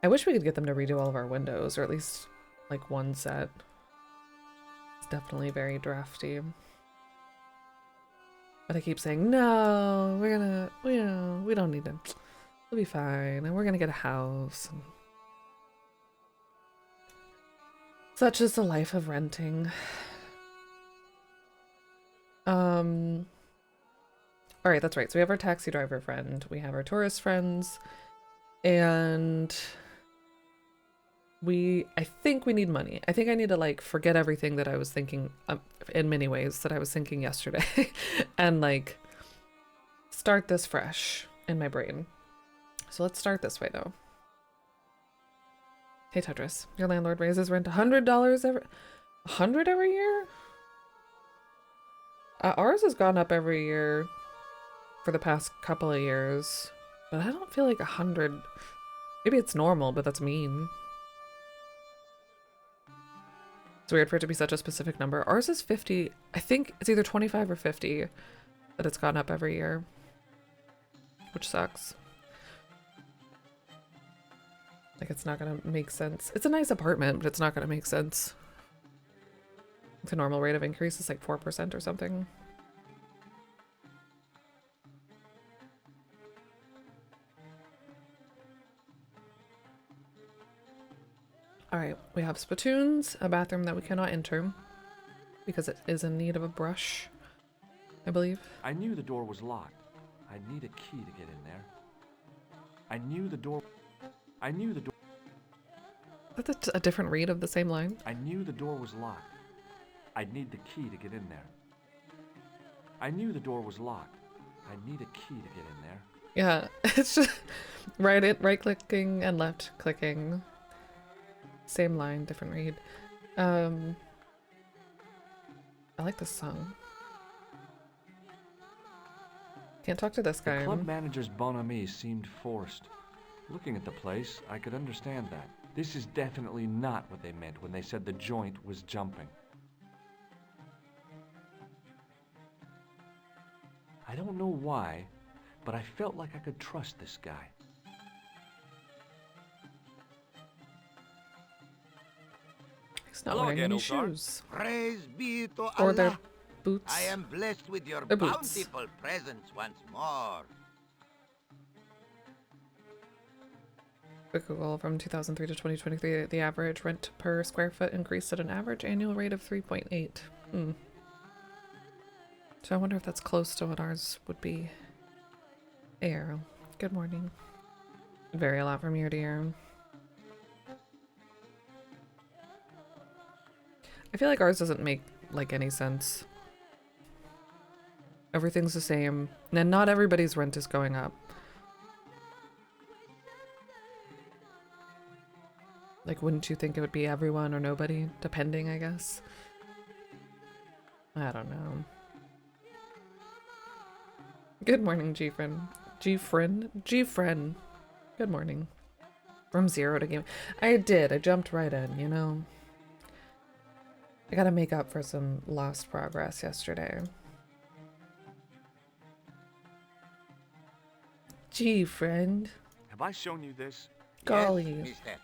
I wish we could get them to redo all of our windows, or at least like one set. It's definitely very drafty. But I keep saying, no, we don't need to. We'll be fine, and we're gonna get a house. And such is the life of renting. All right, that's right. So we have our taxi driver friend, we have our tourist friends, and I think we need money. I think I need to like forget everything that I was thinking in many ways that I was thinking yesterday and like start this fresh in my brain. So let's start this way though. Hey Tetris, your landlord raises rent $100 every year? Ours has gone up every year for the past couple of years, but I don't feel like 100. Maybe it's normal, but that's mean. It's weird for it to be such a specific number. Ours is 50. I think it's either 25 or 50 that it's gone up every year, which sucks. Like, it's not gonna make sense. It's a nice apartment, but it's not gonna make sense. The normal rate of increase is like 4% or something. Alright, we have spittoons, a bathroom that we cannot enter because it is in need of a brush, I believe. I knew the door was locked. I'd need a key to get in there. I knew the door. That's a different read of the same line. I knew the door was locked. I'd need the key to get in there. I knew the door was locked. I'd need a key to get in there. Yeah, it's just right clicking and left clicking. Same line, different read. I like this song. Can't talk to this guy. The club manager's bonhomie seemed forced. Looking at the place, I could understand that. This is definitely not what they meant when they said the joint was jumping. I don't know why, but I felt like I could trust this guy. He's not wearing any shoes. Praise be to Allah. Or their boots. I am blessed with your Their boots. bountiful presence once more. Quick Google, from 2003 to 2023, the average rent per square foot increased at an average annual rate of 3.8. So I wonder if that's close to what ours would be. Air. Good morning. Vary a lot from year to year. I feel like ours doesn't make like any sense. Everything's the same, and not everybody's rent is going up. Like, wouldn't you think it would be everyone or nobody, depending, I guess? I don't know. Good morning, G-Friend. G-Friend? G-Friend. Good morning. From 0 to game. I did. I jumped right in, you know? I gotta make up for some lost progress yesterday. G-Friend. Have I shown you this? Golly. Yes, mister.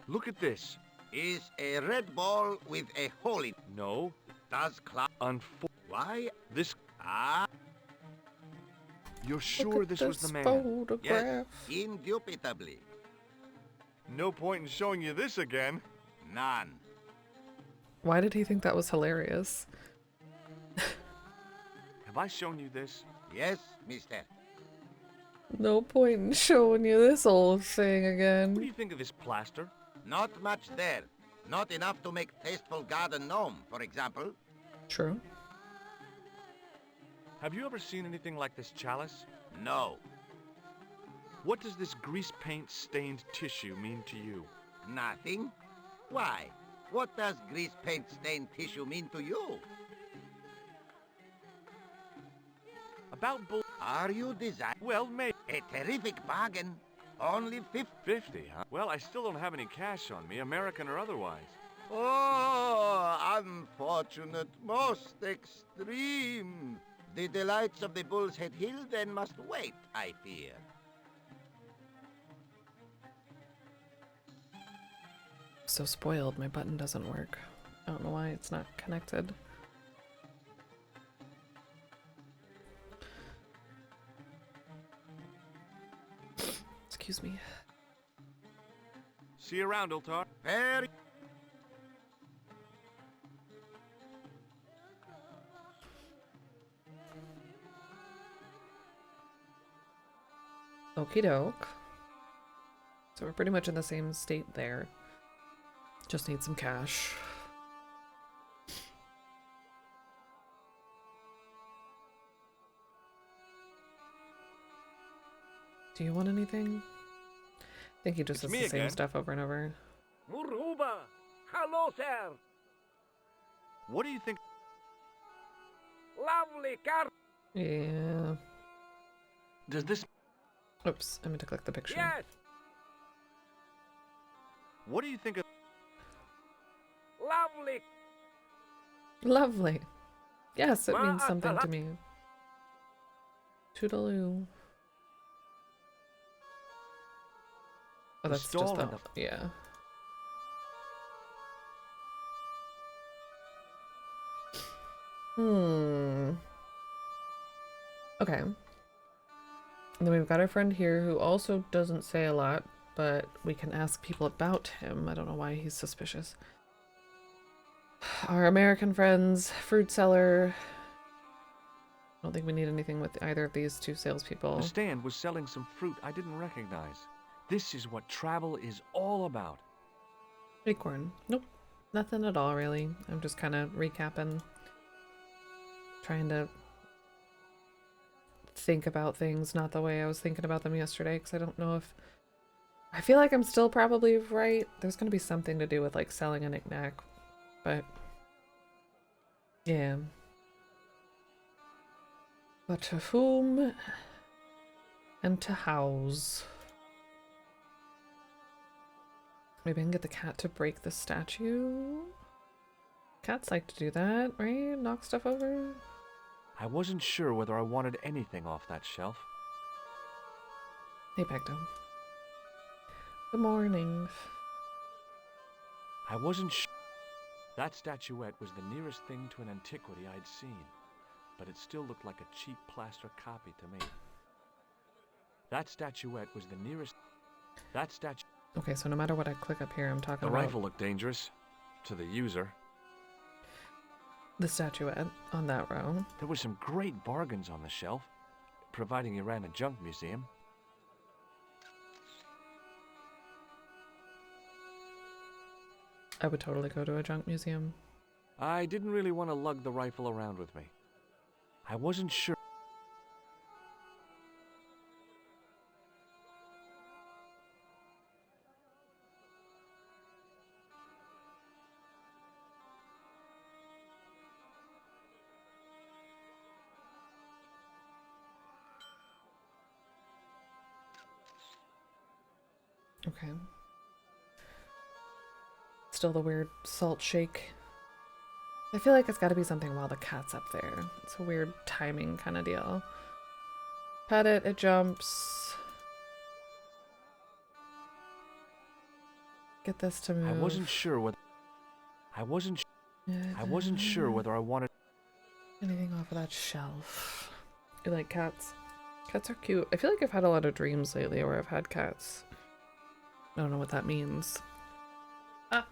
Look at this. Is a red ball with a hole in it. No. Does clap. Why? This. Ah, You're sure this was the man? Photograph. yes, indubitably. No point in showing you this again. None. Why did he think that was hilarious? Have I shown you this? Yes, mister. No point in showing you this old thing What do again. you think of this plaster? Not much there. Not enough to make tasteful garden gnome, for example. True. Have you ever seen anything like this chalice? No. What does this grease paint stained tissue mean to you? Nothing. Why? What does grease paint stained tissue mean to you? About bull. Are you design? Well, maybe. A terrific bargain. Only 50, huh? Well, I still don't have any cash on me, American or otherwise. Oh, unfortunate, most extreme. The delights of the Bull's Head Hill then must wait, I fear. So spoiled, my button doesn't work. I don't know why it's not connected. Excuse me. See you around, Ultar. Very. Okie doke. So we're pretty much in the same state there. Just need some cash. Do you want anything? I think he just It's does me the same again. stuff over and over. Muruba! Hello, sir! What do you think? Lovely car! Yeah. Does this... Oops, I meant to click the picture. Yes! What do you think of... Lovely! Lovely. Yes, it Ma means something to atala- me. Toodaloo. Oh, The that's just stall the... and Yeah. Okay. And then we've got our friend here who also doesn't say a lot, but we can ask people about him. I don't know why he's suspicious. Our American friends, fruit seller. I don't think we need anything with either of these two salespeople. The stand was selling some fruit I didn't recognize. This is what travel is all about. Acorn. Nope. Nothing at all, really. I'm just kind of recapping. Trying to think about things not the way I was thinking about them yesterday, because I don't know if... I feel like I'm still probably right. There's going to be something to do with, like, selling a knick-knack. But... yeah. But to whom... and to house... Maybe I can get the cat to break the statue? Cats like to do that, right? Knock stuff over? I wasn't sure whether I wanted anything off that shelf. Hey, Pecto. Good morning. I wasn't sure. That statuette was the nearest thing to an antiquity I'd seen, but it still looked like a cheap plaster copy to me. That statuette was the nearest... That statue... Okay, so no matter what I click up here, I'm talking The about rifle looked dangerous. To the user. the statuette on that row. There were some great bargains on the shelf, providing you ran a junk museum. I would totally go to a junk museum. I didn't really want to lug the rifle around with me. I wasn't sure. Okay. Still the weird salt shake. I feel like it's got to be something while the cat's up there. It's a weird timing kind of deal. Pet it, it jumps. Get this to move. I wasn't sure whether. I wasn't sure whether I wanted. Anything off of that shelf. You like cats? Cats are cute. I feel like I've had a lot of dreams lately where I've had cats. I don't know what that means. Ah.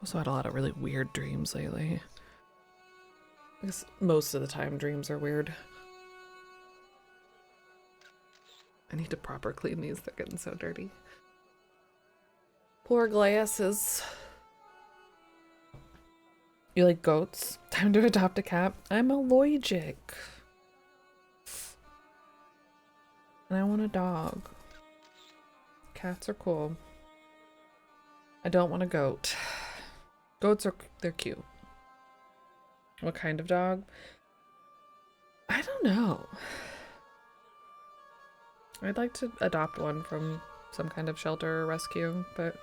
Also had a lot of really weird dreams lately. I guess most of the time dreams are weird. I need to proper clean these. They're getting so dirty. Poor glasses. You like goats? Time to adopt a cat? I'm allergic. And I want a dog. Cats are cool. I don't want a goat. Goats are, they're cute. What kind of dog? I don't know. I'd like to adopt one from some kind of shelter or rescue, but...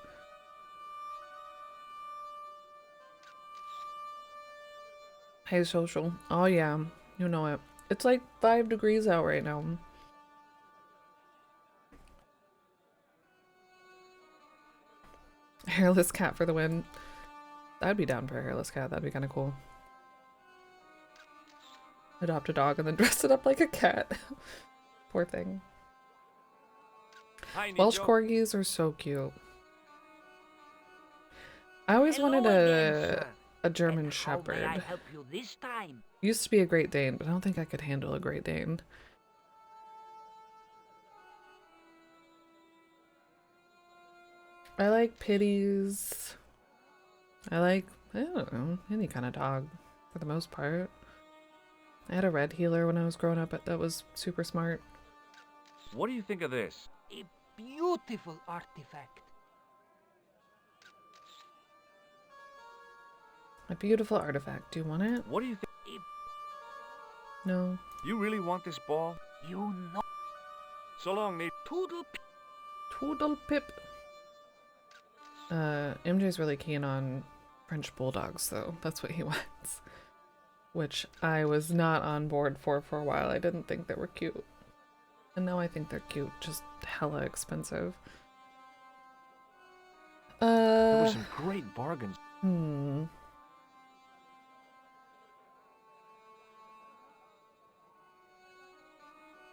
Hey, social. Oh, yeah. You know it. It's like 5 degrees out right now. Hairless cat for the win. I'd be down for a hairless cat. That'd be kind of cool. Adopt a dog and then dress it up like a cat. Poor thing. Welsh corgis are so cute. I always wanted a German Shepherd. How may I help you this time? Used to be a Great Dane, but I don't think I could handle a Great Dane. I like pitties. I don't know, any kind of dog for the most part. I had a red healer when I was growing up, but that was super smart. What do you think of this? A beautiful artifact. A beautiful artifact. Do you want it? What do you think? No. You really want this ball? You know. So long, Nate. Toodle. Toodle pip. MJ's really keen on French bulldogs, though. That's what he wants. Which I was not on board for a while. I didn't think they were cute. And now I think they're cute, just hella expensive. There were some great bargains.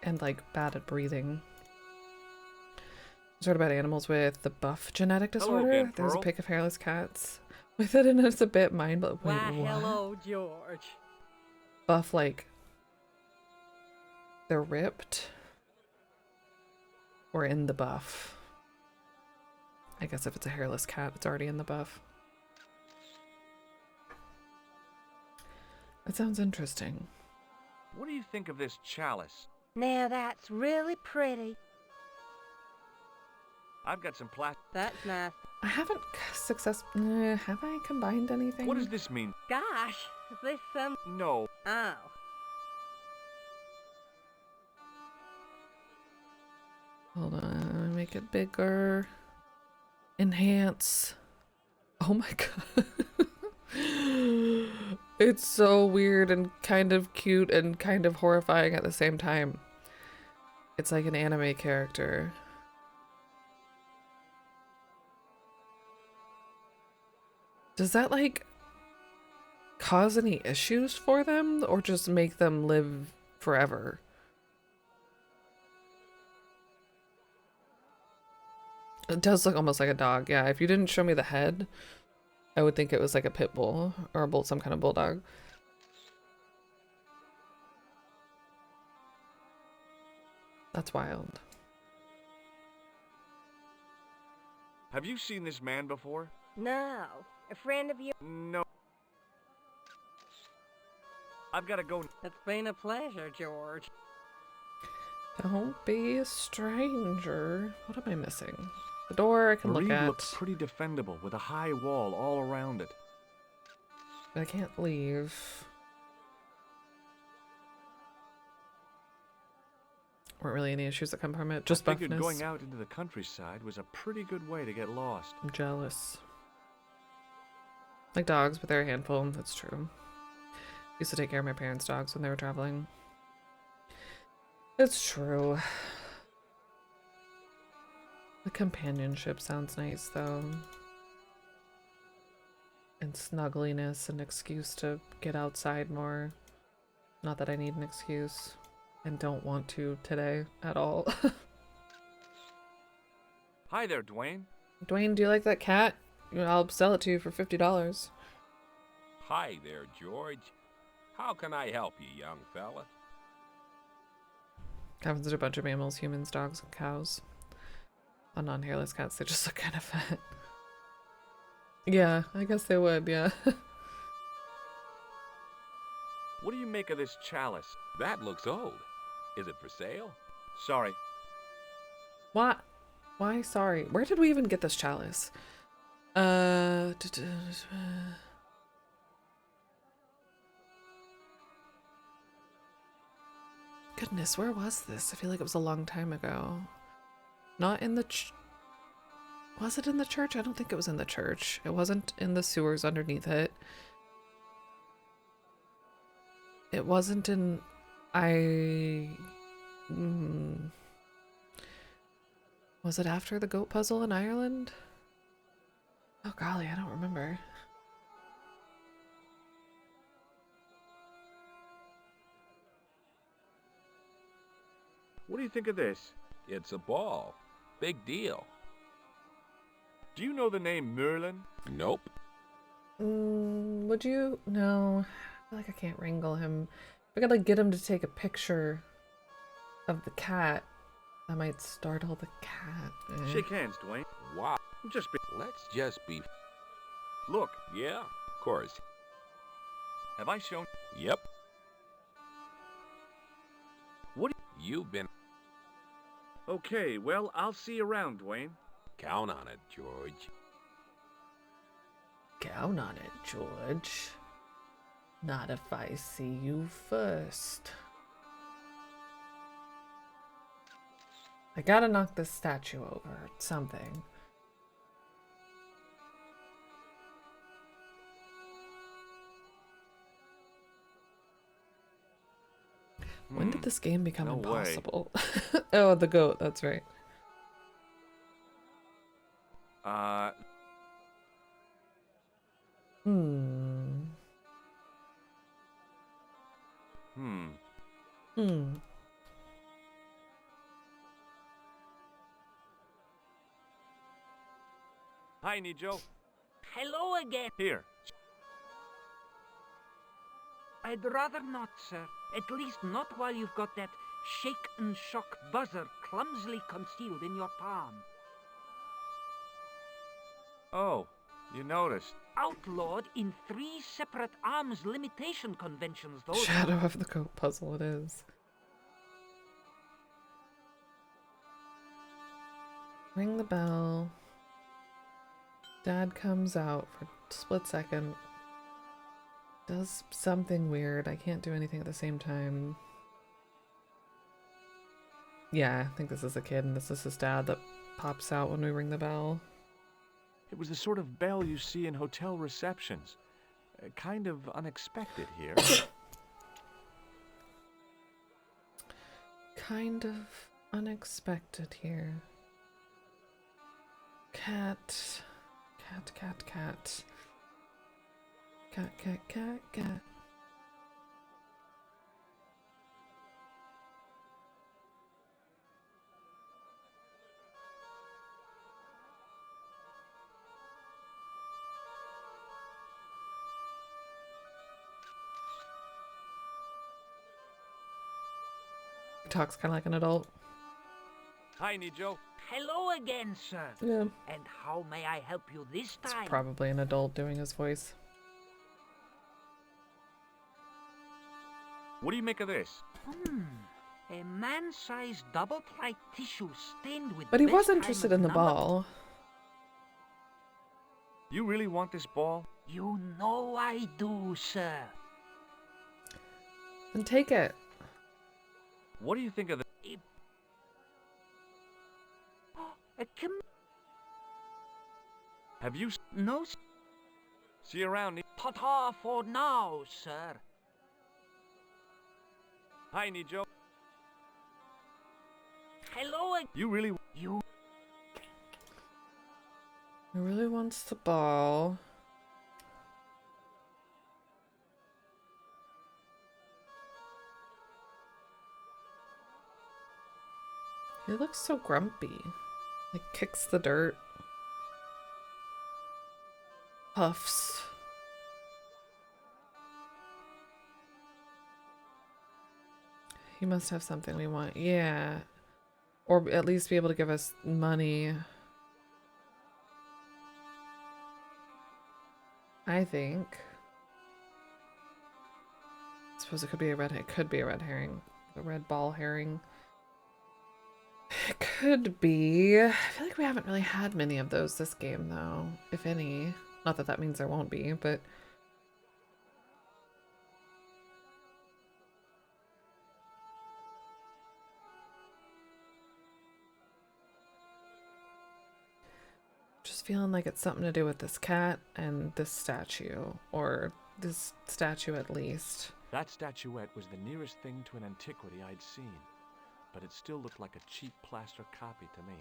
And like bad at breathing. Sort about animals with the buff genetic disorder. Again, There's a Pearl. pic of hairless cats with it, and it's a bit mind blowing. Wait, Why, what? hello, George. Buff, like they're ripped or in the buff. I guess if it's a hairless cat, it's already in the buff. That sounds interesting. What do you think of this chalice? Now that's really pretty. I've got some plastic. That's nice. I haven't have I combined anything? What does this mean? Gosh, is this some... No. Oh. Hold on, make it bigger. Enhance. Oh my god. It's so weird and kind of cute and kind of horrifying at the same time. It's like an anime character. Does that like cause any issues for them or just make them live forever? It does look almost like a dog. Yeah, if you didn't show me the head, I would think it was like a pit bull or a bull, some kind of bulldog. That's wild. Have you seen this man before? No. A friend of yours? No. I've got to go. It's been a pleasure, George. Don't be a stranger. What am I missing? The door I can look Marie at. looks pretty defendable with a high wall all around it. But I can't leave. Weren't really any issues that come from it. Just I figured buffness. going out into the countryside was a pretty good way to get lost. I'm jealous. Like dogs, but they're a handful. That's true. Used to take care of my parents' dogs when they were traveling. It's true. The companionship sounds nice, though. And snuggliness, an excuse to get outside more. Not that I need an excuse. And don't want to today at all. Hi there, Dwayne. Dwayne, do you like that cat? I'll sell it to you for $50. Hi there, George. How can I help you, young fella? Happens to a bunch of mammals, humans, dogs, and cows. On non-hairless cats, they just look kind of fat. Yeah, I guess they would, yeah. What do you make of this chalice? That looks old. Is it for sale? Sorry. What? Why? Sorry. Where did we even get this chalice? Goodness, where was this? I feel like it was a long time ago. Not in the was it in the church? I don't think it was in the church. It wasn't in the sewers underneath it. It wasn't in... Was it after the goat puzzle in Ireland? Oh golly, I don't remember. What do you think of this? It's a ball. Big deal. Do you know the name Merlin? Nope. Would you? No. I feel like I can't wrangle him. I gotta get him to take a picture of the cat. That might startle the cat. Shake hands, Dwayne. Wow. Just be. Let's just be... Look, Yeah, of course. have I shown? Yep. What? You've been... Okay, well, I'll see you around, Dwayne. Count on it, George. Count on it, George. Not if I see you first. I gotta knock this statue over. Or something. When did this game become No way. impossible? Oh, the goat, that's right. Hmm. Hmm. Hi, Nijo. Hello again. Here. I'd rather not, sir. At least not while you've got that shake and shock buzzer clumsily concealed in your palm. Oh, you noticed. Outlawed in 3 separate arms limitation conventions, those are. Shadow of the Goat puzzle it is. Ring the bell. Dad comes out for a split second. Does something weird. I can't do anything at the same time. Yeah, I think this is a kid and this is his dad that pops out when we ring the bell. It was the sort of bell you see in hotel receptions. Kind of unexpected here. Kind of unexpected here. Cat. Cat, cat, cat. Cat, cat, cat, cat. He talks kind of like an adult. Hi, Nijo. Hello again, sir. Yeah. And how may I help you this It's time? probably an adult doing his voice. What do you make of this? A man-sized double-ply tissue stained with. But he best was time interested of in the number- ball. You really want this ball? You know I do, sir. Then take it. What do you think of the... Have you... No, See you around, ta-ta for now, sir. Hi, Nijo. Hello again. You really... You. He really wants the ball. He looks so grumpy. Like kicks the dirt. Puffs. He must have something we want. Yeah. Or at least be able to give us money. I think. I suppose it could be a red. It could be a red herring. A red ball herring. It could be. I feel like we haven't really had many of those this game, though, if any. Not that that means there won't be, but. Just feeling like it's something to do with this cat and this statue, or this statue at least. That statuette was the nearest thing to an antiquity I'd seen, but it still looked like a cheap plaster copy to me.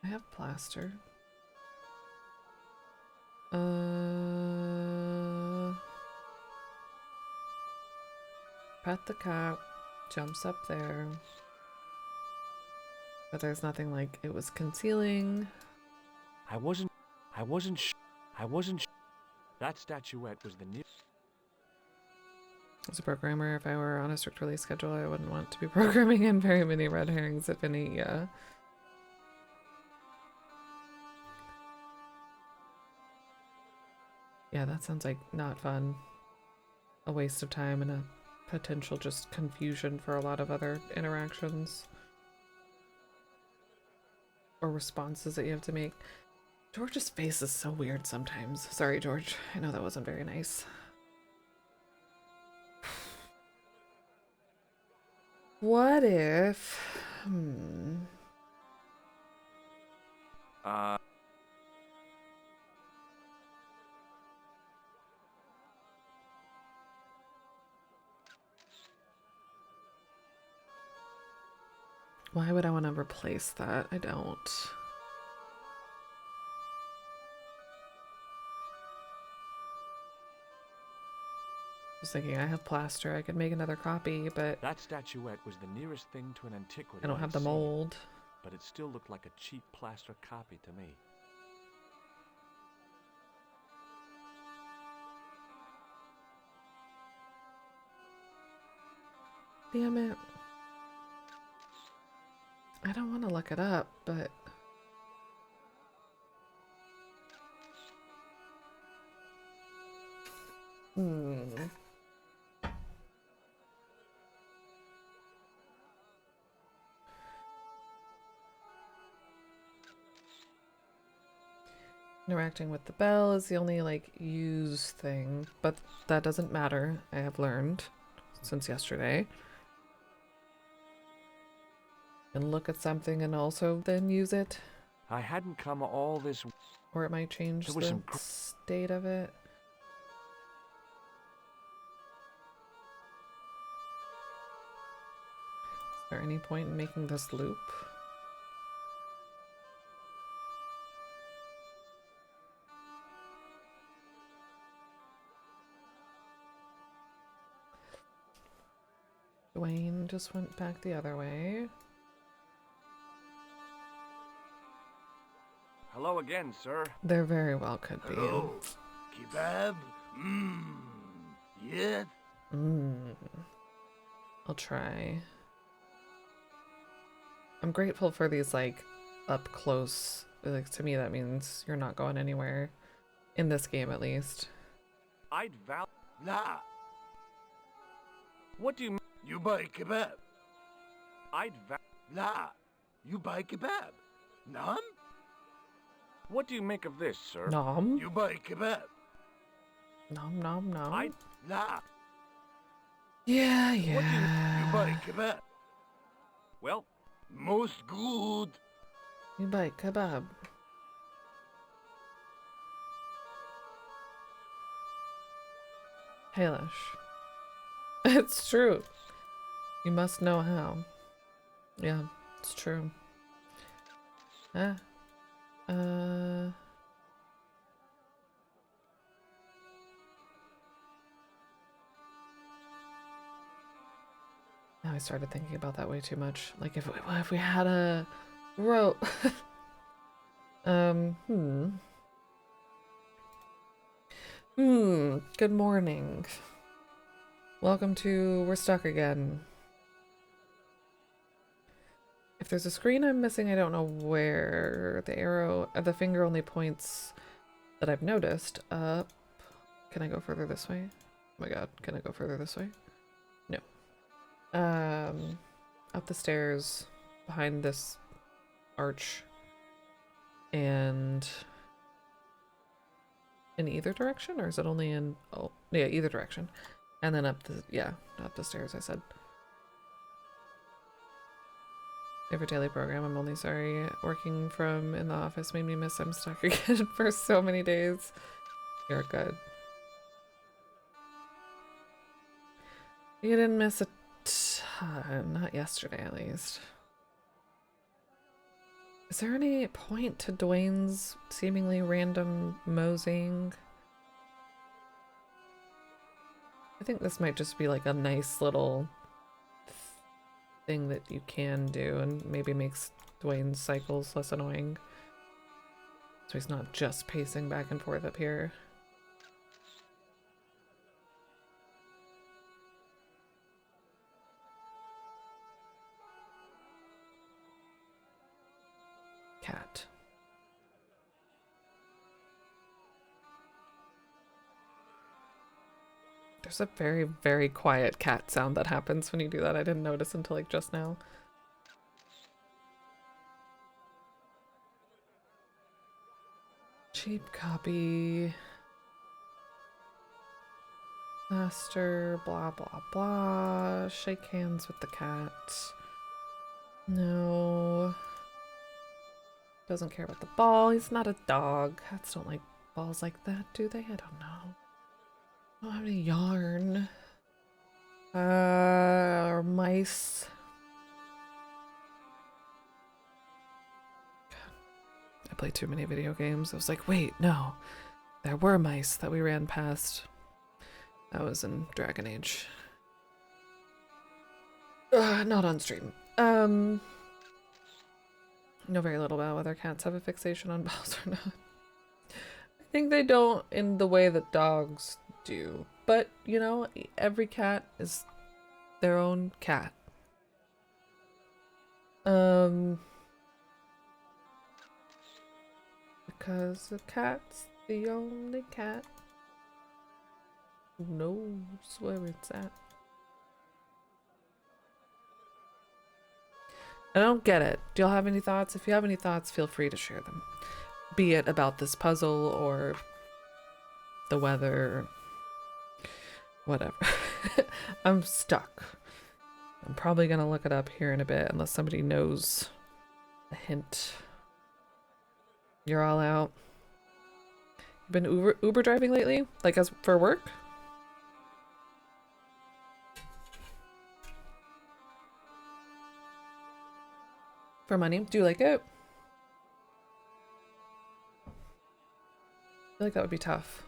I have plaster. Pet the cat, jumps up there. But there's nothing like it was concealing. I wasn't sh- I wasn't sh- That statuette was the near. As a programmer, if I were on a strict release schedule, I wouldn't want to be programming in very many red herrings, if any, yeah. Yeah, that sounds like not fun. A waste of time and a potential just confusion for a lot of other interactions. Or responses that you have to make. George's face is so weird sometimes. Sorry, George. I know that wasn't very nice. What if... Why would I want to replace that? I don't. I was thinking I have plaster. I could make another copy, but That statuette was the nearest thing to an antiquity I don't I'd have the seen, mold. but it still looked like a cheap plaster copy to me. Damn it. I don't want to look it up, but... Interacting with the bell is the only, like, use thing, but that doesn't matter. I have learned since yesterday. And look at something and also then use it, I hadn't come all this. or it might change There was the some state of it. Is there any point in making this loop? Dwayne just went back the other way. Hello again, sir. There very well could be. Hello? Kebab? Yes? I'll try. I'm grateful for these, like, up close. Like, to me, that means you're not going anywhere. In this game, at least. I'd val. Nah. What do you? You buy kebab. I'd val. Nah. You buy kebab. Nam? What do you make of this, sir? Nom? You buy kebab. Nom nom nom? I'd. Nah. Yeah, You yeah. buy kebab. Well, Most good. You buy kebab. Halish. It's true. You must know how. Yeah, it's true. Ah. Now I started thinking about that way too much. Like if we had a rope. Good morning. Welcome to We're Stuck Again. If there's a screen I'm missing, I don't know where. The arrow, the finger only points that I've noticed up. Can I go further this way? Oh my god, can I go further this way? No. Up the stairs, behind this arch, and in either direction, or is it only in, oh, yeah, either direction. And then up the, yeah, up the stairs, I said. Favorite daily program, I'm only sorry. Working from in the office made me miss I'm stuck again for so many days. You're good. You didn't miss a ton, not yesterday at least. Is there any point to Dwayne's seemingly random moseying? I think this might just be like a nice little thing that you can do and maybe makes Dwayne's cycles less annoying. So he's not just pacing back and forth up here. Cat. There's a very, very quiet cat sound that happens when you do that. I didn't notice until like just now. Cheap copy. Master, blah, blah, blah. Shake hands with the cat. No. Doesn't care about the ball. He's not a dog. Cats don't like balls like that, do they? I don't know. I don't have any yarn. Or mice. I play too many video games. I was like, wait, no. There were mice that we ran past. That was in Dragon Age. Not on stream. Know very little about whether cats have a fixation on balls or not. I think they don't in the way that dogs do. But, you know, every cat is their own cat. Because the cat's the only cat who knows where it's at. I don't get it. Do y'all have any thoughts? If you have any thoughts, feel free to share them. Be it about this puzzle or the weather, whatever. I'm stuck. I'm probably gonna look it up here in a bit unless somebody knows a hint. You're all out. You've been Uber driving lately? Like as for work? For money? Do you like it? I feel like that would be tough.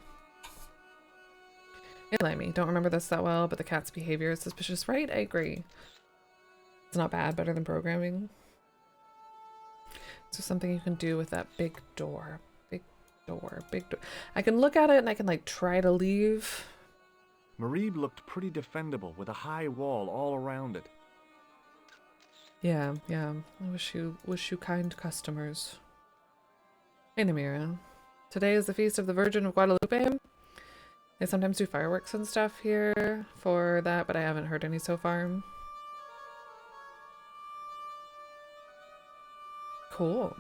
Hey, Limey, don't remember this that well, but the cat's behavior is suspicious, right? I agree. It's not bad, better than programming. So something you can do with that big door. Big door, big door. I can look at it and I can like try to leave. Marib looked pretty defendable with a high wall all around it. Yeah. I wish you kind customers. Hey, Namira. Today is the Feast of the Virgin of Guadalupe. They sometimes do fireworks and stuff here for that, but I haven't heard any so far. Cool.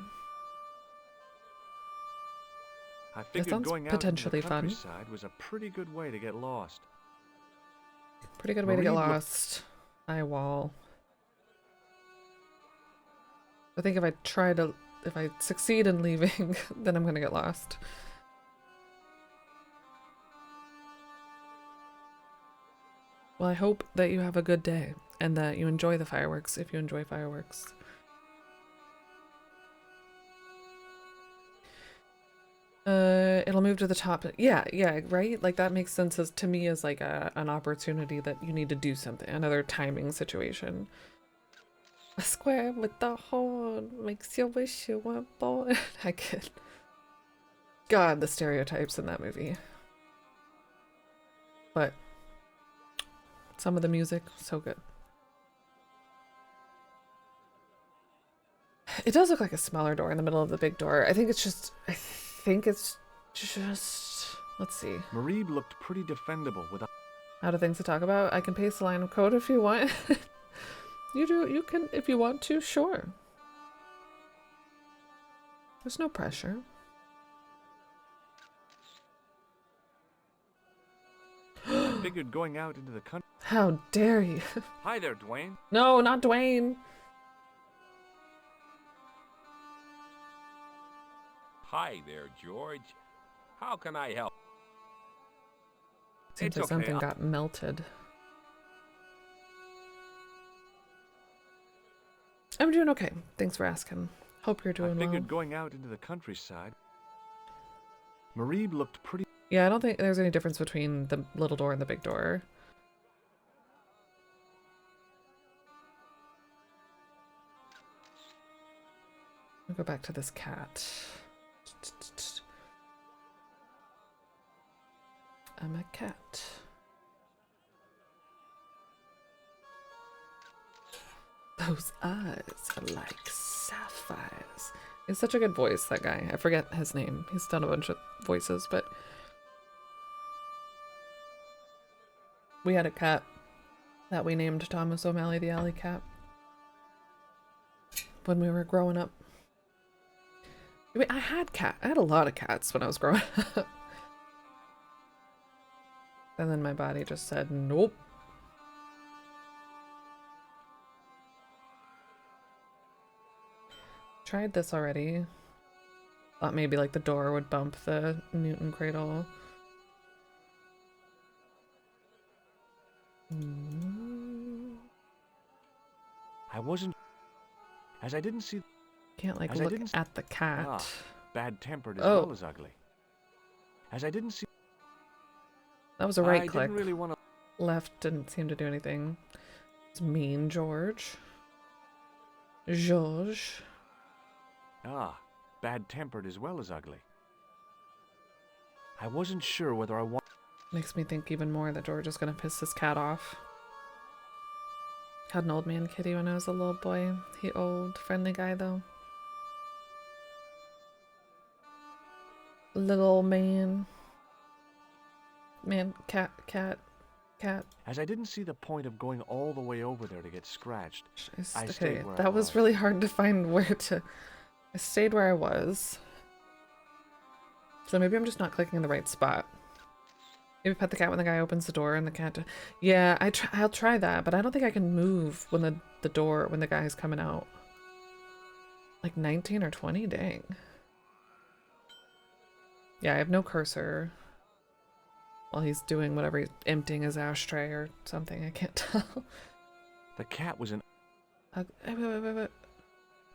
I figured sounds going out potentially into the fun. countryside was a pretty good way to get lost. Pretty good way to get Marib lost. Eye wall. I think if I succeed in leaving, then I'm gonna get lost. Well, I hope that you have a good day and that you enjoy the fireworks if you enjoy fireworks. It'll move to the top. Yeah, right? Like that makes sense to me as like an opportunity that you need to do something, another timing situation. A square with the horn makes you wish you were born. I kid. God, the stereotypes in that movie. But some of the music, so good. It does look like a smaller door in the middle of the big door. I think it's just, let's see. Marib looked pretty defendable with a... Out of things to talk about. I can paste a line of code if you want. You can, if you want to, sure. There's no pressure. I figured going out into the country... How dare you? Hi there, Dwayne. No, not Dwayne. Hi there, George. How can I help? Seems It's like okay, something I'll- got melted. I'm doing okay. Thanks for asking. Hope you're I doing figured well. going out into the countryside. Marib looked pretty. Yeah, I don't think there's any difference between the little door and the big door. I'll go back to this cat. I'm a cat. Those eyes are like sapphires. He's such a good voice, that guy. I forget his name. He's done a bunch of voices, but we had a cat that we named Thomas O'Malley the Alley Cat when we were growing up. I mean, I had a lot of cats when I was growing up. And then my body just said, nope. Tried this already. Thought maybe like the door would bump the Newton cradle. I wasn't. As I didn't see. Can't like As I look didn't at the cat. Ah, bad-tempered as Oh. well as ugly. As I didn't see. That was a right I click. didn't really want to. Left didn't seem to do anything. It's mean, George. George. Ah, bad-tempered as well as ugly. I wasn't sure whether I want. Makes me think even more that George is gonna piss his cat off. Had an old man kitty when I was a little boy. He old, friendly guy though. Little old man. Man, cat. As I didn't see the point of going all the way over there to get scratched. I Okay, stayed where I that was was. really hard to find where to. I stayed where I was. So maybe I'm just not clicking in the right spot. Maybe pet the cat when the guy opens the door and the cat. Yeah, I'll try that, but I don't think I can move when the door when the guy's coming out. Like 19 or 20, dang. Yeah, I have no cursor. While he's doing whatever, he's emptying his ashtray or something. I can't tell. The cat was an. Wait.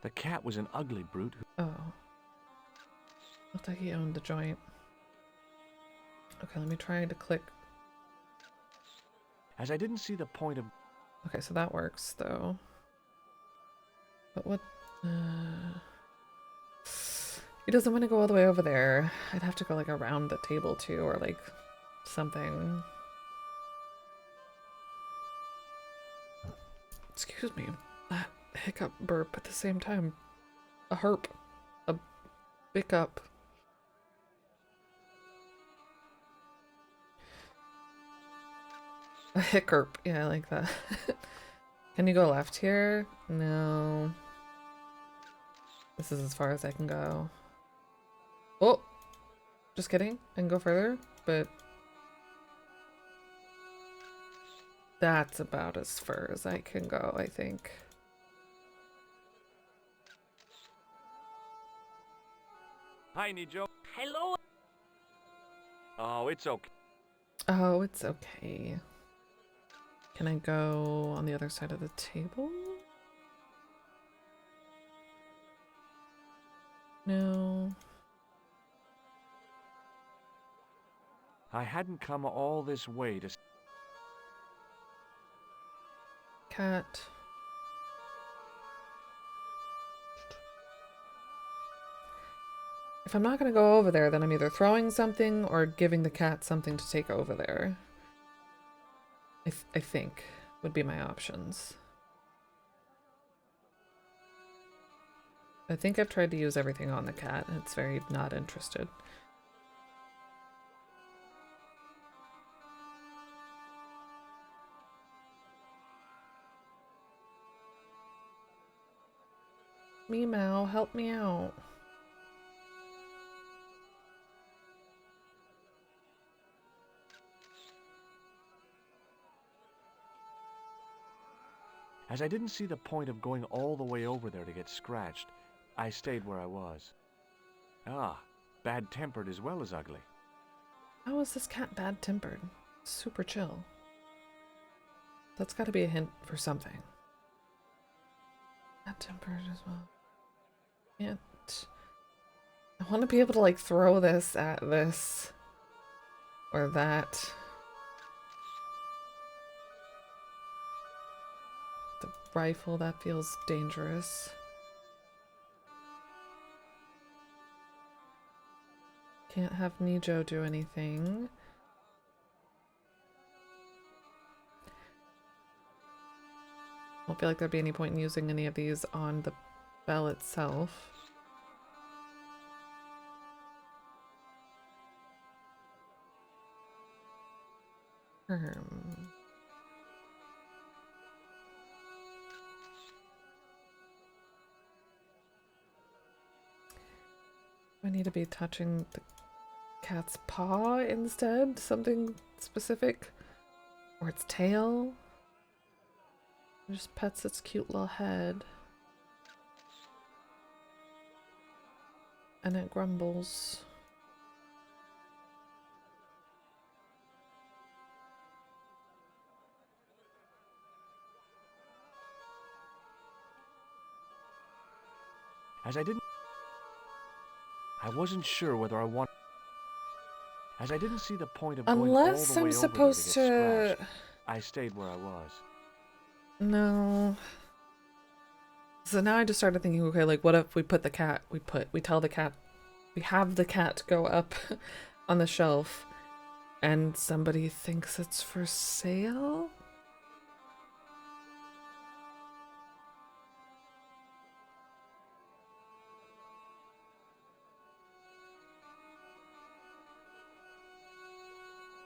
The cat was an ugly brute. Oh. Looked like he owned the joint. Okay, let me try to click. As I didn't see the point of. Okay, so that works though. But what? He doesn't want to go all the way over there. I'd have to go like around the table too, or like something. Excuse me. That hiccup burp at the same time. A herp. A hiccup. A hiccup. Yeah, I like that. Can you go left here? No. This is as far as I can go. Oh! Just kidding. I can go further, but that's about as far as I can go, I think. Hi, Nijo. Hello? Oh, it's okay. Oh, it's okay. Can I go on the other side of the table? No. I hadn't come all this way to. Cat. If I'm not gonna go over there, then I'm either throwing something or giving the cat something to take over there. I think would be my options. I think I've tried to use everything on the cat, and it's very not interested. Meow, help me out. As I didn't see the point of going all the way over there to get scratched, I stayed where I was. Ah, bad-tempered as well as ugly. How is this cat bad-tempered? Super chill. That's got to be a hint for something. Bad-tempered as well. Can't. I want to be able to like throw this at this or that. The rifle, that feels dangerous. Can't have Nijo do anything. I don't feel like there'd be any point in using any of these on the bell itself. I need to be touching the cat's paw instead? Something specific? Or its tail? It just pets its cute little head. And it grumbles. As I wasn't sure whether I want. As I didn't see the point of going all the way Unless I'm over supposed there to get to... scratched, I stayed where I was. No. So now I just started thinking, okay, like what if we put the cat, we tell the cat, we have the cat go up on the shelf and somebody thinks it's for sale?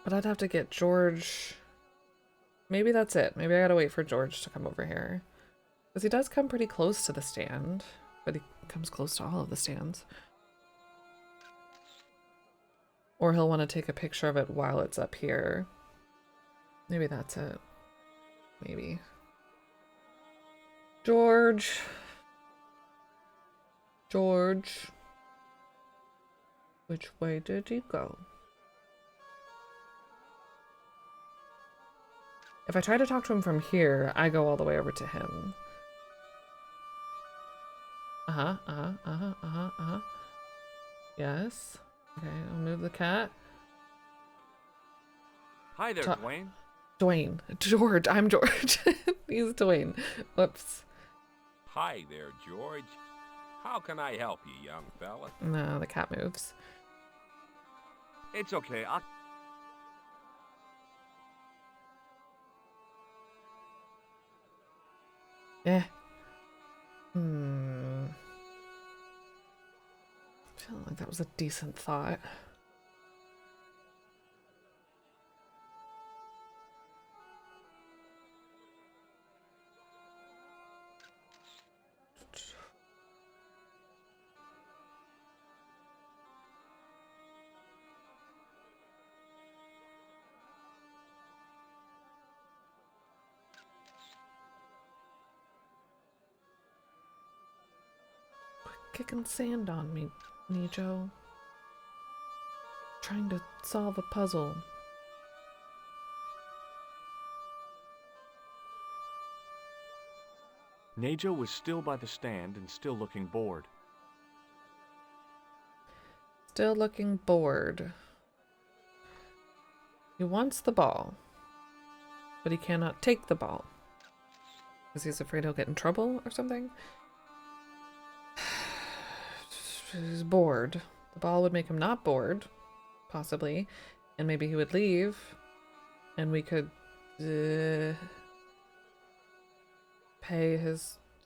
But I'd have to get George. Maybe that's it. Maybe I gotta wait for George to come over here. Because he does come pretty close to the stand. But he comes close to all of the stands. Or he'll want to take a picture of it while it's up here. Maybe that's it. Maybe. George. George. Which way did you go? If I try to talk to him from here, I go all the way over to him. Yes. Okay, I'll move the cat. Hi there, Dwayne. Dwayne. George. I'm George. He's Dwayne. Whoops. Hi there, George. How can I help you, young fella? No, the cat moves. It's okay. Eh. I feel like that was a decent thought. Kicking sand on me, Nijo. Trying to solve a puzzle. Nejo was still by the stand and still looking bored. Still looking bored. He wants the ball, but he cannot take the ball. Because he's afraid he'll get in trouble or something? He's bored. The ball would make him not bored, possibly, and maybe he would leave, and we could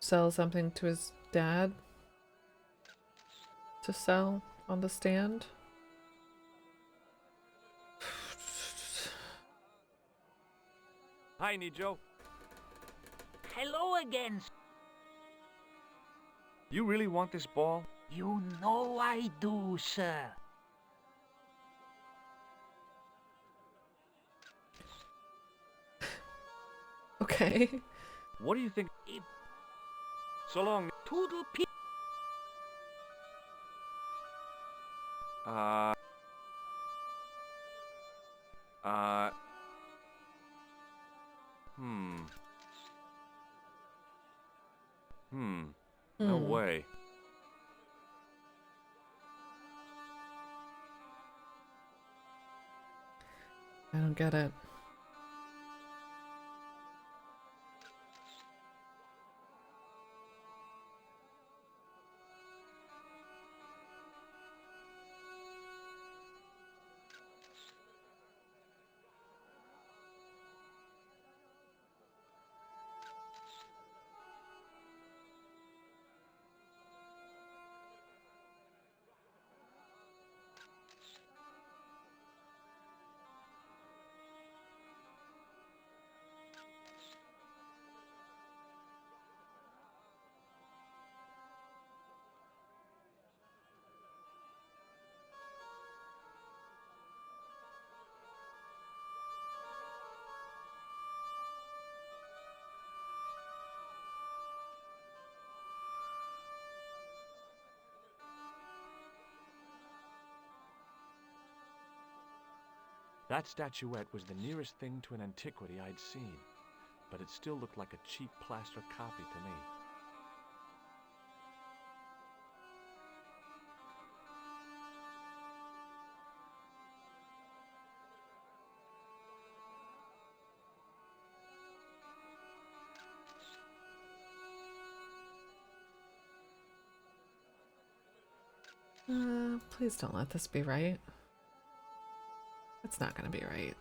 sell something to his dad to sell on the stand. Hi, Nejo. Hello again. You really want this ball? You know I do, sir. Okay. What do you think? So long. Toodle pee. No way. I don't get it. That statuette was the nearest thing to an antiquity I'd seen, but it still looked like a cheap plaster copy to me. Please don't let this be right. It's not gonna be right.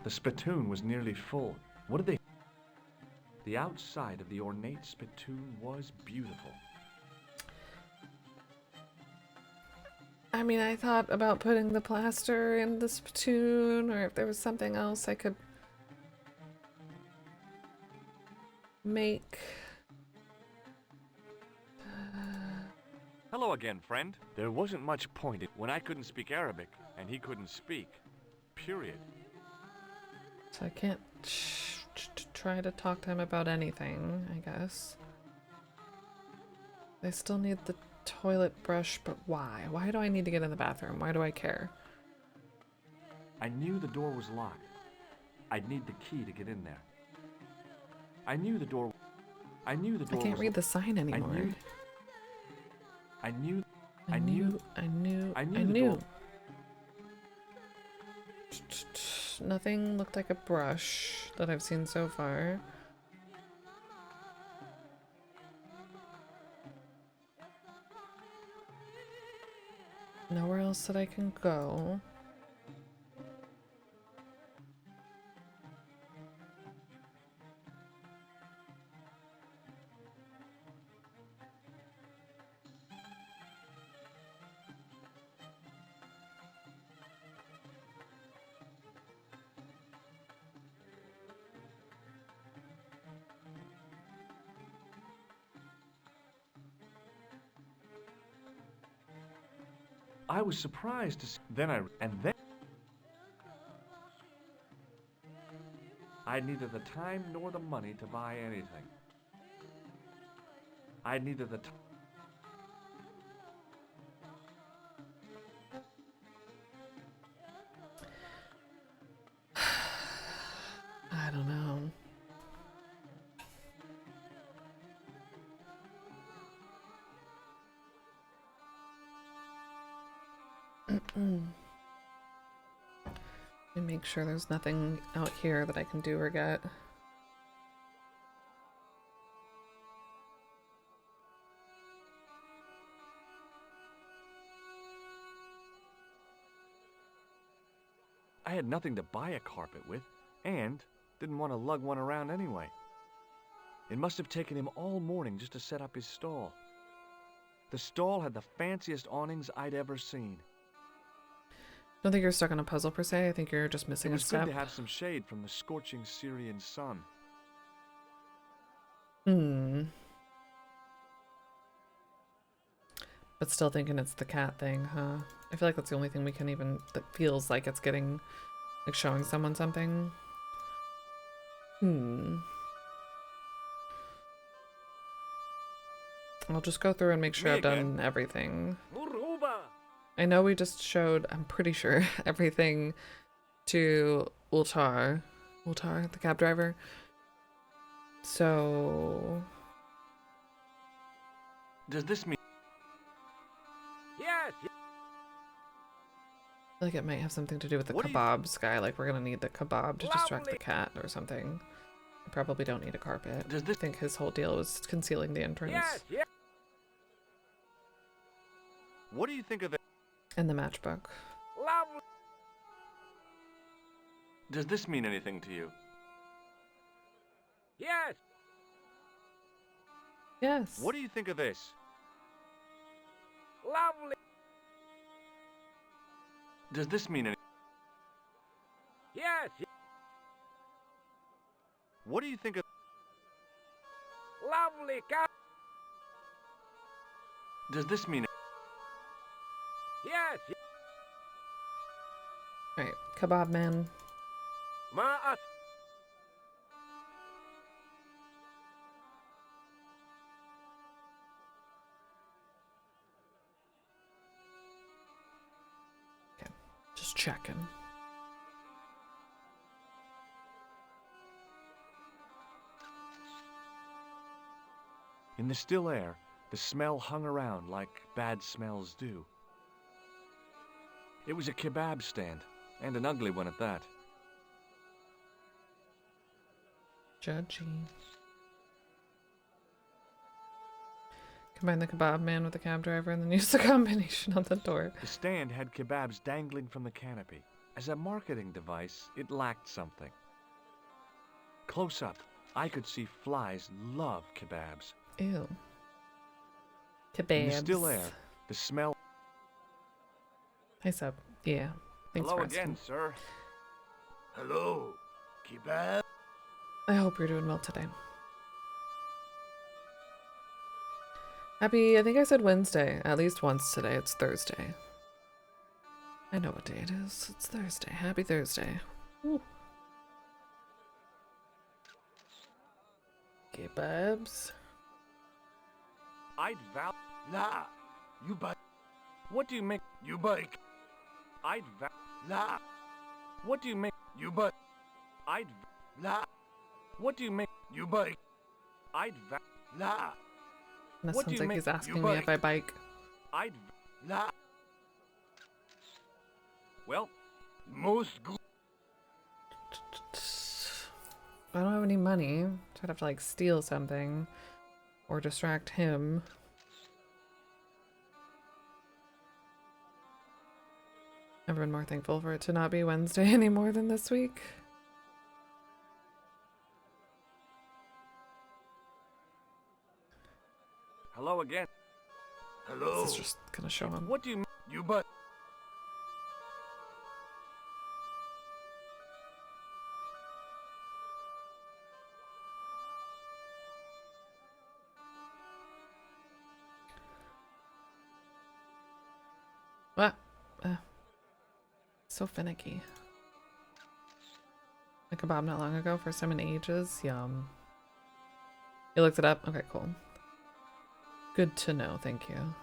The spittoon was nearly full. What did they... The outside of the ornate spittoon was beautiful. I mean, I thought about putting the plaster in the spittoon, or if there was something else I could make. Hello again, friend. There wasn't much point when I couldn't speak Arabic and he couldn't speak. Period. So I can't try to talk to him about anything, I guess. I still need the toilet brush, but why? Why do I need to get in the bathroom? Why do I care? I knew the door was locked. I'd need the key to get in there. I knew the door I can't read the sign anymore. I knew I knew. Nothing looked like a brush that I've seen so far. Nowhere else that I can go. I was surprised to see. I had neither the time nor the money to buy anything. I had neither the time. I don't know. And make sure there's nothing out here that I can do or get. I had nothing to buy a carpet with, and didn't want to lug one around anyway. It must have taken him all morning just to set up his stall. The stall had the fanciest awnings I'd ever seen. Don't think you're stuck on a puzzle per se. I think you're just missing It a was step. good to have some shade from the scorching Syrian sun. But But still thinking it's the cat thing, huh? I feel like that's the only thing we can even, that feels like it's getting, like showing someone something. I'll just go through and make sure Me I've done again. everything. Muruba! I know we just showed, I'm pretty sure, everything to Ultar, the cab driver. So, Does this mean... Yes, yes. I feel like it might have something to do with the What do you- kebabs guy. Like we're gonna need the kebab to distract the Lovely. cat or something. We probably don't need a carpet. Does I this... think his whole deal was concealing the entrance Yes, yes. What do you think of it? and the matchbook. Lovely. Does this mean anything to you? Yes. Yes. What do you think of this? Lovely. Does this mean any... Yes, yes. What do you think of... Lovely. Does this mean... Yes, yes. Right, kebab man. Ma'at. Just checking. In the still air, the smell hung around like bad smells do. It was a kebab stand, and an ugly one at that. Judgy. Combine the kebab man with the cab driver and then use the combination on the door. The stand had kebabs dangling from the canopy. As a marketing device, it lacked something. Close up, I could see flies love kebabs. Ew. In Kebabs. the still air, the smell... Hi, Sub. Yeah. Thanks Hello for asking. again, sir. Hello, kebab? I hope you're doing well today. Happy, I think I said Wednesday. At least once today. It's Thursday. I know what day it is. It's Thursday. Happy Thursday. Woo. Kebabs. I'd val... Nah, you buy. What do you make... You buy. I'd val... Nah, What do you make... you buy. I'd... Nah, What do you make... you buy. I'd val... Nah, That What do sounds you like make- he's asking you me if bike? I bike. I'd... nah, Well, most good. I don't have any money, so I'd have to like steal something or distract him. Never been more thankful for it to not be Wednesday any more than this week. hello again. Hello, This is just gonna show him. What do you... you buy. What? So finicky. A kebab not long ago, first time in ages. Yum. You looked it up? Okay, cool. Good to know, thank you.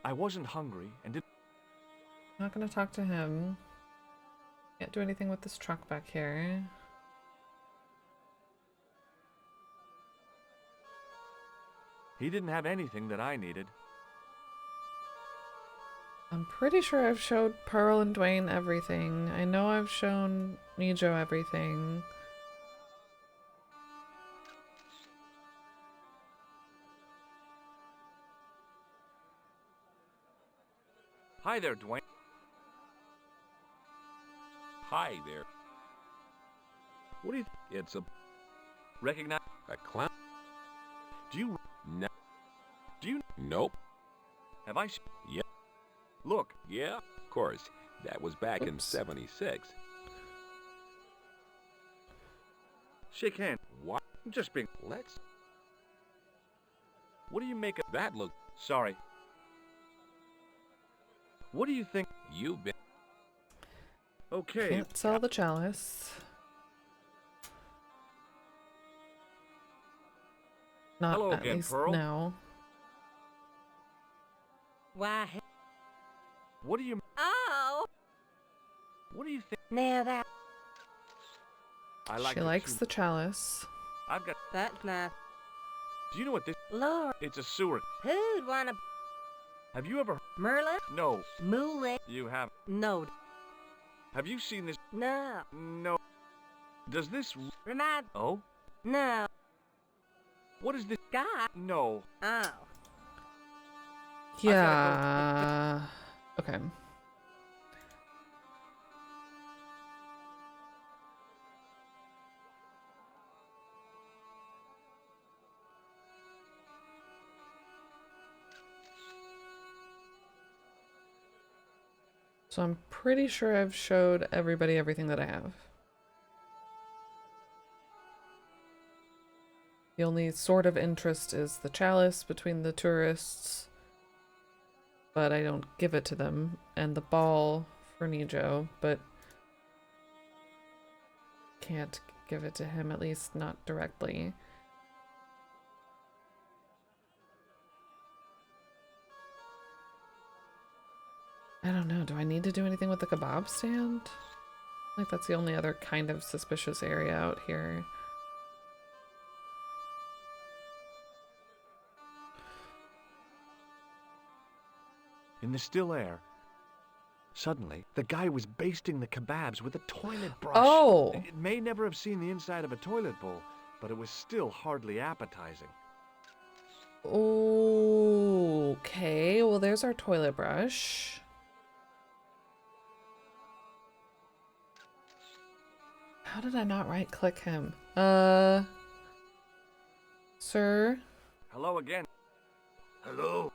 I wasn't hungry and didn't... Not gonna talk to him. Can't do anything with this truck back here. He didn't have anything that I needed. I'm pretty sure I've showed Pearl and Dwayne everything. I know I've shown Mijo everything. Hi there, Dwayne. Hi there. What do you... It's a recognize... a clown. Do you... No. Do you... Nope. Have I... Yeah. Look. Yeah, of course. That was back in Oops. '76. Shake hand. What? I'm just being... Let's... What do you make of... That look... Sorry. What do you think... You've been... Okay. Can't sell the chalice. Not Hello at again, least Pearl. now. Why? What do you... Oh! What do you think... Now that... I like She it likes too. the chalice. I've got... That's nice. Do you know what this... Lord, It's a sewer. who'd wanna... Have you ever... Merlin? No. Mooly? You have... No. Have you seen this... No. No. Does this... Remind... Oh? No. What is this... God. No. Oh. Yeah. Okay. So I'm pretty sure I've showed everybody everything that I have. The only sort of interest is the chalice between the tourists, but I don't give it to them, and the ball for Nijo, but can't give it to him, at least not directly. I don't know, do I need to do anything with the kebab stand? Like that's the only other kind of suspicious area out here. In the still air, suddenly, the guy was basting the kebabs with a toilet brush. Oh! It may never have seen the inside of a toilet bowl, but it was still hardly appetizing. Okay, well there's our toilet brush. How did I not right click him? Sir? Hello again. Hello.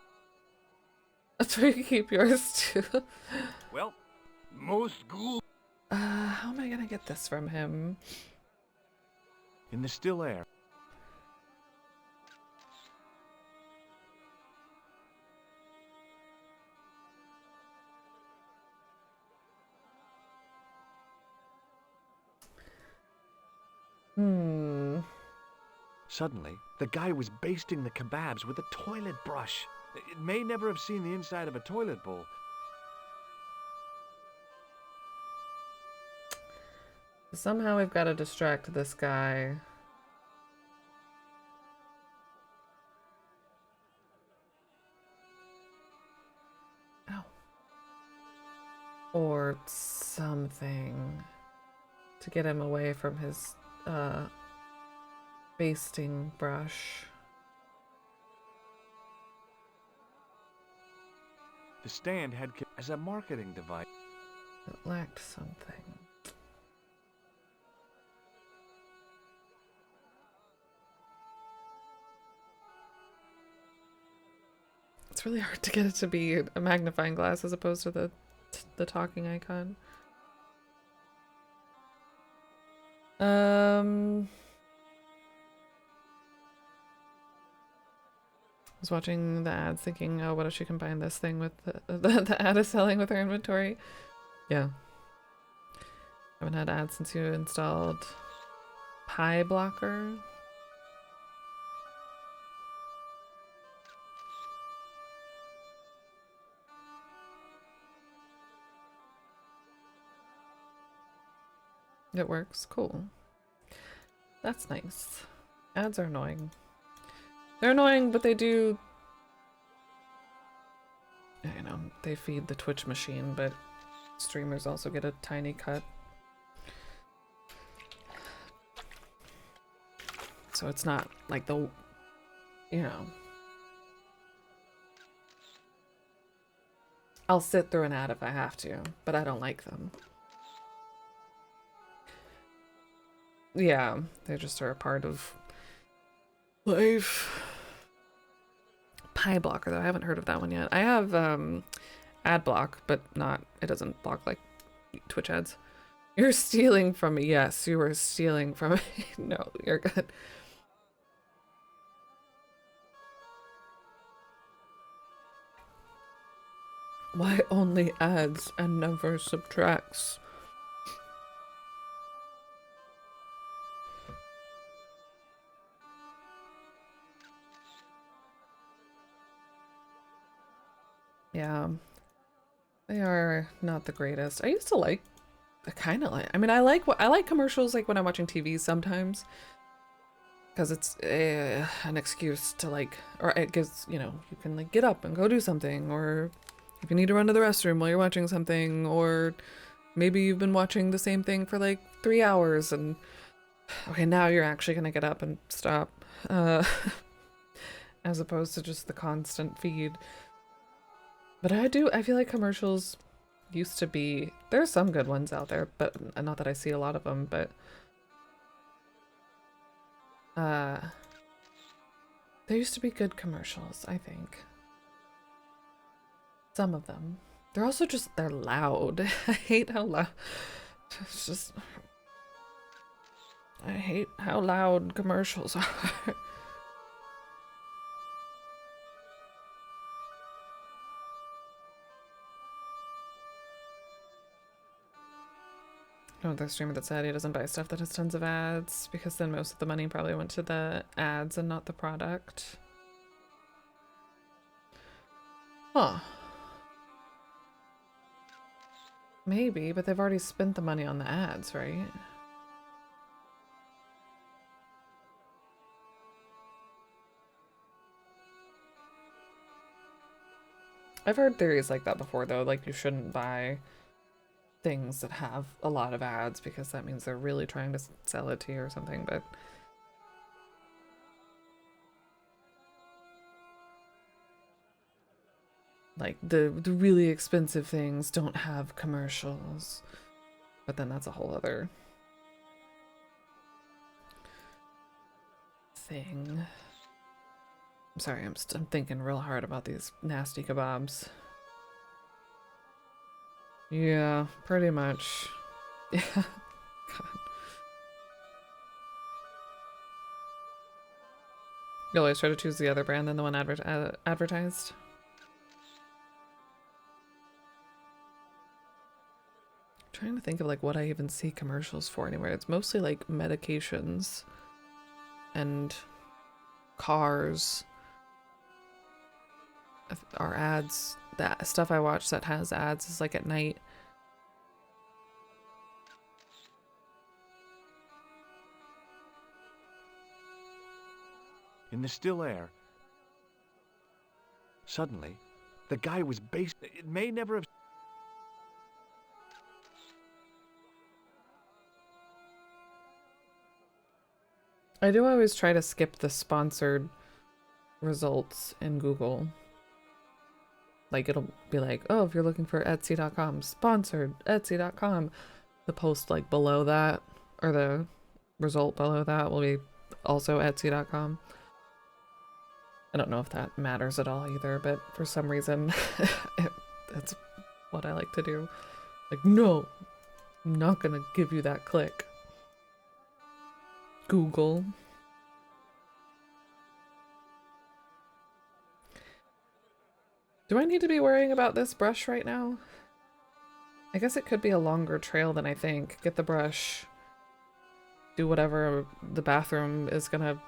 That's where you keep yours too. Well, most good. How am I gonna get this from him? In the still air. Suddenly, the guy was basting the kebabs with a toilet brush. It may never have seen the inside of a toilet bowl. Somehow we've got to distract this guy. Ow. Or something to get him away from his basting brush. The stand had as a marketing device. It lacked something. It's really hard to get it to be a magnifying glass as opposed to the talking icon. I was watching the ads thinking, oh, what if she combined this thing with the ad is selling with her inventory? Yeah. Haven't had ads since you installed Pie Blocker. It works. Cool. That's nice. Ads are annoying. They're annoying, but they do... You know, they feed the Twitch machine, but streamers also get a tiny cut. So it's not like the... You know... I'll sit through an ad if I have to, but I don't like them. Yeah, they just are a part of life. Pie blocker though, I haven't heard of that one yet. I have ad block, but not, it doesn't block like Twitch ads. You're stealing from me. Yes, you were stealing from me. No, you're good. Why only adds and never subtracts? Yeah, they are not the greatest. I used to like, I kind of like, I mean, I like commercials like when I'm watching TV sometimes. Because it's an excuse to like, or it gives, you know, you can like get up and go do something, or if you need to run to the restroom while you're watching something, or maybe you've been watching the same thing for like 3 hours and okay, now you're actually gonna get up and stop. As opposed to just the constant feed. But I feel like commercials used to be, there's some good ones out there, but not that I see a lot of them, but there used to be good commercials, I think. Some of them. They're also just, they're loud. I hate how loud, it's just, I hate how loud commercials are. Oh, the streamer that said he doesn't buy stuff that has tons of ads because then most of the money probably went to the ads and not the product. Huh. Maybe, but they've already spent the money on the ads, right? I've heard theories like that before though, like you shouldn't buy things that have a lot of ads because that means they're really trying to sell it to you or something, but like the really expensive things don't have commercials, but then that's a whole other thing. I'm sorry, I'm thinking real hard about these nasty kebabs. Yeah, pretty much. Yeah. God. You always try to choose the other brand than the one advertised. I'm trying to think of like what I even see commercials for anywhere. It's mostly like medications and cars. Our ads, that stuff I watch that has ads is like at night. In the still air, suddenly, the guy was based. It may never have. I do always try to skip the sponsored results in Google. Like it'll be like, oh, if you're looking for Etsy.com, sponsored Etsy.com. The post like below that, or the result below that will be also Etsy.com. I don't know if that matters at all either, but for some reason, that's what I like to do. Like, no, I'm not gonna give you that click. Google. Do I need to be worrying about this brush right now? I guess it could be a longer trail than I think. Get the brush, do whatever the bathroom is gonna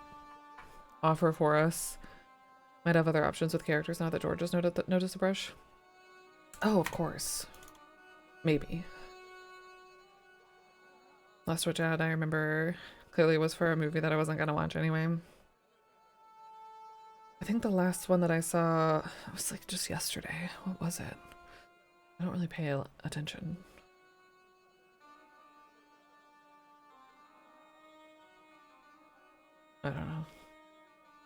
offer for us. Might have other options with characters now that George has noticed the brush. Oh, of course. Maybe. Last Twitch ad I remember clearly was for a movie that I wasn't gonna watch anyway. I think the last one that I saw was like just yesterday. What was it? I don't really pay attention. I don't know.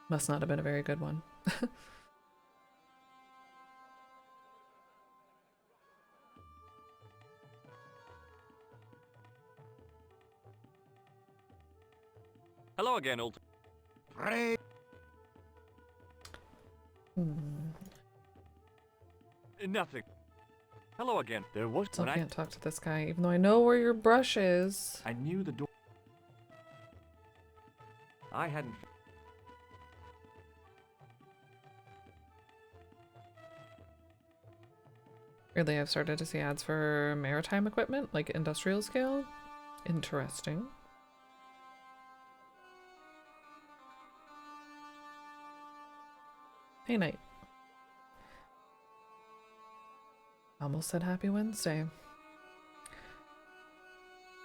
Must not have been a very good one. Hello again, old... Pray. Nothing. Hello again. There was... Still when can't talk to this guy, even though I know where your brush is. I knew the door... I hadn't... Really, I've started to see ads for maritime equipment, like industrial scale. Interesting. Hey, Knight. Almost said happy Wednesday.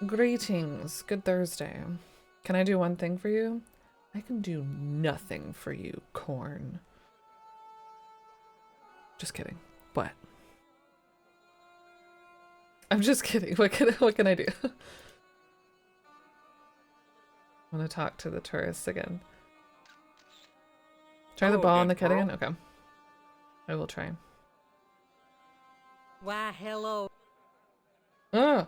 Greetings. Good Thursday. Can I do one thing for you? I can do nothing for you, Corn. Just kidding. What? I'm just kidding. What can I do? I want to talk to the tourists again. Try the Hello ball on again, the kid Pearl. again? Okay. I will try. Why, hello. Ah!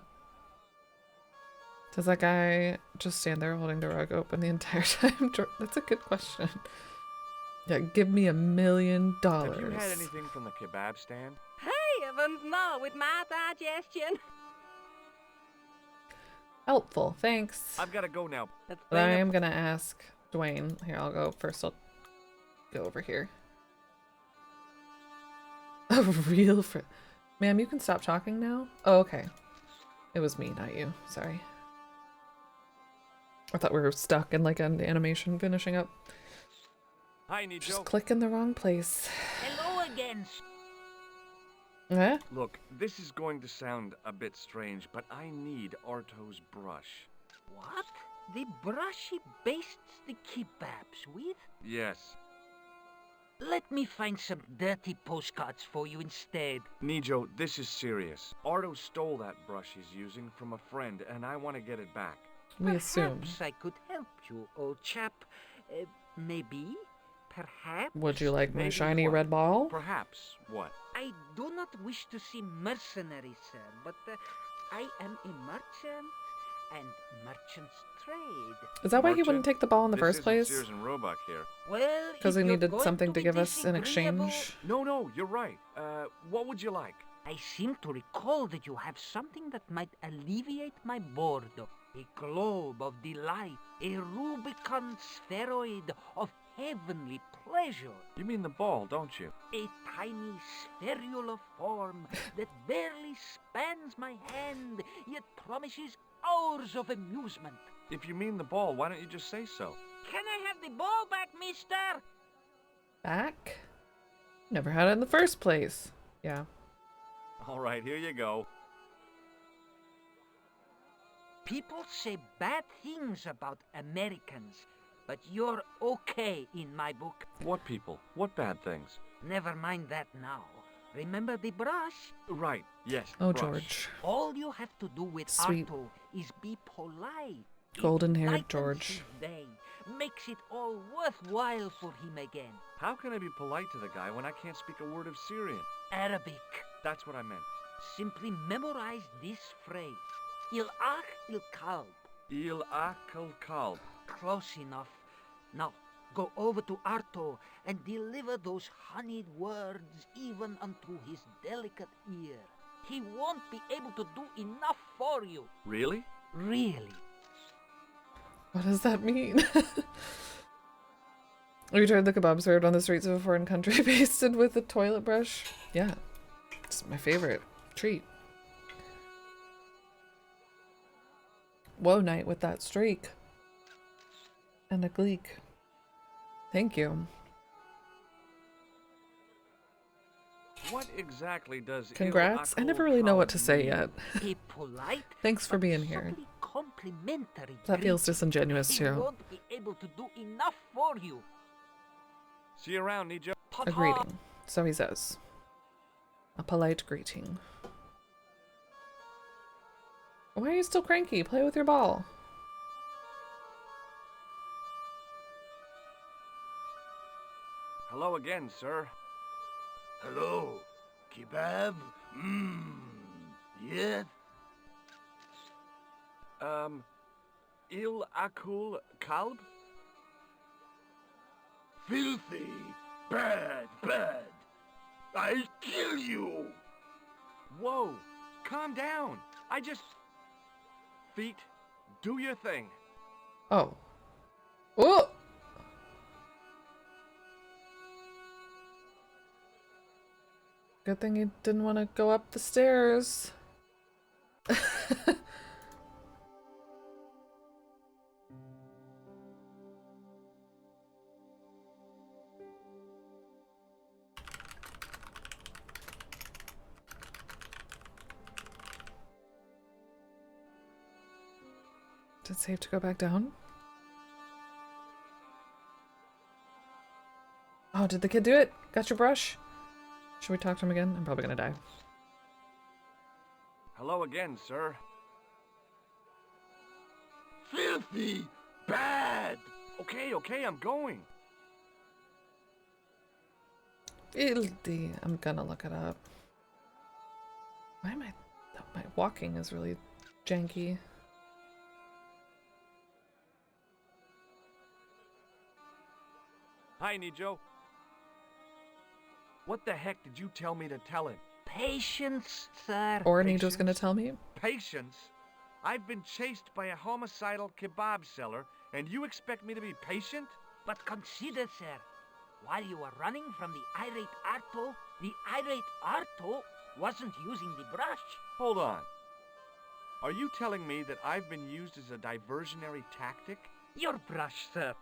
Does that guy just stand there holding the rug open the entire time? That's a good question. Yeah, give me $1 million. Have you had anything from the kebab stand? Hey, Evans, no, with my digestion. Helpful, thanks. I've got to go now. That's But I been a- am gonna ask Dwayne. Here, I'll go first. I'll go over here. A real friend. Ma'am, you can stop talking now? Oh, okay. It was me, not you. Sorry. I thought we were stuck in like an animation finishing up. Hi, Nijo. Just click in the wrong place. Hello again. Eh? Look, this is going to sound a bit strange, but I need Arto's brush. What? The brush he bastes the kebabs with? Yes. Let me find some dirty postcards for you instead. Nijo, this is serious. Arto stole that brush he's using from a friend, and I want to get it back. We assume. Perhaps I could help you, old chap. Maybe? Perhaps? Would you like my Maybe shiny what? red ball? Perhaps. What? I do not wish to seem mercenary, sir, but I am a merchant, and merchants trade. Is that why he Merchant? wouldn't take the ball in the This first isn't place? Sears and Roebuck here. Well, Because if he you're needed going something to be give us in disagreeable, exchange? No, you're right. What would you like? I seem to recall that you have something that might alleviate my boredom. A globe of delight, a Rubicon spheroid of heavenly pleasure. You mean the ball, don't you? A tiny spherular form that barely spans my hand, yet promises hours of amusement. If you mean the ball, why don't you just say so? Can I have the ball back, mister? Back? Never had it in the first place. Yeah. All right, here you go. People say bad things about Americans, but you're okay in my book. What people? What bad things? Never mind that now. Remember the brush? Right, yes. Oh, brush. George. All you have to do with Sweet. Arto is be polite. It Golden-haired lightens George. his day, makes it all worthwhile for him again. How can I be polite to the guy when I can't speak a word of Syrian? Arabic. That's what I meant. Simply memorize this phrase. Il ach il kalb. Il akal kalb. Close enough. Now, go over to Arto and deliver those honeyed words even unto his delicate ear. He won't be able to do enough for you. Really? Really. What does that mean? Have you tried the kebab served on the streets of a foreign country basted with a toilet brush? Yeah. It's my favorite treat. Whoa, Knight, with that streak. And a gleek. Thank you. What exactly does Congrats. I il never really know akal what to say mean? yet. Be polite. Thanks for but being here. subtly complimentary. That feels greeting. disingenuous He too. won't be able to do enough for you. See you around, Nijo. A greeting. So he says. A polite greeting. Why are you still cranky? Play with your ball. Hello again, sir. Hello. Kebab? Yes? Il akul kalb? Filthy, bad, bad. I'll kill you. Whoa, calm down. I just... Feet, do your thing. Oh. Oh! Good thing you didn't want to go up the stairs. Is it safe to go back down? Oh, did the kid do it? Got your brush? Should we talk to him again? I'm probably gonna die. Hello again, sir. Filthy, bad. Okay, I'm going. Filthy. I'm gonna look it up. Why am I... My walking is really janky. Hi, Nijo. What the heck did you tell me to tell him? Patience, sir. Or Nijo's Patience? gonna tell me? Patience? I've been chased by a homicidal kebab seller, and you expect me to be patient? But consider, sir, while you were running from the irate Arto wasn't using the brush. Hold on. Are you telling me that I've been used as a diversionary tactic? Your brush, sir.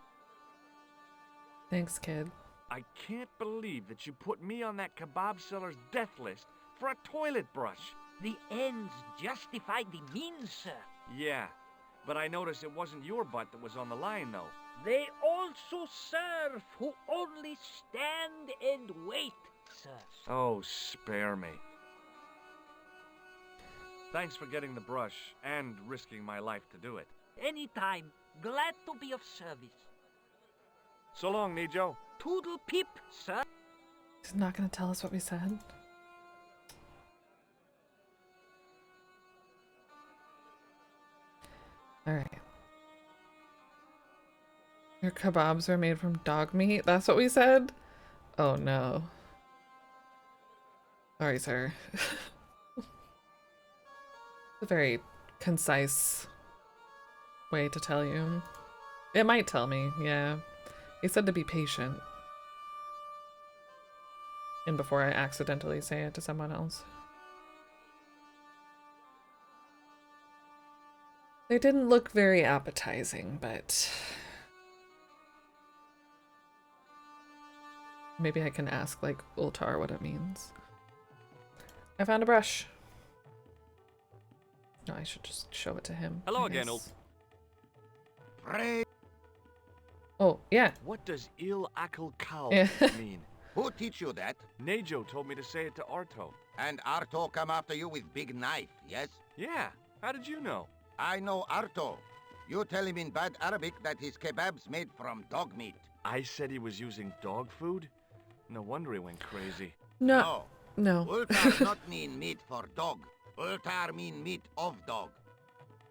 Thanks, kid. I can't believe that you put me on that kebab seller's death list for a toilet brush. The ends justified the means, sir. Yeah, but I noticed it wasn't your butt that was on the line, though. They also serve who only stand and wait, sir. Oh, spare me. Thanks for getting the brush and risking my life to do it. Anytime. Glad to be of service. So long, Nijo. Toodle pip, sir. He's not gonna tell us what we said. Alright. Your kebabs are made from dog meat? That's what we said? Oh no. Sorry, sir. A very concise way to tell you. It might tell me, yeah. He said to be patient. And before I accidentally say it to someone else. They didn't look very appetizing, but maybe I can ask, like, Ultar what it means. I found a brush. No, I should just show it to him. Hello I again, guess. Pray. Oh, yeah. What does Il Akal Kal Yeah. mean? Who teach you that? Nejo told me to say it to Arto. And Arto come after you with big knife, yes? Yeah, how did you know? I know Arto. You tell him in bad Arabic that his kebab's made from dog meat. I said he was using dog food? No wonder he went crazy. No. No. Ultar not mean meat for dog. Ultar mean meat of dog.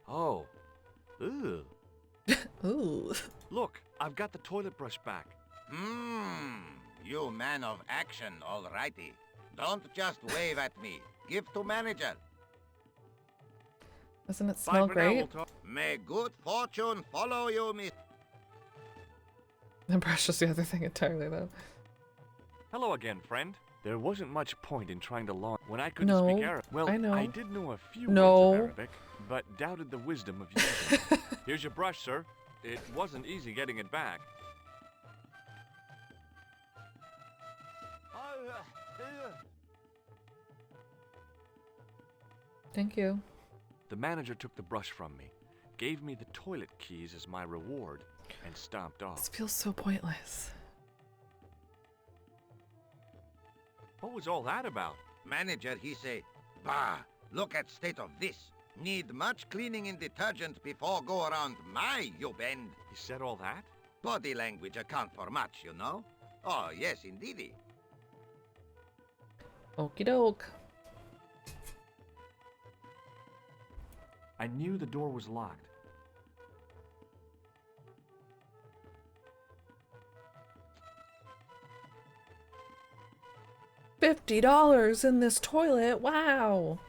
Oh. Ooh. Ooh. Look, I've got the toilet brush back. You man of action, alrighty. Don't just wave at me. Give to manager. Doesn't it Bye smell for great? now, Ultar. May good fortune follow you, miss. The brush is the other thing entirely, though. Hello again, friend. There wasn't much point in trying to launch when I couldn't No, speak Arabic. Well, I know. I did know a few No. words of Arabic, but doubted the wisdom of using it. Here's your brush, sir. It wasn't easy getting it back. Thank you. The manager took the brush from me, gave me the toilet keys as my reward, and stomped This off. feels so pointless. What was all that about? Manager, he say, bah, look at state of this. Need much cleaning in detergent before go around my, you bend. He said all that? Body language account for much, you know? Oh, yes, indeedy. Okie doke. I knew the door was locked. $50 in this toilet. Wow.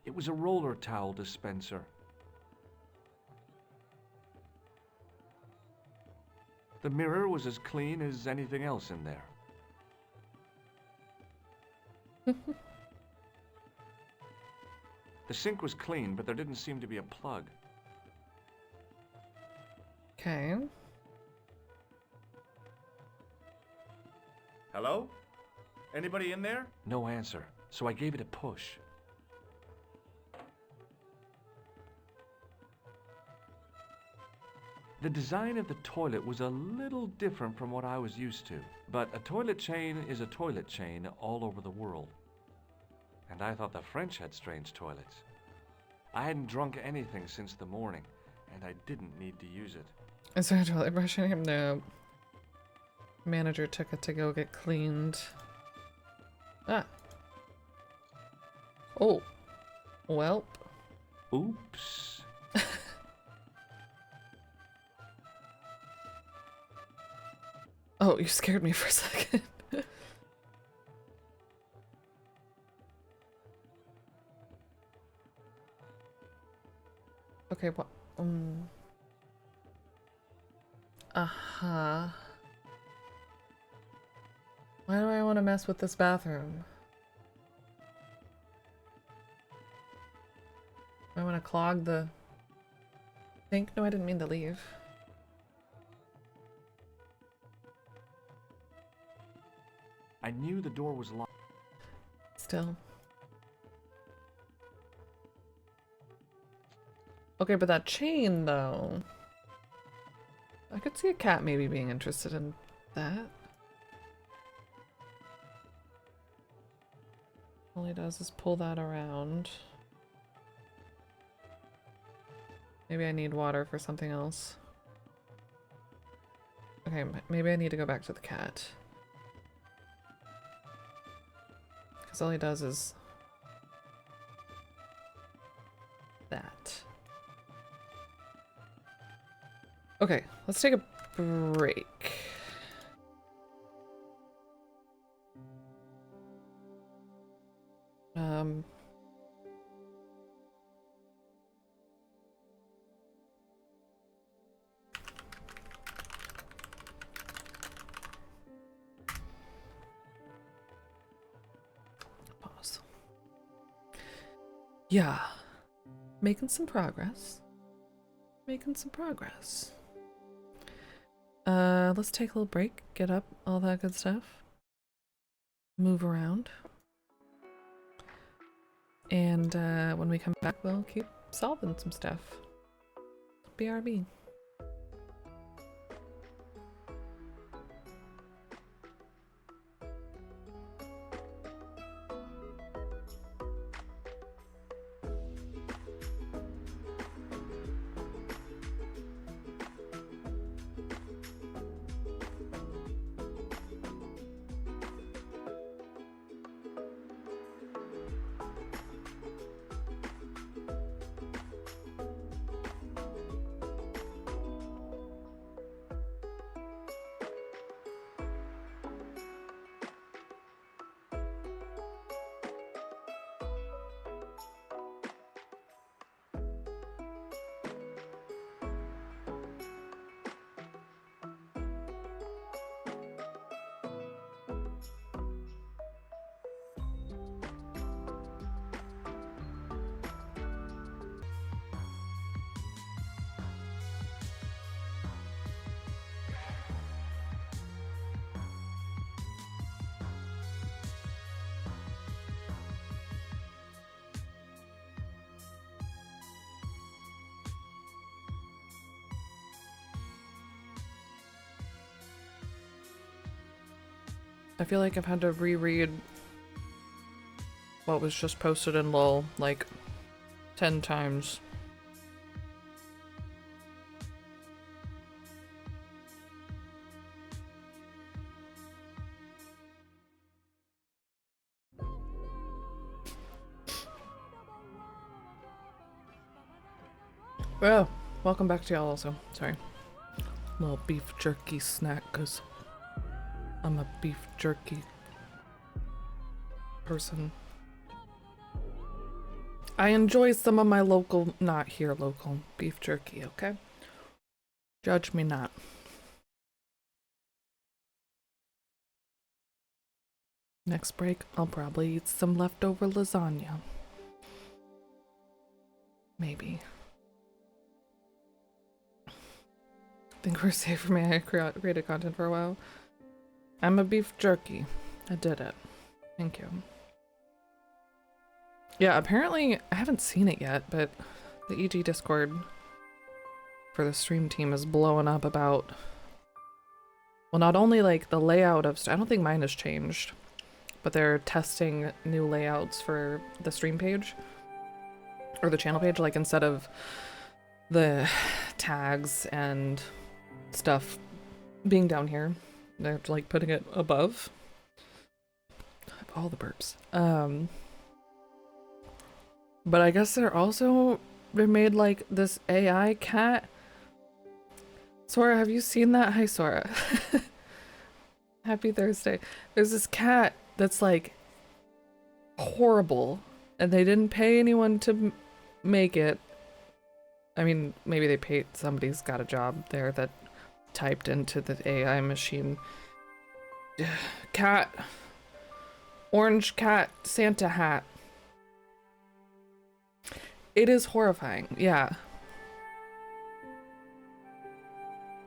It was a roller towel dispenser. The mirror was as clean as anything else in there. The sink was clean, but there didn't seem to be a plug. Okay. Hello? Anybody in there? No answer, so I gave it a push. The design of the toilet was a little different from what I was used to, but a toilet chain is a toilet chain all over the world. And I thought the French had strange toilets. I hadn't drunk anything since the morning, and I didn't need to use it. Is there a toilet brush in here? No. Manager took it to go get cleaned. Ah. Oh. Welp. Oops. Oh, you scared me for a second. Okay, what? Uh-huh. Why do I want to mess with this bathroom? I want to clog the sink? No, I didn't mean to leave. I knew the door was locked. Still. Okay, but that chain, though. I could see a cat maybe being interested in that. All he does is pull that around. Maybe I need water for something else. Okay, maybe I need to go back to the cat. Because all he does is that. Okay, let's take a break. Pause. Yeah, making some progress. Making some progress. Let's take a little break, get up, all that good stuff. Move around. And when we come back, we'll keep solving some stuff. BRB. I feel like I've had to reread what was just posted in LOL like 10 times. Oh, welcome back to y'all also. Sorry. Little beef jerky snack, because I'm a beef jerky person. I enjoy some of my local, not here local, beef jerky, okay? Judge me not. Next break, I'll probably eat some leftover lasagna. Maybe. Think we're safe for me. I created content for a while. I'm a beef jerky. I did it. Thank you. Yeah, apparently, I haven't seen it yet, but the EG Discord for the stream team is blowing up about, well, not only like the layout of, I don't think mine has changed, but they're testing new layouts for the stream page or the channel page, like instead of the tags and stuff being down here, they're like putting it above. All the burps. But I guess they made like this AI cat. Sora, have you seen that? Hi, Sora. Happy Thursday. There's this cat that's like horrible, and they didn't pay anyone to make it. I mean, maybe they paid, somebody's got a job there that typed into the AI machine. Cat. Orange cat Santa hat. It is horrifying, yeah.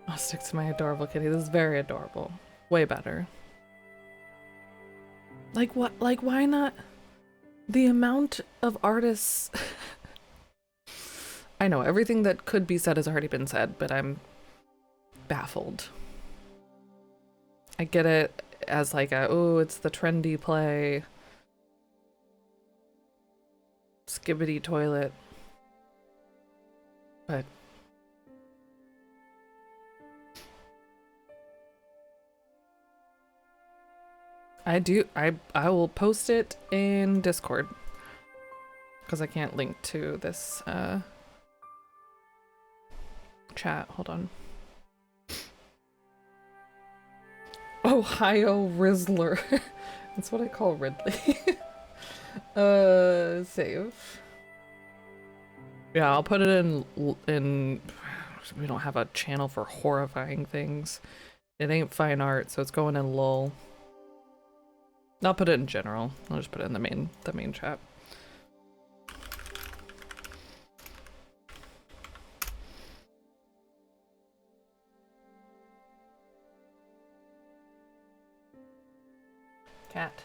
I'll stick to my adorable kitty. This is very adorable. Way better. Like what? Like why not? The amount of artists... I know, everything that could be said has already been said, but I'm baffled. I get it as like a, oh, it's the trendy play. Skibbity toilet. But I will post it in Discord because I can't link to this chat. Hold on. Ohio Rizzler. That's what I call Ridley. Save. Yeah, I'll put it in we don't have a channel for horrifying things. It ain't fine art, so it's going in LOL. I'll put it in general. I'll just put it in the main chat. Cat.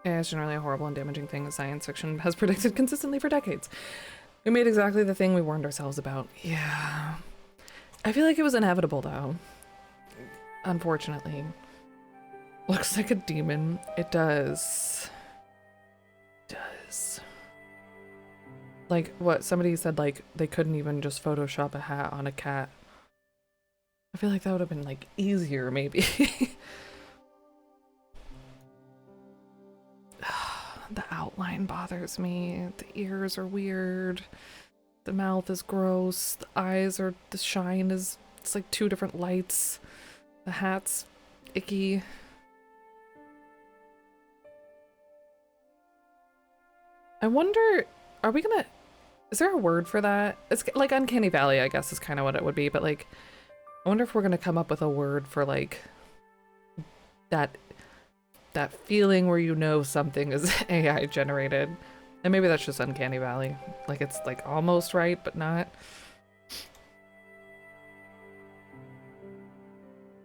AI is generally a horrible and damaging thing that science fiction has predicted consistently for decades. We made exactly the thing we warned ourselves about. Yeah. I feel like it was inevitable though. Unfortunately. Looks like a demon. It does. It does. Like what somebody said, like they couldn't even just Photoshop a hat on a cat. I feel like that would have been like easier maybe. The outline bothers me. The ears are weird. The mouth is gross. The eyes are, the shine is, it's like two different lights. The hat's icky. I wonder, are we gonna, is there a word for that? It's like Uncanny Valley, I guess is kind of what it would be, but like, I wonder if we're gonna come up with a word for like that feeling where you know something is AI generated. And maybe that's just Uncanny Valley. Like it's like almost right, but not.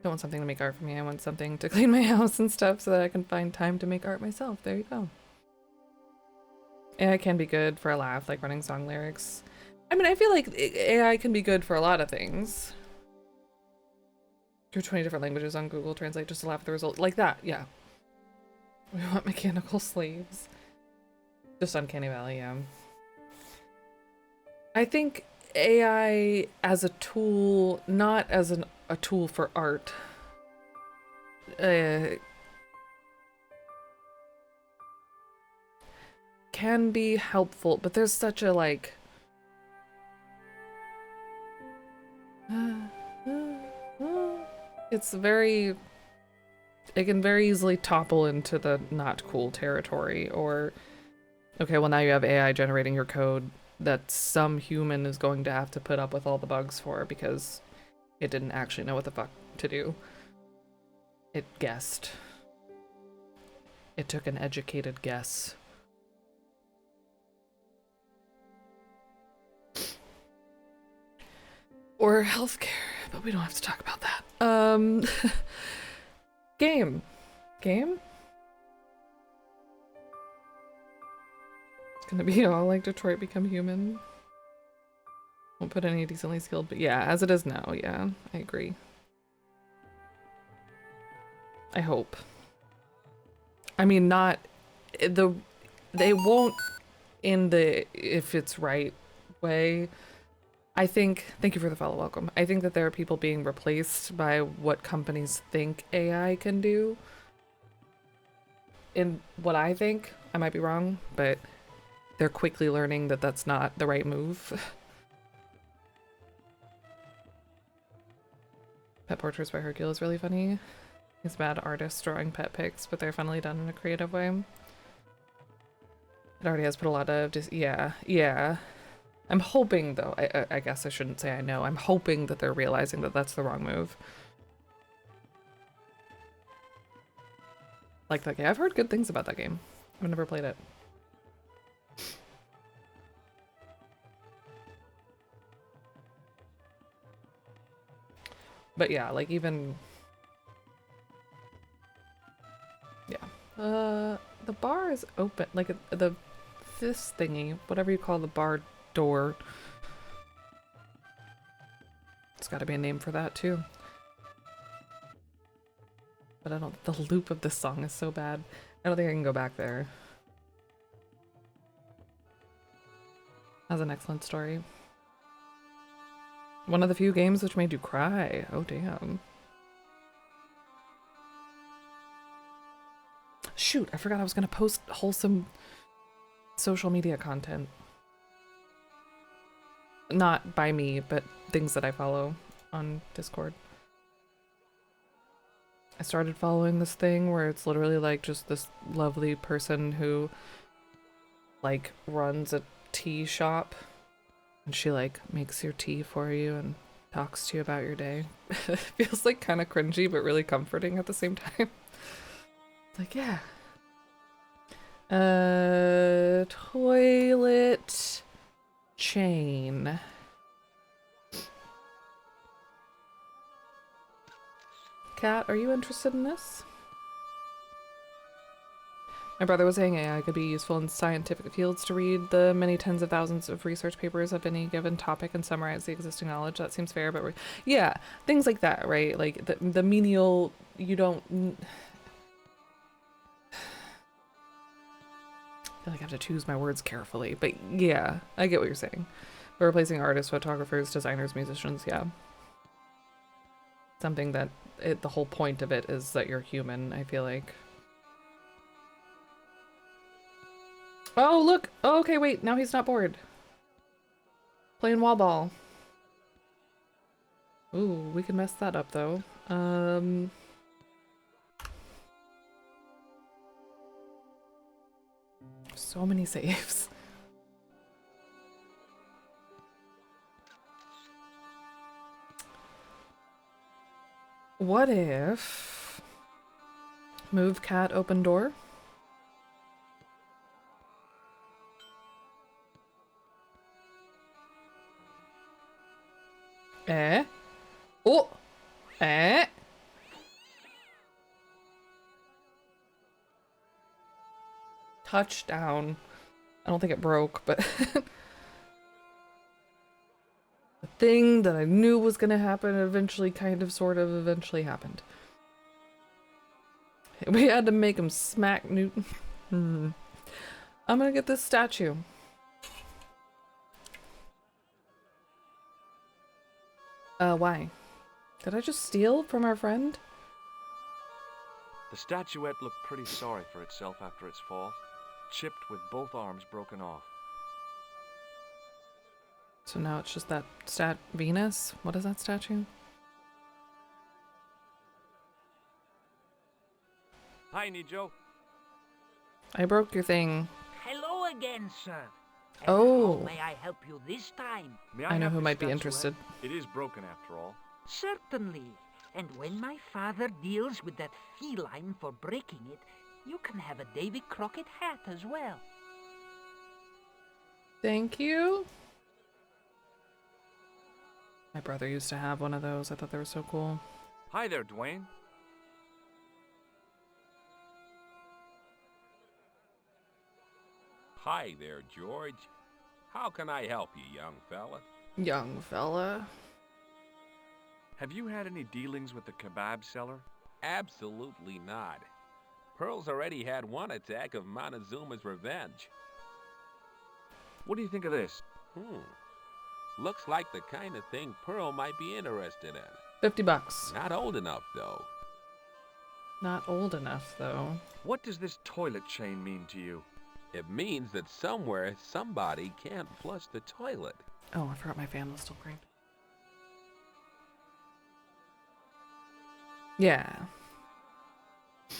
Don't want something to make art for me. I want something to clean my house and stuff so that I can find time to make art myself. There you go. AI can be good for a laugh, like running song lyrics. I mean, I feel like AI can be good for a lot of things. Do 20 different languages on Google Translate just to laugh at the result. Like that, yeah. We want mechanical sleeves. Just Uncanny Valley, yeah. I think AI as a tool, not as a tool for art. can be helpful, but there's such a like it's very, it can very easily topple into the not cool territory, or okay, well now you have AI generating your code that some human is going to have to put up with all the bugs for because it didn't actually know what the fuck to do. It guessed. It took an educated guess. Or healthcare, but we don't have to talk about that. Game. Game? It's gonna be all like Detroit Become Human. Won't put any decently skilled, but yeah, as it is now, yeah, I agree. I hope. I mean, not they won't in the if it's right way. I think, thank you for the follow, welcome. I think that there are people being replaced by what companies think AI can do. In what I think, I might be wrong, but they're quickly learning that that's not the right move. Pet Portraits by Hercule is really funny. He's a bad artist drawing pet pics, but they're funnily done in a creative way. It already has put a lot of yeah. I'm hoping, though, I guess I shouldn't say I know, I'm hoping that they're realizing that that's the wrong move. Like that game. I've heard good things about that game. I've never played it. But yeah, like even... Yeah. The bar is open. Like, this thingy, whatever you call the bar door. It's gotta be a name for that, too. But I don't... The loop of this song is so bad. I don't think I can go back there. That's an excellent story. One of the few games which made you cry. Oh, damn. Shoot, I forgot I was gonna post wholesome social media content. Not by me, but things that I follow on Discord. I started following this thing where it's literally like just this lovely person who like runs a tea shop. And she like makes your tea for you and talks to you about your day. It feels like kind of cringy, but really comforting at the same time. It's like, yeah. Toilet chain. Kat, are you interested in this? My brother was saying AI could be useful in scientific fields to read the many tens of thousands of research papers of any given topic and summarize the existing knowledge. That seems fair, but yeah, things like that, right? Like the menial, you don't... I feel like I have to choose my words carefully, but yeah, I get what you're saying. But replacing artists, photographers, designers, musicians, yeah. Something that the whole point of it is that you're human, I feel like. Oh, look! Oh, okay, wait, now he's not bored. Playing wall ball. Ooh, we can mess that up, though. So many saves. What if... Move cat, open door? Eh? Oh! Eh? Touchdown. I don't think it broke, but... the thing that I knew was gonna happen eventually eventually happened. We had to make him smack Newton. I'm gonna get this statue. Why? Did I just steal from our friend? The statuette looked pretty sorry for itself after its fall. chipped with both arms broken off. So now it's just that Venus? What is that statue? Hi, Nijo. I broke your thing. Hello again, sir. And Oh. how may I help you this time? May I know have who this might be statuette? interested. It is broken after all. Certainly. And when my father deals with that feline for breaking it, you can have a Davy Crockett hat as well. Thank you. My brother used to have one of those. I thought they were so cool. Hi there, Dwayne. Hi there, George. How can I help you, young fella? Young fella. Have you had any dealings with the kebab seller? Absolutely not. Pearl's already had one attack of Montezuma's revenge. What do you think of this? Looks like the kind of thing Pearl might be interested in. $50. Not old enough, though. Not old enough, though. What does this toilet chain mean to you? It means that somewhere somebody can't flush the toilet. Oh, I forgot my fan was still cranked. Yeah. I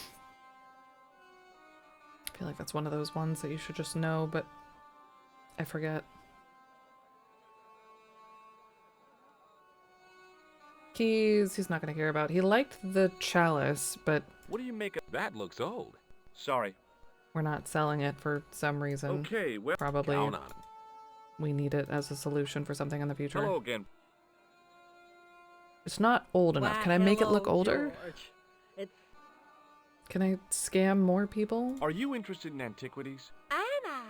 feel like that's one of those ones that you should just know, but I forget. Keys, he's not going to care about. He liked the chalice, but What do you make of... That looks old. Sorry. we're not selling it for some reason. Okay, well... Probably Count on it. we need it as a solution for something in the future. Hello again. It's not old enough. Why, Can I make it hello, look older? George. It's Can I scam more people? Are you interested in antiquities? Am I?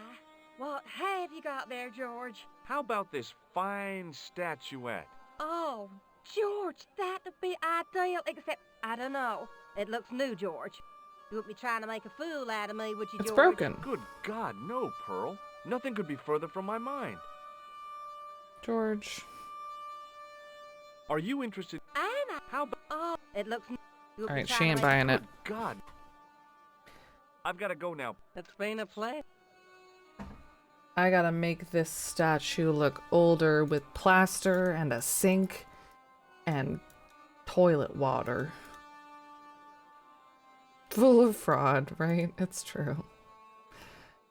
What have you got there, George? How about this fine statuette? Oh, George, that'd be ideal, except, I don't know. It looks new, George. You wouldn't be trying to make a fool out of me, would you, It's George? broken. Good God, no, Pearl. Nothing could be further from my mind. George. Are you interested? Am I? How about... Oh, it looks new. You wouldn't be Alright, trying she to ain't make- buying it. Good God. I've got to go now. It's been a pleasure. I gotta make this statue look older with plaster and a sink and toilet water. Full of fraud, right? It's true.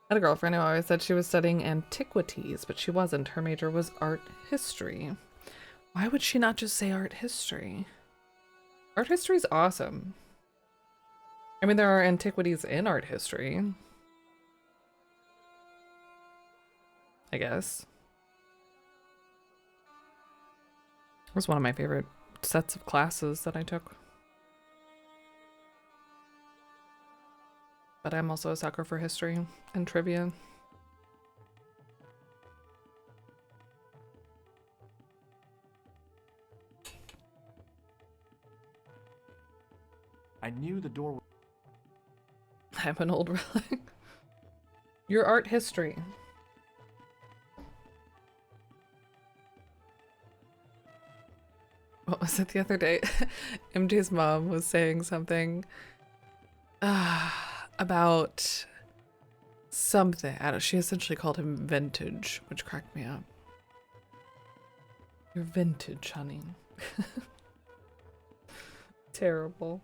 I had a girlfriend who always said she was studying antiquities, but she wasn't. Her major was art history. Why would she not just say art history? Art history's awesome. I mean, there are antiquities in art history. I guess. It was one of my favorite sets of classes that I took. But I'm also a sucker for history and trivia. I knew the door... I'm an old relic. Your art history. What was it the other day? MJ's mom was saying something about something. I don't know. She essentially called him vintage, which cracked me up. You're vintage, honey. Terrible.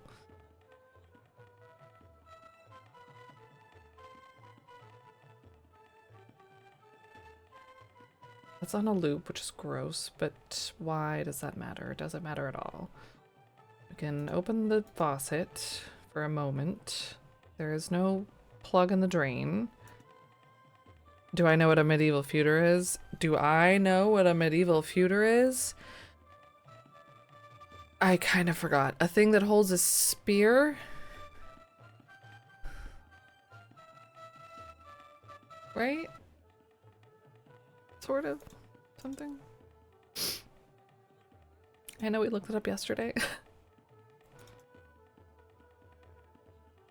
That's on a loop, which is gross, but why does that matter? It doesn't matter at all. We can open the faucet for a moment. There is no plug in the drain. Do I know what a medieval feuder is? Do I know what a medieval feuder is? I kind of forgot. A thing that holds a spear? Right? Sort of. Something. I know we looked it up yesterday.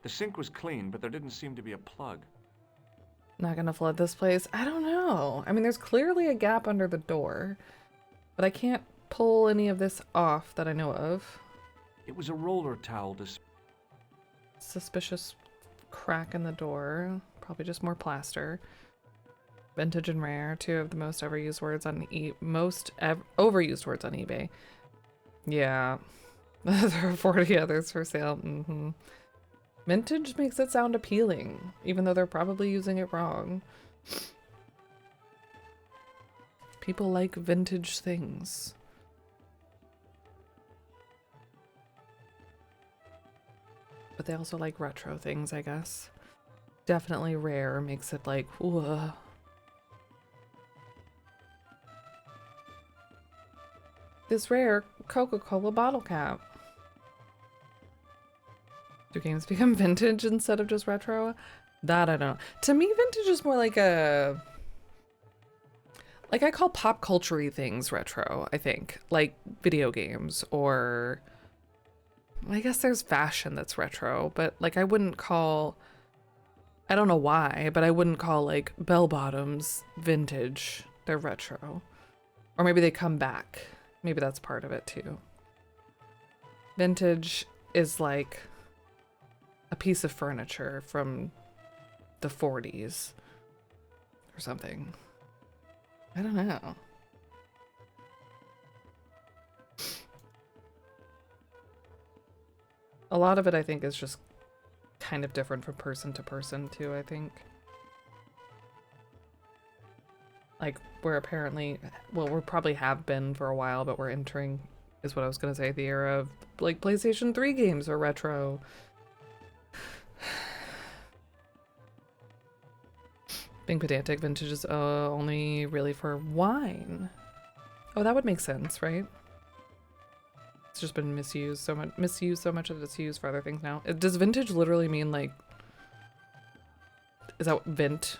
The sink was clean, but there didn't seem to be a plug. Not gonna flood this place. I don't know. I mean, there's clearly a gap under the door, but I can't pull any of this off that I know of. It was a roller towel Suspicious crack in the door. Probably just more plaster. Vintage and rare, two of the most overused words on overused words on eBay. Yeah. There are 40 others for sale. Vintage makes it sound appealing, even though they're probably using it wrong. People like vintage things. But they also like retro things, I guess. Definitely rare makes it like, whoa. This rare Coca-Cola bottle cap. Do games become vintage instead of just retro? That I don't know. To me, vintage is more like a... Like, I call pop culture-y things retro, I think. Like, video games, or... I guess there's fashion that's retro, but, like, I wouldn't call... I don't know why, but I wouldn't call, like, bell-bottoms vintage. They're retro. Or maybe they come back. Maybe that's part of it, too. Vintage is, like, a piece of furniture from the 40s. Or something. I don't know. A lot of it, I think, is just kind of different from person to person, too, I think. Like, we're apparently... Well, we probably have been for a while, but we're entering, is what I was going to say, the era of, like, PlayStation 3 games are retro. Being pedantic, vintage is only really for wine. Oh, that would make sense, right? It's just been misused so much that it's used for other things now. Does vintage literally mean like... Is that vint?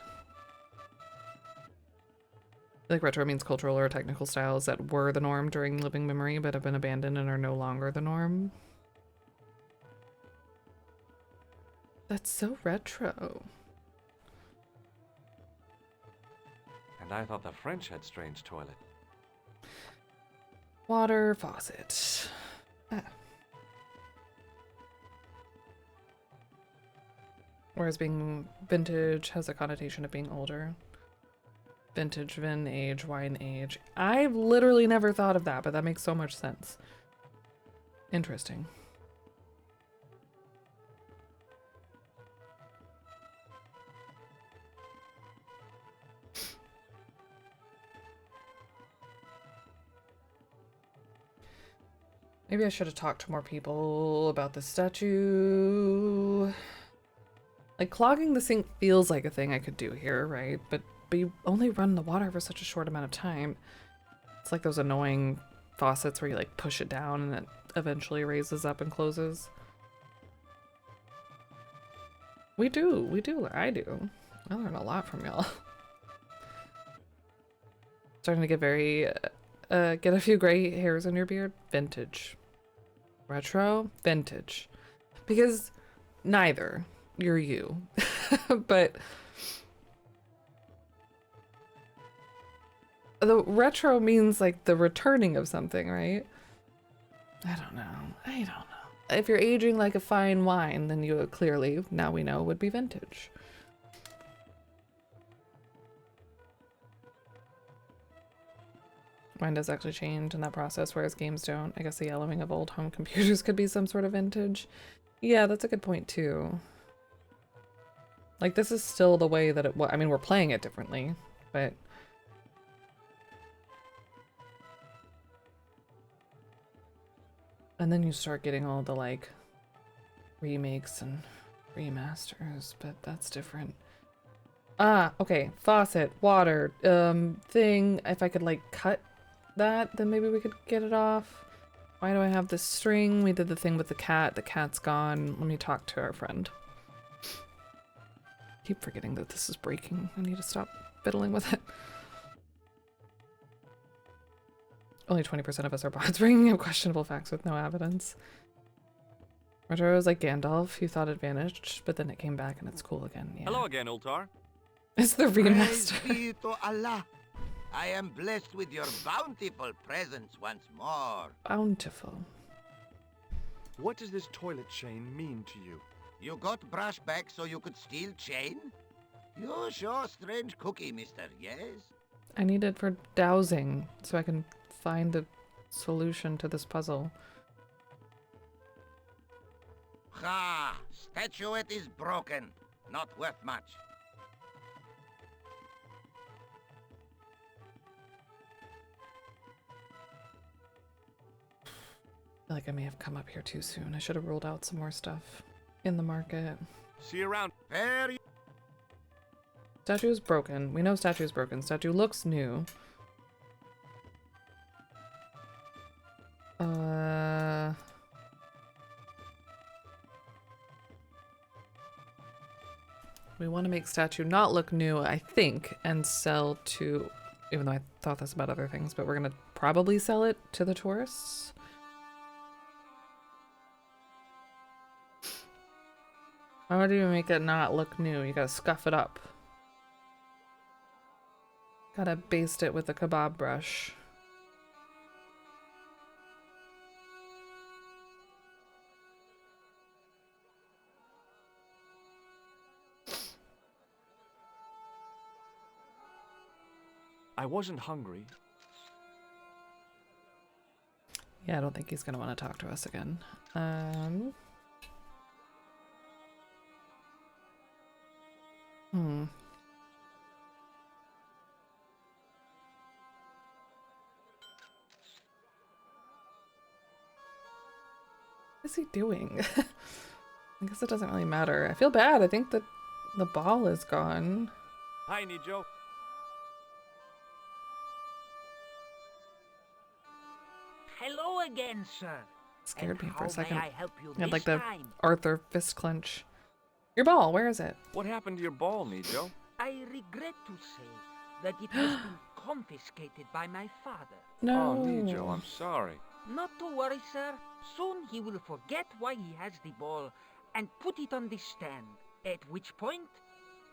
Like retro means cultural or technical styles that were the norm during living memory but have been abandoned and are no longer the norm. That's so retro. And I thought the French had strange toilet. Water faucet. Ah. Whereas being vintage has a connotation of being older. Vintage, vin age, wine age. I've literally never thought of that, but that makes so much sense. Interesting. Maybe I should have talked to more people about the statue. Like, clogging the sink feels like a thing I could do here, right? But you only run the water for such a short amount of time. It's like those annoying faucets where you, like, push it down and it eventually raises up and closes. We do. I do. I learn a lot from y'all. Starting to get very... get a few gray hairs on your beard? Vintage. Retro? Vintage. Because neither. You're you. But the retro means like the returning of something, right? I don't know. If you're aging like a fine wine, then you clearly, now we know, would be vintage. Mine does actually change in that process, whereas games don't. I guess the yellowing of old home computers could be some sort of vintage. Yeah, that's a good point too. Like, this is still the way that it was. I mean, we're playing it differently, but... And then you start getting all the, like, remakes and remasters, but that's different. Ah, okay. Faucet, water, thing. If I could, like, cut that, then maybe we could get it off. Why do I have this string? We did the thing with the cat. The cat's gone. Let me talk to our friend. Keep forgetting that this is breaking. I need to stop fiddling with it. Only 20% of us are bots, bringing up questionable facts with no evidence. Retro is like Gandalf. You thought it vanished, but then it came back and it's cool again. Yeah. Hello again, Ultar. It's the Praise remaster. be to Allah. I am blessed with your bountiful presence once more. Bountiful. What does this toilet chain mean to you? You got brush back so you could steal chain? You sure strange cookie, mister, yes? I need it for dowsing so I can find the solution to this puzzle. Ha! Statuette is broken. Not worth much. I feel like I may have come up here too soon. I should have ruled out some more stuff in the market. See you around. Fair. Statue is broken. We know statue is broken. Statue looks new. We want to make statue not look new, I think, and sell to, even though I thought this about other things, but we're going to probably sell it to the tourists. How do you make it not look new? You gotta scuff it up. Gotta baste it with a kebab brush. I wasn't hungry. Yeah, I don't think he's gonna want to talk to us again. What is he doing? I guess it doesn't really matter. I feel bad. I think that the ball is gone. Hi, Nijo. Hello again, sir. Scared me for a How second. may I help you I had this like the time? Arthur fist clench. Your ball, where is it? What happened to your ball, Nijo? I regret to say that it has been confiscated by my father. No. Oh, Nijo, I'm sorry. Not to worry, sir. Soon he will forget why he has the ball and put it on the stand, at which point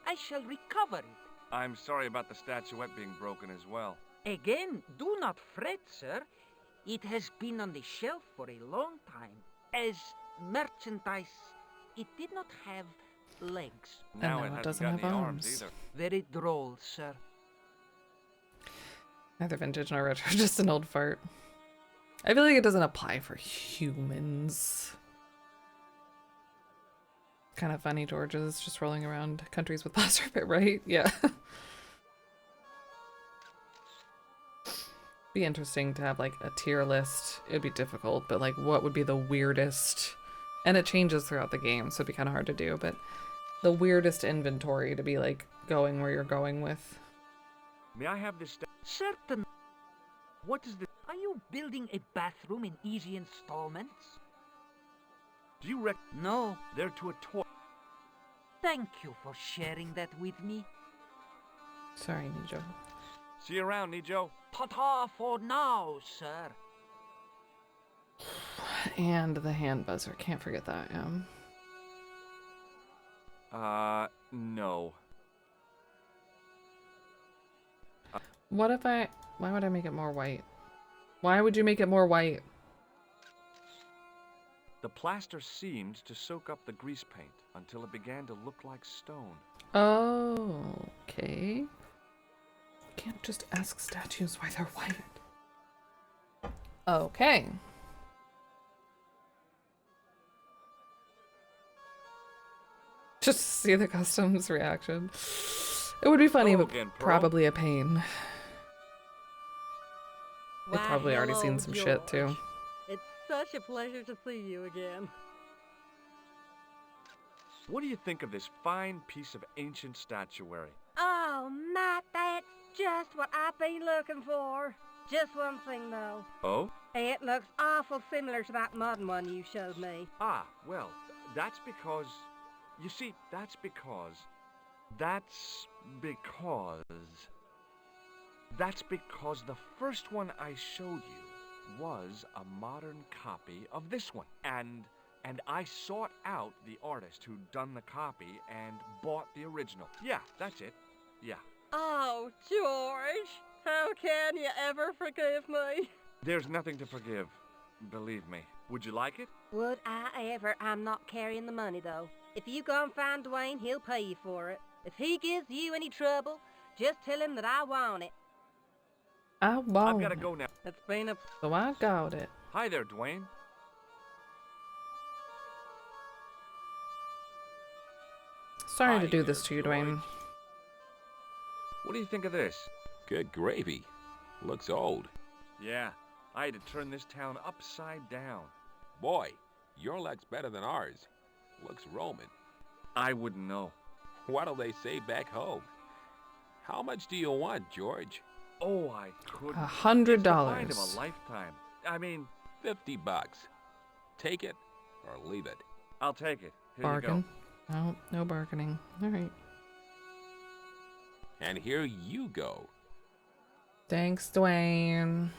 I shall recover it. I'm sorry about the statuette being broken as well. Again, do not fret, sir. It has been on the shelf for a long time. As merchandise, it did not have legs. Now now it it hasn't doesn't got have any arms. either. Very droll, sir. Neither vintage nor retro, just an old fart. I feel like it doesn't apply for humans. Kind of funny, George is just rolling around countries with plaster pit, right? Yeah. Be interesting to have like a tier list. It'd be difficult, but like what would be the weirdest, and it changes throughout the game, so it'd be kind of hard to do, but the weirdest inventory to be like going where you're going with. May I have this Certain. What is this? Are you building a bathroom in easy installments? Do you reckon No. they're to a toy? Thank you for sharing that with me. Sorry, Nijo. See you around, Nijo. Ta-ta for now, sir. And the hand buzzer, can't forget that, yeah. No. What if why would I make it more white? Why would you make it more white? The plaster seemed to soak up the grease paint until it began to look like stone. Oh, okay. Can't just ask statues why they're white. Okay. Just to see the customs reaction. It would be funny, Hello but again, Pearl. probably a pain. They've Why, probably already hello, seen some shit too. George. It's such a pleasure to see you again. What do you think of this fine piece of ancient statuary? Oh, Matt, that's just what I've been looking for. Just one thing, though. Oh? It looks awful similar to that modern one you showed me. Ah, well, that's because... You see, that's because the first one I showed you was a modern copy of this one. And I sought out the artist who'd done the copy and bought the original. Yeah, that's it. Yeah. Oh, George, how can you ever forgive me? There's nothing to forgive. Believe me. Would you like it? Would I ever? I'm not carrying the money, though. If you go and find Dwayne, he'll pay you for it. If he gives you any trouble, just tell him that I want it. I I've won't. got to go now. It's been a... So I got it. Hi there, Dwayne. Sorry Hi to do there, this to you, George. Dwayne. What do you think of this? Good gravy. Looks old. Yeah, I had to turn this town upside down. Boy, your luck's better than ours. Looks Roman. I wouldn't know. What'll they say back home? How much do you want, George? Oh, I couldn't. $100. It's the find of a lifetime. I mean, $50. Take it or leave it. I'll take it. Here Bargain. No, no bargaining. All right. And here you go. Thanks, Dwayne. you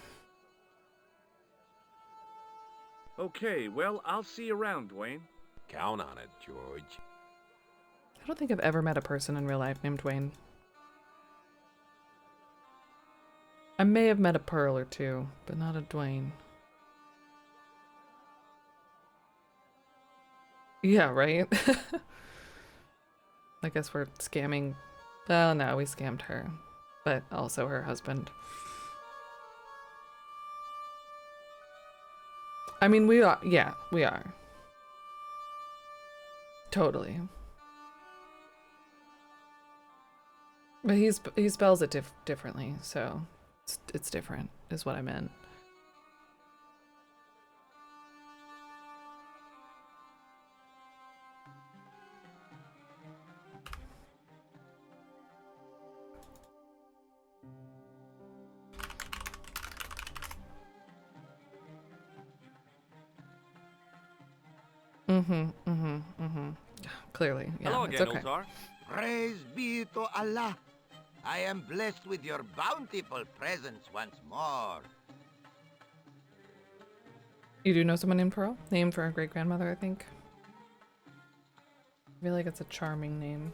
go. Okay, well, I'll see you around, Dwayne. Count on it, George. I don't think I've ever met a person in real life named Dwayne. I may have met a Pearl or two, but not a Dwayne. Yeah, right? I guess we're scamming. Oh no, we scammed her. But also her husband. I mean, we are. Yeah, we are. Totally. But he spells it differently, so it's different, is what I meant. Clearly, yeah, Hello it's again, okay. Ultar. Praise be to Allah. I am blessed with your bountiful presence once more. You do know someone named Pearl? Named for a great grandmother, I think. I feel like it's a charming name.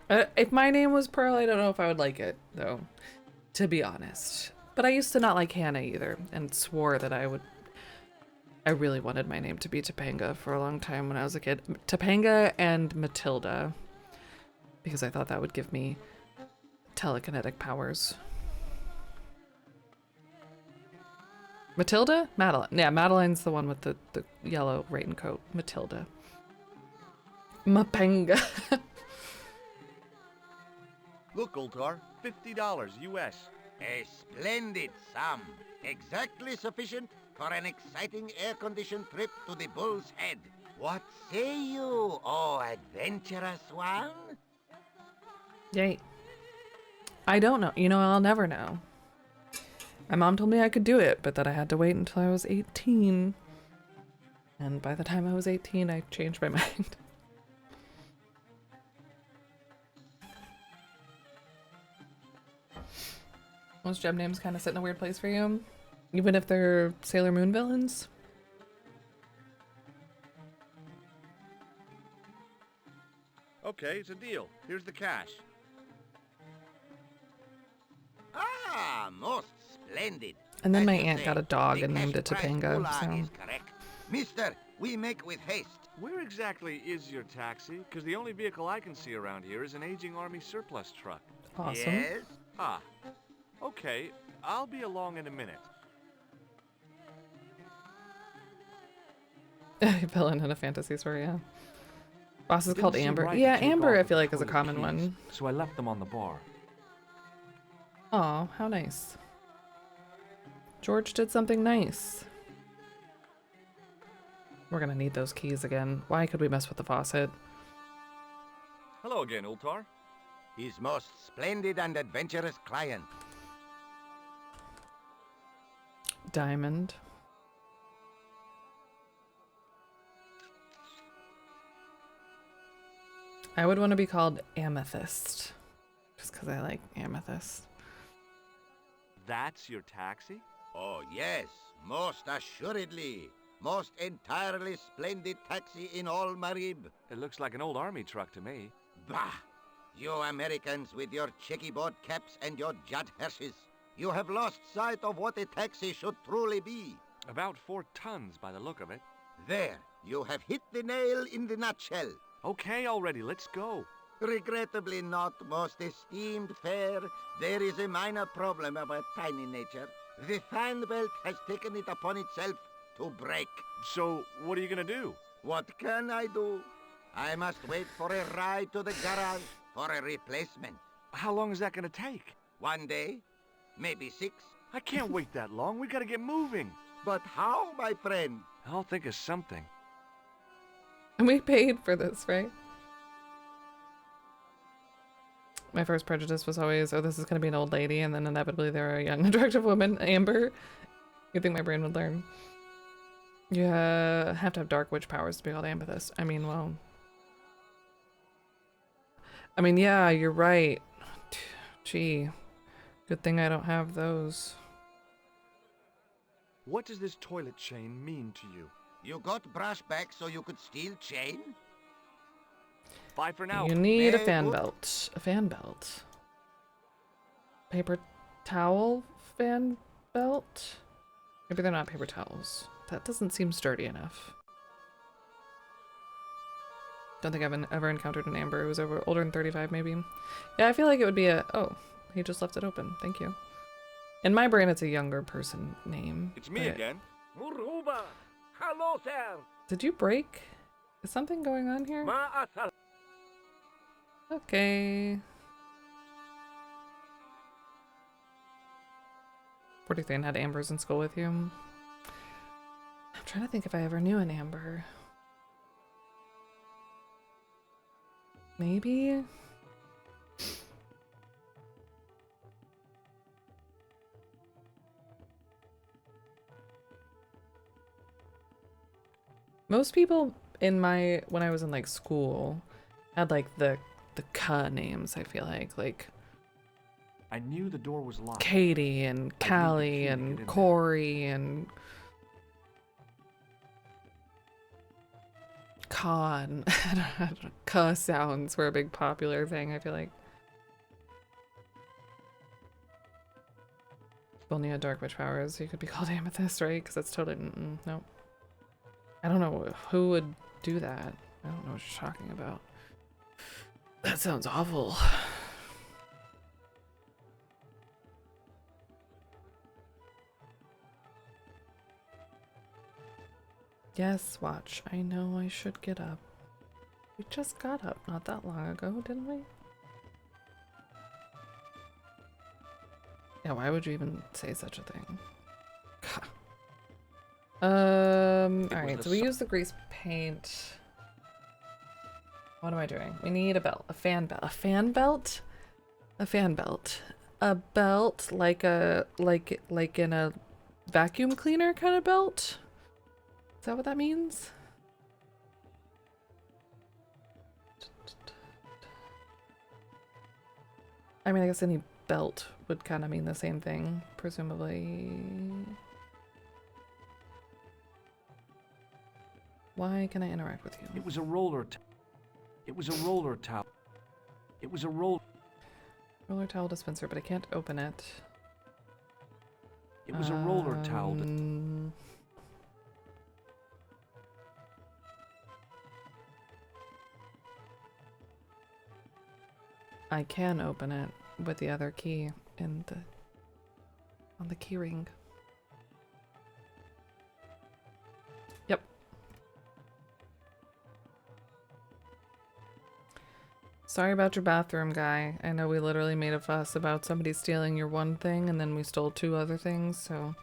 If my name was Pearl, I don't know if I would like it, though, to be honest. But I used to not like Hannah either, and swore that I really wanted my name to be Topanga for a long time when I was a kid. Topanga and Matilda, because I thought that would give me telekinetic powers. Matilda? Madeline. Yeah, Madeline's the one with the yellow raincoat. Matilda. Mapanga. Look, Ultar, $50 US. A splendid sum. Exactly sufficient for an exciting air-conditioned trip to the Bull's Head. What say you, oh adventurous one? Yay. I don't know. You know, I'll never know. My mom told me I could do it, but that I had to wait until I was 18. And by the time I was 18, I changed my mind. Most gem names kind of sit in a weird place for you, even if they're Sailor Moon villains. Okay, it's a deal. Here's the cash. Ah, most splendid. And then As my you aunt say, got a dog the and named it cash price Topanga, gulag so... is correct. Mister, we make with haste. Where exactly is your taxi? Because the only vehicle I can see around here is an aging army surplus truck. Awesome. Yes? Ah, okay. I'll be along in a minute. Villain in a fantasy story, yeah. Boss is Didn't called seem Amber. right to Yeah, take Amber off I feel like is a before the common keys, one. So I left them on the bar. Aw, how nice. George did something nice. We're gonna need those keys again. Why could we mess with the faucet? Hello again, Ultar. His most splendid and adventurous client. Diamond. I would want to be called Amethyst. Just because I like amethyst. That's your taxi? Oh, yes, most assuredly. Most entirely splendid taxi in all Marib. It looks like an old army truck to me. Bah! You Americans with your checkerboard caps and your Judd Hershes. You have lost sight of what a taxi should truly be. About 4 tons by the look of it. There, you have hit the nail in the nutshell. Okay, already, let's go. Regrettably not, most esteemed fair. There is a minor problem of a tiny nature. The fan belt has taken it upon itself to break. So, what are you gonna do? What can I do? I must wait for a ride to the garage for a replacement. How long is that gonna take? 1 day, maybe 6. I can't wait that long. We gotta get moving. But how, my friend? I'll think of something. And we paid for this, right? My first prejudice was always, oh, this is going to be an old lady, and then inevitably they're a young, attractive woman. Amber. You'd think my brain would learn. You have to have dark witch powers to be called Amethyst. I mean, well... I mean, yeah, you're right. Gee. Good thing I don't have those. What does this toilet chain mean to you? You got brush back so you could steal chain? Bye for now. You need a Very fan good. belt. A fan belt. Paper towel fan belt? Maybe they're not paper towels. That doesn't seem sturdy enough. Don't think I've ever encountered an Amber who was older than 35, maybe. Yeah, I feel like it would be a... Oh, he just left it open. Thank you. In my brain, it's a younger person name. It's me but- again. Muruba! Hello, sir! Did you break? Is something going on here? Ma'asal. Okay. 43 and had Ambers in school with you. I'm trying to think if I ever knew an Amber. Maybe? Most people in when I was in like school had like the K names, I feel like I knew the door was locked. Katie and the Callie key to get in and there. Corey and Con. I don't know. K sounds were a big popular thing, I feel like. If only had dark witch powers, you could be called Amethyst, right? Because that's totally... no. I don't know who would do that. I don't know what you're talking about. That sounds awful. Yes, watch. I know I should get up. We just got up not that long ago, didn't we? Yeah, why would you even say such a thing? Alright, so we use the grease paint. What am I doing? We need a belt. A fan belt. A fan belt? A fan belt. A belt like like in a vacuum cleaner kind of belt? Is that what that means? I mean, I guess any belt would kind of mean the same thing, presumably. Why can I interact with you? It was a roller It was a roller towel. It was a roller Towel dispenser, but I can't open it. It was a roller towel. I can open it with the other key on the key ring. Yep. Sorry about your bathroom, guy. I know we literally made a fuss about somebody stealing your one thing and then we stole 2 other things, so...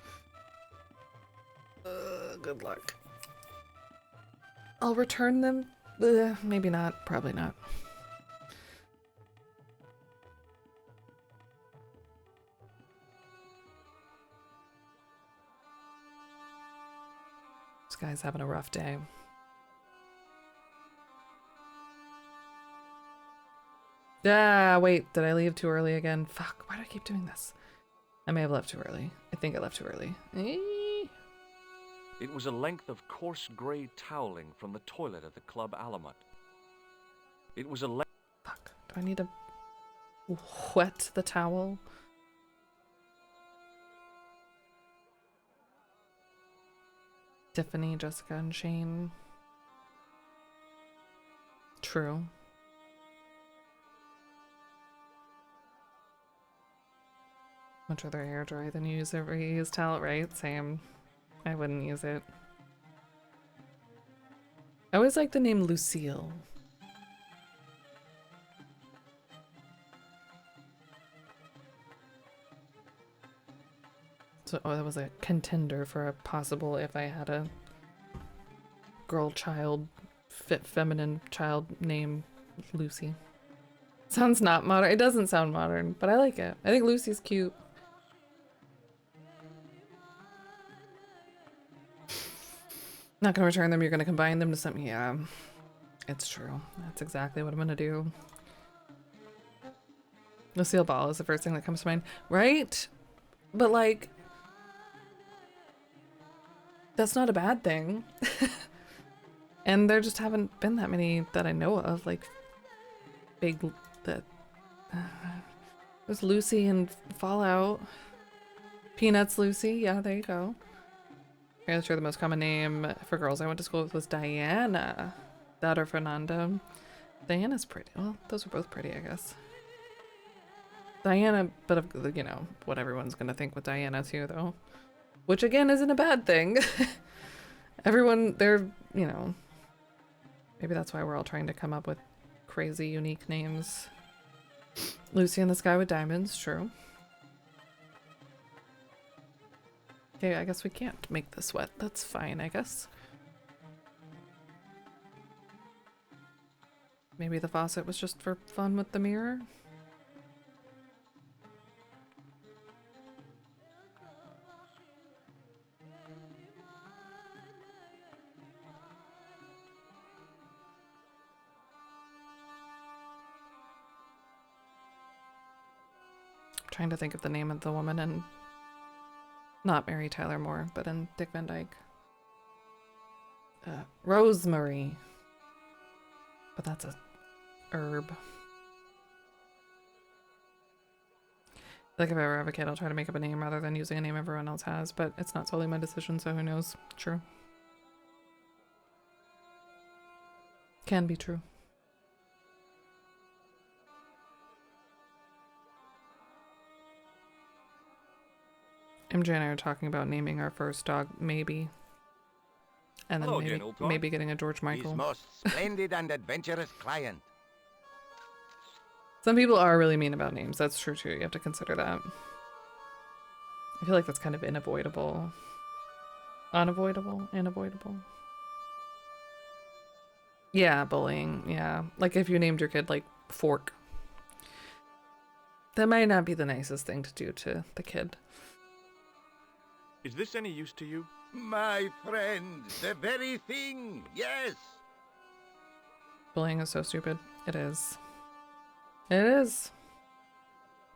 good luck. I'll return them. Maybe not. Probably not. This guy's having a rough day. Ah, wait, did I leave too early again? Fuck, why do I keep doing this? I may have left too early. I think I left too early. It was a length of coarse gray toweling from the toilet at the Club Alamut. It was a length... Fuck, do I need to wet the towel? Tiffany, Jessica, and Shane. True. Much rather air dry than use a reused towel, right? Same. I wouldn't use it. I always like the name Lucille. So that was a contender for a possible if I had a girl child, feminine child name Lucy. Sounds not modern. It doesn't sound modern, but I like it. I think Lucy's cute. Not gonna return them, you're gonna combine them to something. Yeah, it's true. That's exactly what I'm gonna do. Lucille Ball is the first thing that comes to mind. Right? But like, that's not a bad thing. And there just haven't been that many that I know of, like big that there's Lucy in Fallout. Peanuts Lucy, yeah, there you go. I'm sure the most common name for girls I went to school with was Diana. That or Fernanda. Diana's pretty. Well, those are both pretty, I guess. Diana, but you know, what everyone's gonna think with Diana too, though. Which again isn't a bad thing. Everyone, they're, you know, maybe that's why we're all trying to come up with crazy, unique names. Lucy in the Sky with Diamonds, true. Okay, I guess we can't make this wet. That's fine, I guess. Maybe the faucet was just for fun with the mirror? I'm trying to think of the name of the woman and not Mary Tyler Moore, but in Dick Van Dyke. Rosemary. But that's a herb. Like if I ever have a kid, I'll try to make up a name rather than using a name everyone else has, but it's not solely my decision, so who knows? True. Can be true. MJ and I are talking about naming our first dog, maybe. And then Hello again, old dog. maybe getting a George Michael. His most splendid and adventurous client. Some people are really mean about names. That's true too. You have to consider that. I feel like that's kind of unavoidable. Unavoidable? Unavoidable? Yeah, bullying. Yeah. Like if you named your kid like Fork. That might not be the nicest thing to do to the kid. Is this any use to you? My friend, the very thing, yes. Bullying is so stupid. It is. It is.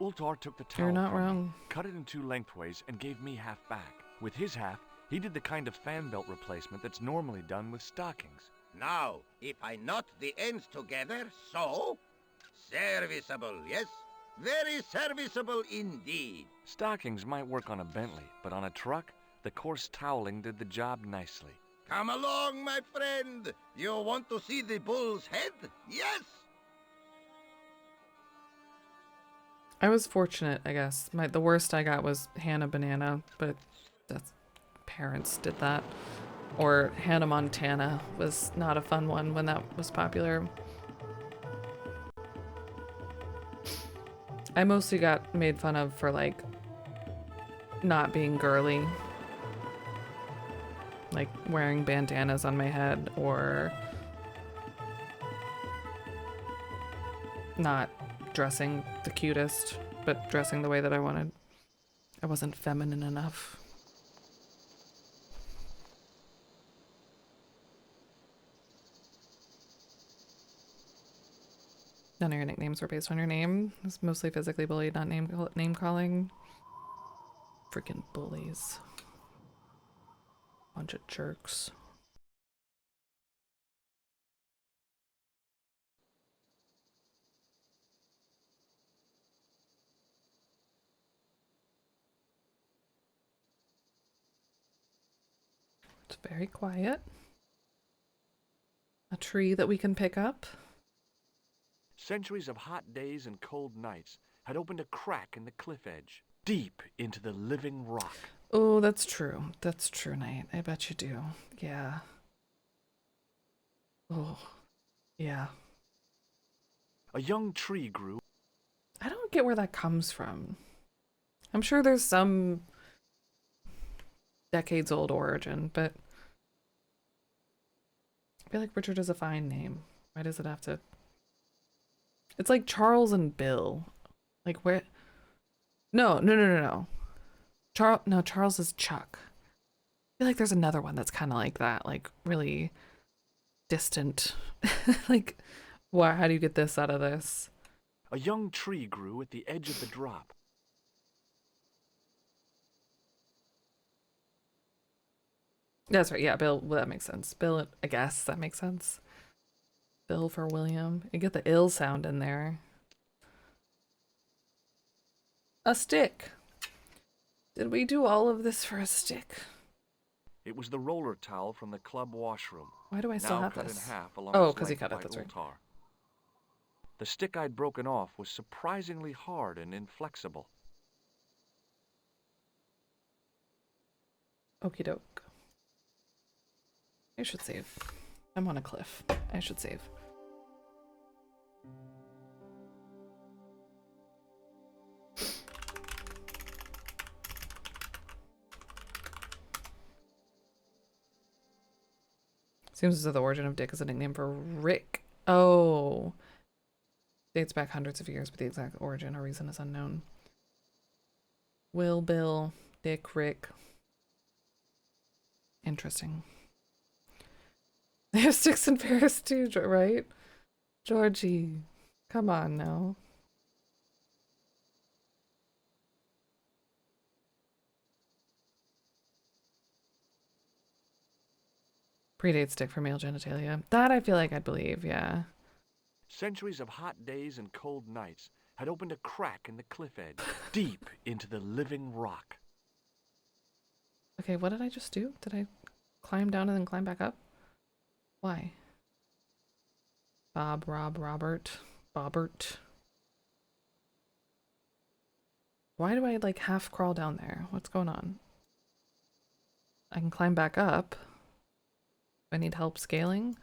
Ultar took the towel You're not from me, wrong. cut it in two lengthways, and gave me half back. With his half, he did the kind of fan belt replacement that's normally done with stockings. Now, if I knot the ends together, so... Serviceable, yes? Very serviceable indeed. Stockings might work on a Bentley, but on a truck, the coarse toweling did the job nicely. Come along, my friend. You want to see the bull's head? Yes? I was fortunate, I guess. The worst I got was Hannah Banana, but that's parents did that. Or Hannah Montana was not a fun one when that was popular. I mostly got made fun of for like not being girly. Like wearing bandanas on my head or not dressing the cutest, but dressing the way that I wanted. I wasn't feminine enough. None of your nicknames were based on your name. It was mostly physically bullied, not name calling. Freaking bullies. Bunch of jerks. It's very quiet. A tree that we can pick up. Centuries of hot days and cold nights had opened a crack in the cliff edge. deep into the living rock. Oh, that's true. That's true, Knight. I bet you do. Yeah. Oh, yeah. A young tree grew. I don't get where that comes from. I'm sure there's some decades old origin, but I feel like Richard is a fine name. Why does it have to? It's like Charles and Bill. Like where? No. Charles is Chuck. I feel like there's another one that's kind of like that, like really distant. Like, why? How do you get this out of this? A young tree grew at the edge of the drop. That's right. Yeah, Bill. Well, that makes sense. Bill. I guess that makes sense. Bill for William. You get the ill sound in there. A stick. Did we do all of this for a stick? It was the roller towel from the club washroom. Why do I still now have cut this? in half along Oh, its 'cause he length cut it, by that's right. Ultar. The stick I'd broken off was surprisingly hard and inflexible. Okie doke. I should save. I'm on a cliff. I should save. Seems as though the origin of Dick is a nickname for Rick. Oh. Dates back hundreds of years, but the exact origin or reason is unknown. Will, Bill, Dick, Rick. Interesting. They have sticks in Paris too, right? Georgie. Come on now. Predates Dick for male genitalia. That I feel like I'd believe, yeah. Centuries of hot days and cold nights had opened a crack in the cliff edge, deep into the living rock. Okay, what did I just do? Did I climb down and then climb back up? Why? Bob, Rob, Robert, Bobbert. Why do I like half crawl down there? What's going on? I can climb back up. I need help scaling.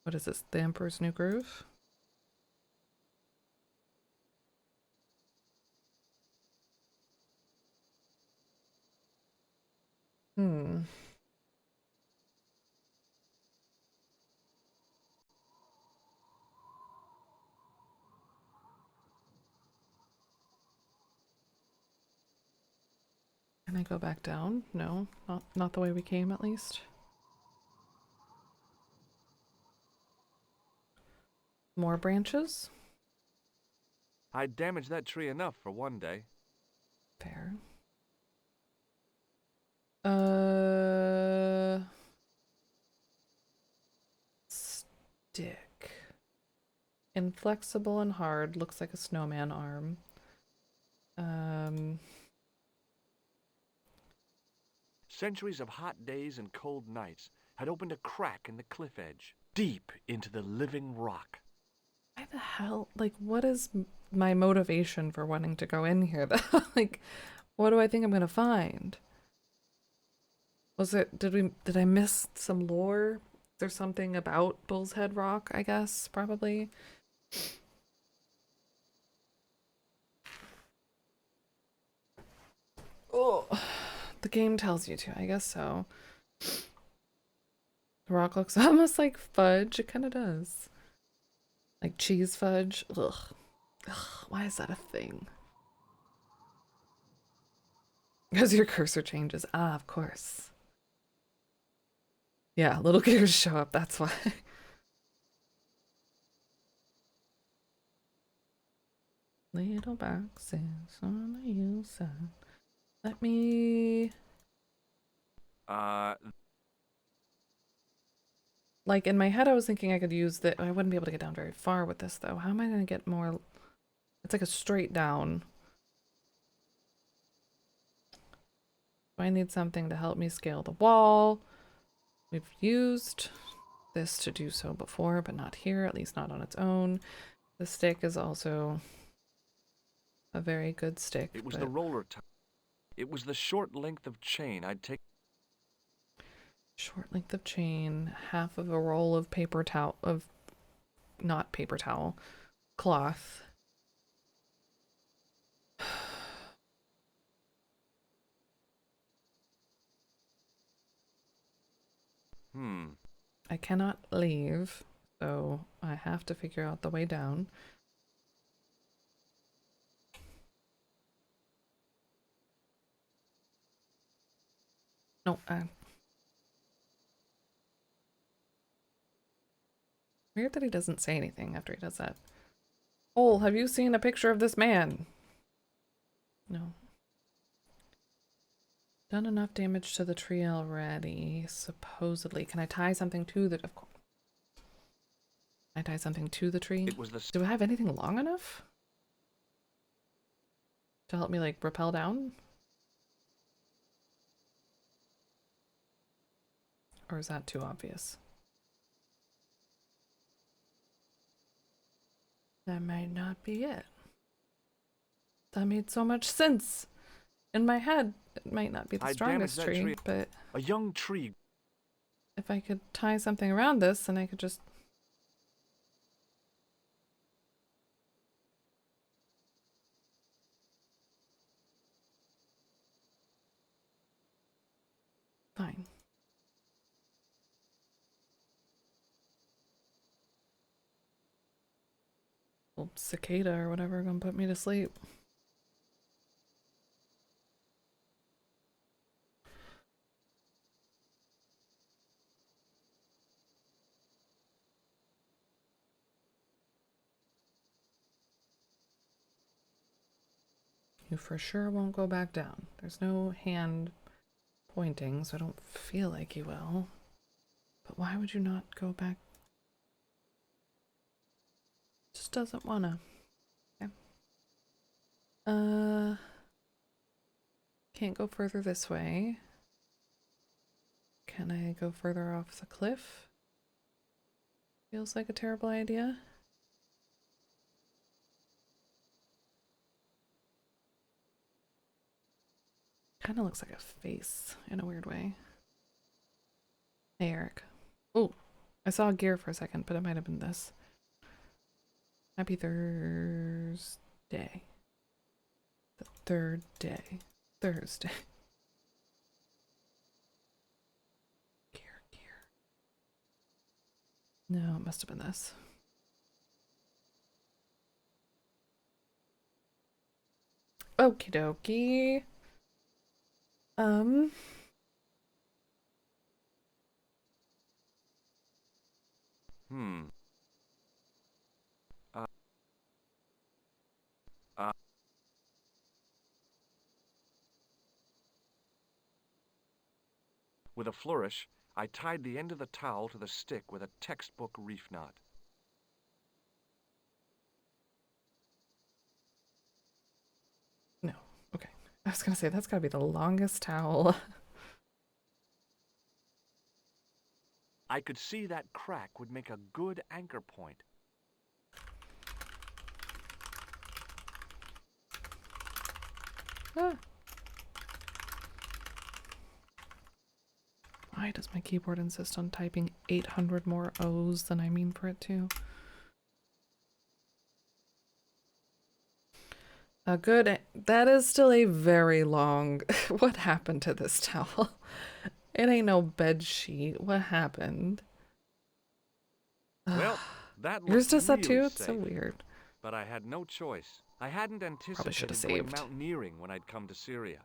What is this? The Emperor's New Groove? Hmm. Can I go back down? No, not the way we came at least. More branches? I'd damaged that tree enough for one day. Fair. Stick. Inflexible and hard, looks like a snowman arm. Centuries of hot days and cold nights had opened a crack in the cliff edge, deep into the living rock. Why the hell? Like, what is my motivation for wanting to go in here? Like, what do I think I'm gonna find? Was it, did I miss some lore? Is there something about Bull's Head Rock, I guess, probably? Oh, the game tells you to, I guess so. The rock looks almost like fudge. It kind of does. Like cheese fudge. Ugh. Ugh, why is that a thing? Because your cursor changes. Ah, of course. Yeah, little gears show up, that's why. Little boxes on the hillside. Let me... Like, in my head I was thinking I could use the... I wouldn't be able to get down very far with this, though. How am I going to get more... It's like a straight down. I need something to help me scale the wall. We've used this to do so before, but not here, at least not on its own. The stick is also a very good stick. It was but the roller top. It was the short length of chain I'd take. short length of chain, half of a roll of paper towel, not paper towel, cloth. I cannot leave, so I have to figure out the way down. No, weird that he doesn't say anything after he does that. Oh, have you seen a picture of this man? No. Done enough damage to the tree already, supposedly. Can I tie something to the... Of course. Can I tie something to the tree? It was the... Do I have anything long enough to help me, like, rappel down? Or is that too obvious? That might not be it. That made so much sense. In my head, it might not be the strongest tree, but... A young tree. If I could tie something around this, then I could just... Fine. Old cicada or whatever gonna put me to sleep. You for sure won't go back down. There's no hand pointing, so I don't feel like you will. But why would you not go back? Just doesn't wanna. Okay. Can't go further this way. Can I go further off the cliff? Feels like a terrible idea. Kind of looks like a face in a weird way. Hey, Eric. Oh, I saw a gear for a second, but it might have been this. Happy Thursday. The third day. Thursday. Gear. No, it must have been this. Okie dokie. With a flourish, I tied the end of the towel to the stick with a textbook reef knot. No. Okay. I was gonna say, that's gotta be the longest towel. I could see that crack would make a good anchor point. Ah. Why does my keyboard insist on typing 800 more O's than I mean for it to? Good. That is still a very long... What happened to this towel? It ain't no bed sheet. What happened? Well, that Yours does that really too? It's so safe. weird. But I had no choice. I hadn't Probably should have anticipated going saved. mountaineering when I'd come to Syria.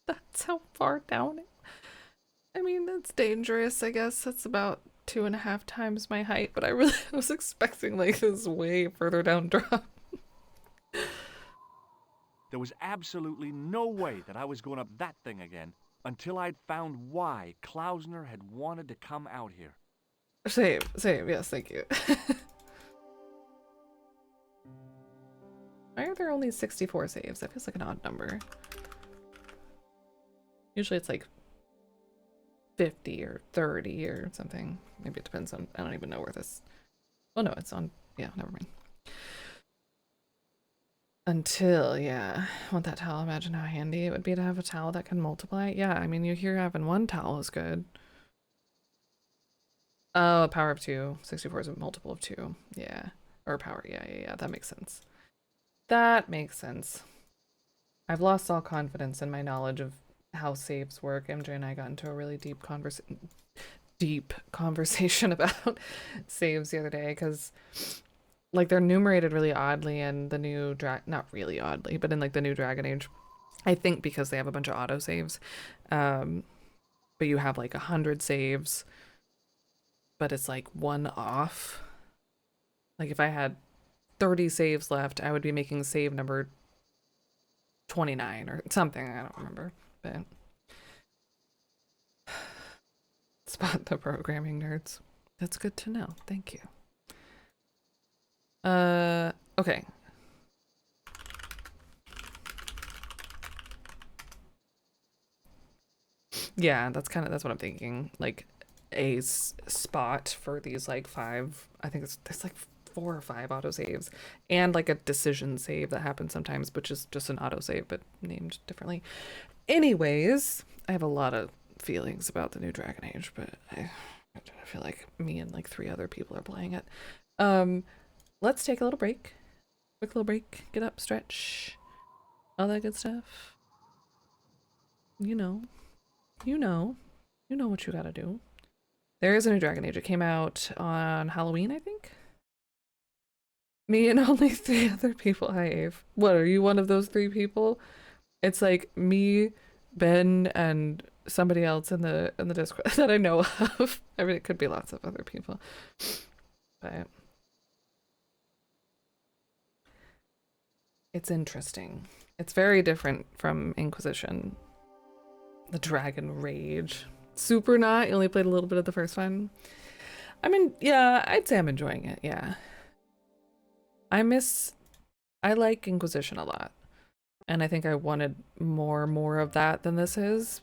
That's how far down it... I mean, that's dangerous, I guess. That's about 2.5 times my height, but I really was expecting like this way further down drop. There was absolutely no way that I was going up that thing again until I'd found why Klausner had wanted to come out here. Save, yes, thank you. Why are there only 64 saves? That feels like an odd number. Usually it's like 50 or 30 or something. Maybe it depends on, I don't even know where this, oh no, it's on, yeah, never mind. Until, yeah, want that towel. Imagine how handy it would be to have a towel that can multiply. Yeah, I mean, you hear having one towel is good. Oh, power of 2. 64 is a multiple of 2. Yeah. Or power. Yeah. That makes sense. That makes sense. I've lost all confidence in my knowledge of how saves work. MJ and I got into a really deep conversation about saves the other day because like they're numerated really oddly in the new not really oddly, but in like the new Dragon Age. I think because they have a bunch of auto saves. But you have like 100 saves, but it's like one off. Like if I had 30 saves left, I would be making save number 29 or something. I don't remember, but spot the programming nerds. That's good to know. Thank you. Okay. Yeah, that's what I'm thinking. Like a spot for these like 5, I think there's like 4 or 5 autosaves and like a decision save that happens sometimes, which is just an autosave but named differently. Anyways, I have a lot of feelings about the new Dragon Age, but I feel like me and like 3 other people are playing it. Let's take a little break. Quick little break. Get up, stretch, all that good stuff. You know what you gotta do. There is a new Dragon Age. It came out on Halloween, I think. Me and only 3 other people. Hi, Ave. What, are you one of those 3 people? It's like me, Ben, and somebody else in the Discord that I know of. I mean, it could be lots of other people, but it's interesting. It's very different from Inquisition. The Dragon Rage. Super not. You only played a little bit of the first one. I mean, yeah, I'd say I'm enjoying it. Yeah. I like Inquisition a lot. And I think I wanted more of that than this is.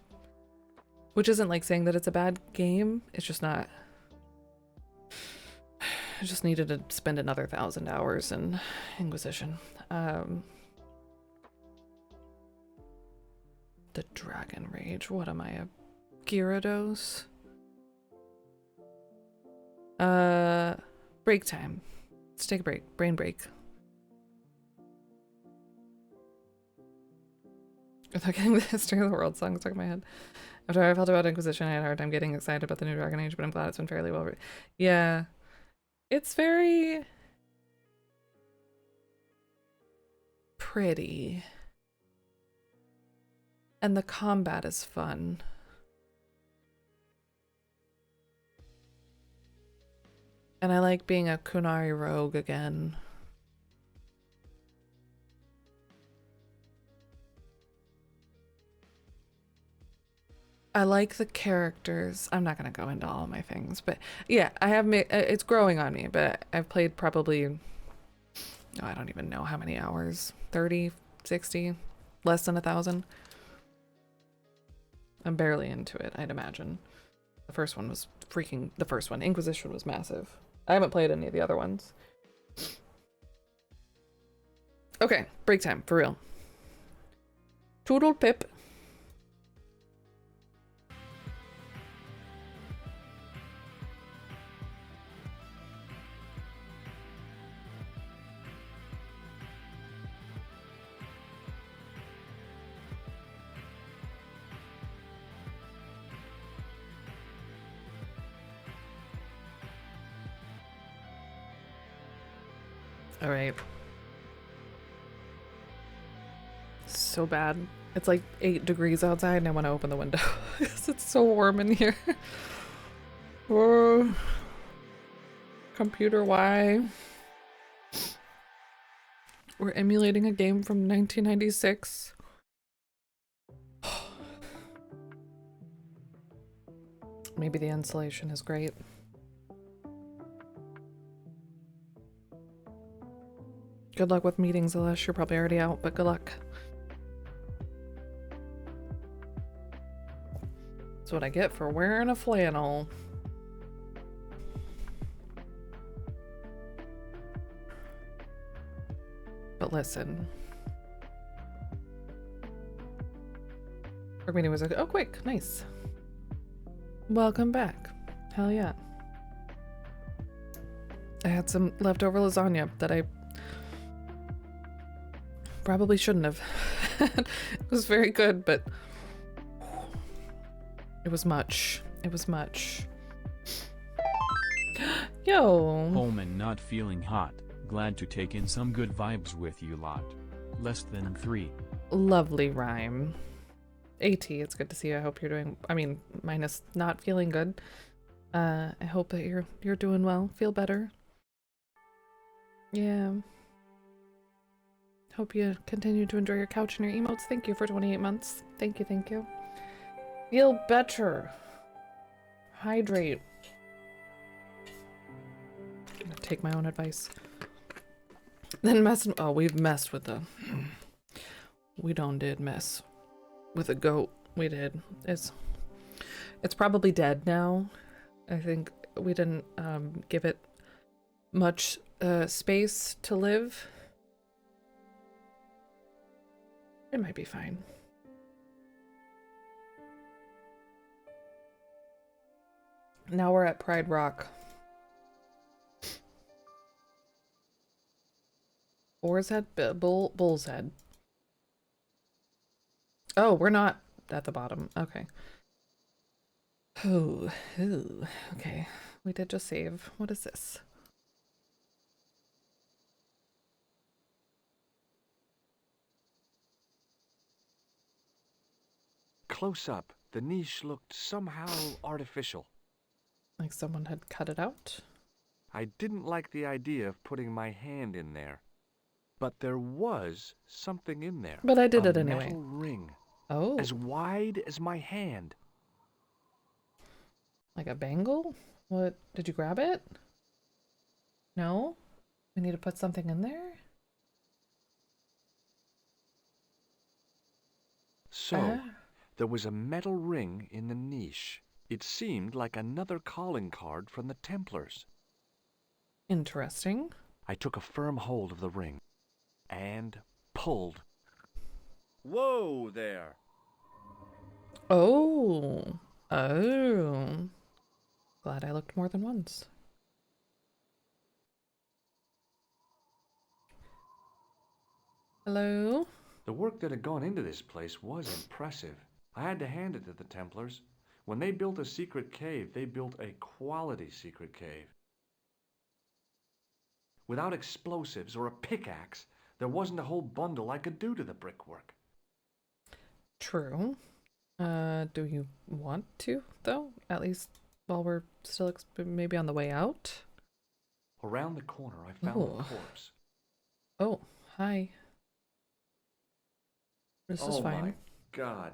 Which isn't like saying that it's a bad game. It's just not. I just needed to spend another 1,000 hours in Inquisition. The Dragon Rage. What am I, a Gyarados? Break time. Let's take a break. Brain break. Without getting the history of the world song stuck in my head. After I felt about Inquisition, I had a hard time getting excited about the new Dragon Age, but I'm glad it's been fairly well written. Yeah. It's very pretty. And the combat is fun. And I like being a Kunari rogue again. I like the characters. I'm not going to go into all of my things, but yeah, I have it's growing on me, but I've played probably, I don't even know how many hours, 30, 60, less than 1,000. I'm barely into it, I'd imagine. The first one was Inquisition was massive. I haven't played any of the other ones. Okay, break time, for real. Toodle pip. All right. So bad. It's like 8 degrees outside and I want to open the window because it's so warm in here. Oh, computer, why? We're emulating a game from 1996. Maybe the insulation is great. Good luck with meetings, Elish. You're probably already out, but good luck. That's what I get for wearing a flannel. But listen. Our meeting was like, oh, quick, nice. Welcome back. Hell yeah. I had some leftover lasagna that I probably shouldn't have. It was very good, but it was much. It was much. Yo. Home and not feeling hot. Glad to take in some good vibes with you lot. Less than 3. Lovely rhyme. AT, it's good to see you. I hope you're doing, I mean, minus not feeling good. I hope that you're doing well. Feel better. Yeah. Hope you continue to enjoy your couch and your emotes. Thank you for 28 months. Thank you, thank you. Feel better. Hydrate. I'm gonna take my own advice. Then messing. Oh, we've messed with the. We did mess with a goat. We did. It's probably dead now. I think we didn't give it much space to live. It might be fine. Now we're at Pride Rock. Boar's Head? Bull's Head. Oh, we're not at the bottom. Okay. Oh, okay. We did just save. What is this? Close up, the niche looked somehow artificial. Like someone had cut it out? I didn't like the idea of putting my hand in there. But there was something in there. But I did it anyway. A metal ring. Oh. As wide as my hand. Like a bangle? What? Did you grab it? No? We need to put something in there? So, there was a metal ring in the niche. It seemed like another calling card from the Templars. Interesting. I took a firm hold of the ring and pulled. Whoa there! Oh. Oh. Glad I looked more than once. Hello? The work that had gone into this place was impressive. I had to hand it to the Templars. When they built a secret cave, they built a quality secret cave. Without explosives or a pickaxe, there wasn't a whole bundle I could do to the brickwork. True. Do you want to, though? At least while we're still maybe on the way out? Around the corner, I found a corpse. Oh, hi. This is fine. Oh my God.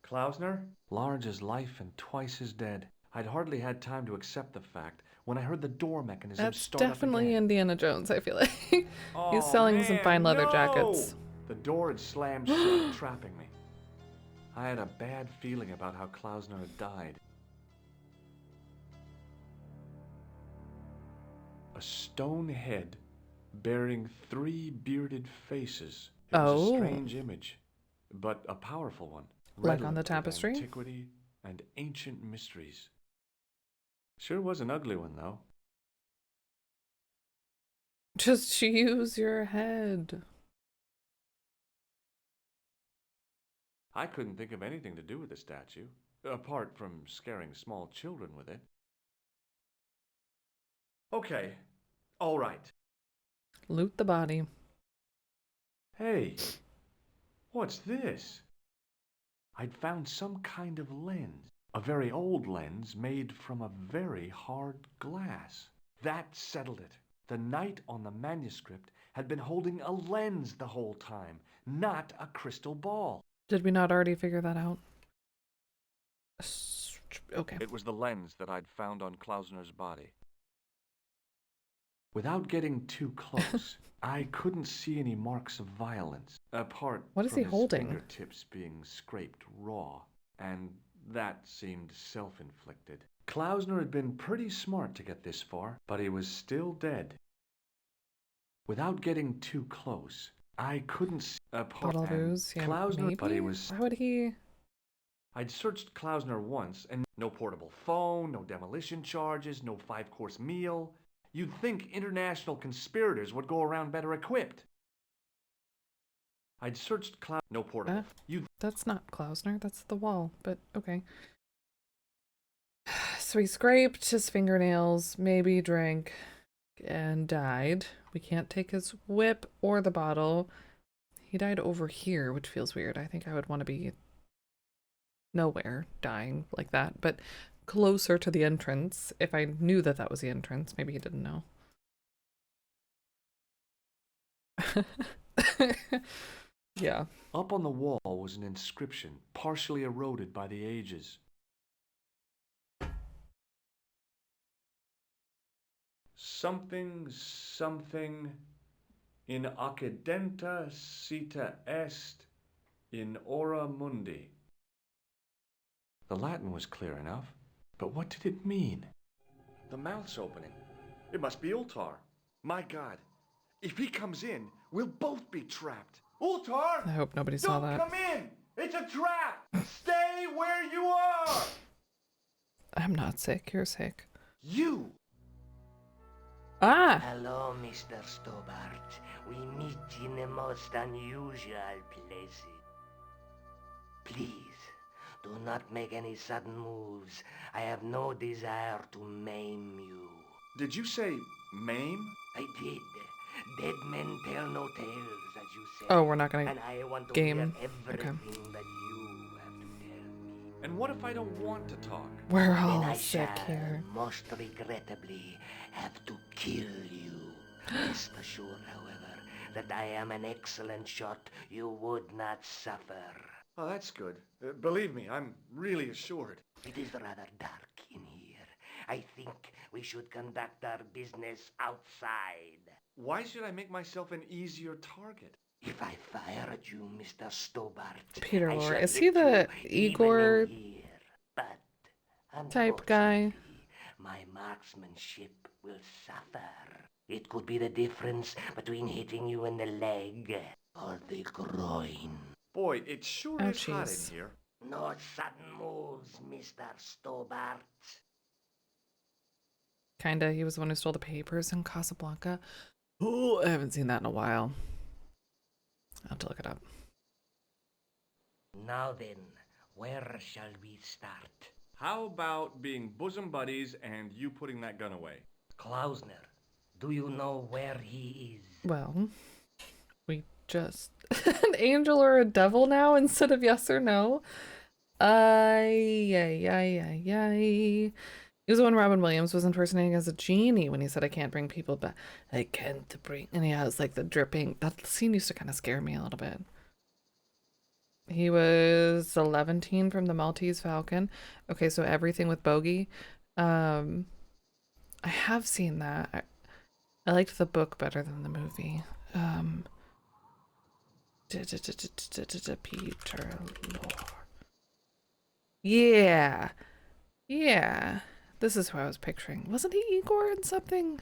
Klausner? Large as life and twice as dead. I'd hardly had time to accept the fact when I heard the door mechanism That's start up definitely again. Indiana Jones, I feel like. He's Oh, selling some man, fine leather no! jackets. The door had slammed shut, trapping me. I had a bad feeling about how Klausner had died. A stone head bearing 3 bearded faces. It was a strange image, but a powerful one. Like on the redolent of tapestry? Antiquity and ancient mysteries. Sure was an ugly one, though. Just use your head. I couldn't think of anything to do with the statue, apart from scaring small children with it. Okay, all right. Loot the body. Hey, what's this? I'd found some kind of lens. A very old lens made from a very hard glass. That settled it. The knight on the manuscript had been holding a lens the whole time, not a crystal ball. Did we not already figure that out? Okay. It was the lens that I'd found on Klausner's body. Without getting too close, I couldn't see any marks of violence, apart What is from he his holding? fingertips being scraped raw, and That seemed self-inflicted. Klausner had been pretty smart to get this far, but he was still dead. Without getting too close, I couldn't see a Bottle ruse, yeah, Klausner, maybe? but he was... Why would he? I'd searched Klausner once, and no portable phone, no demolition charges, no 5-course meal. You'd think international conspirators would go around better equipped. I'd searched no portable. That's not Klausner, that's the wall, but okay. So he scraped his fingernails, maybe drank, and died. We can't take his whip or the bottle. He died over here, which feels weird. I think I would want to be nowhere dying like that, but closer to the entrance. If I knew that that was the entrance, maybe he didn't know. Yeah. Up on the wall was an inscription, partially eroded by the ages. Something, something, in occidenta cita est, in ora mundi. The Latin was clear enough, but what did it mean? The mouth's opening. It must be Ultar. My God, if he comes in, we'll both be trapped. Ultar! I hope nobody saw that. Don't come in! It's a trap! Stay where you are! I'm not sick, you're sick. You! Ah! Hello, Mr. Stobart. We meet in the most unusual places. Please, do not make any sudden moves. I have no desire to maim you. Did you say maim? I did. Dead men tell no tales, as you say. Oh, we're not gonna and I want to game. hear everything that you have to tell me. And what if I don't want to talk? We're Then all I sick shall, here. most regrettably, have to kill you. Rest assured, however, that I am an excellent shot you would not suffer. Oh, that's good. Believe me, I'm really assured. It is rather dark in here. I think we should conduct our business outside. Why should I make myself an easier target? If I fire at you, Mr. Stobart, Peter I Lorre. shall Is he hit the you even Igor in here. But type guy? unfortunately, my marksmanship will suffer. It could be the difference between hitting you in the leg or the groin. Boy, it sure Oh, is hot jeez. in here. No sudden moves, Mr. Stobart. Kinda. He was the one who stole the papers in Casablanca. Oh, I haven't seen that in a while. I'll have to look it up. Now then, where shall we start? How about being bosom buddies and you putting that gun away? Klausner, do you know where he is? Well, we just an angel or a devil now instead of yes or no. He was the one Robin Williams was impersonating as a genie when he said, "I can't bring people back. I can't bring," and he has like the dripping. That scene used to kind of scare me a little bit. He was 11 from the Maltese Falcon. Okay, so everything with Bogey. I have seen that. I liked the book better than the movie. Peter Lorre. Yeah. Yeah. This is who I was picturing. Wasn't he Igor in something?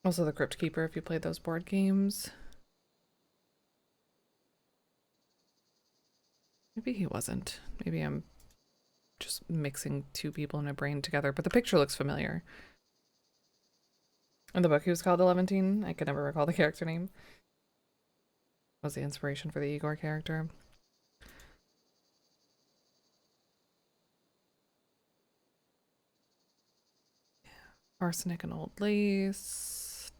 Also the Crypt Keeper, if you played those board games. Maybe he wasn't. Maybe I'm just mixing two people in my brain together, but the picture looks familiar. In the book he was called 11. I could never recall the character name. Was the inspiration for the Igor character. Arsenic and Old Lace.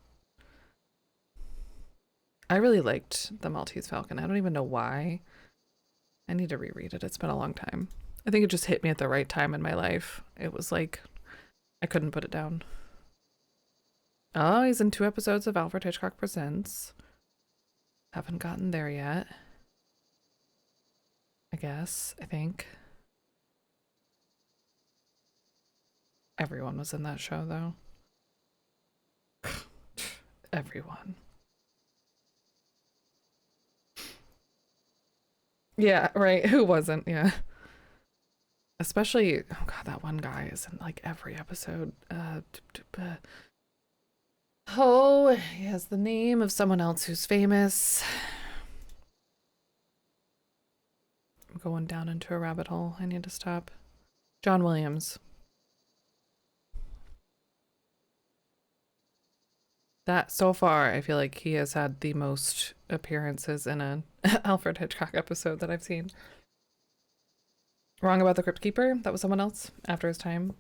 I really liked the Maltese Falcon. I don't even know why. I need to reread it. It's been a long time. I think it just hit me at the right time in my life. It was like, I couldn't put it down. Oh, he's in 2 episodes of Alfred Hitchcock Presents. Haven't gotten there yet. I guess, I think. Everyone was in that show, though. Everyone. Yeah, right. Who wasn't? Yeah. Especially, oh god, that one guy is in like every episode. Oh, he has the name of someone else who's famous. I'm going down into a rabbit hole. I need to stop. John Williams. That so far, I feel like he has had the most appearances in a Alfred Hitchcock episode that I've seen. Wrong about the Crypt Keeper? That was someone else after his time.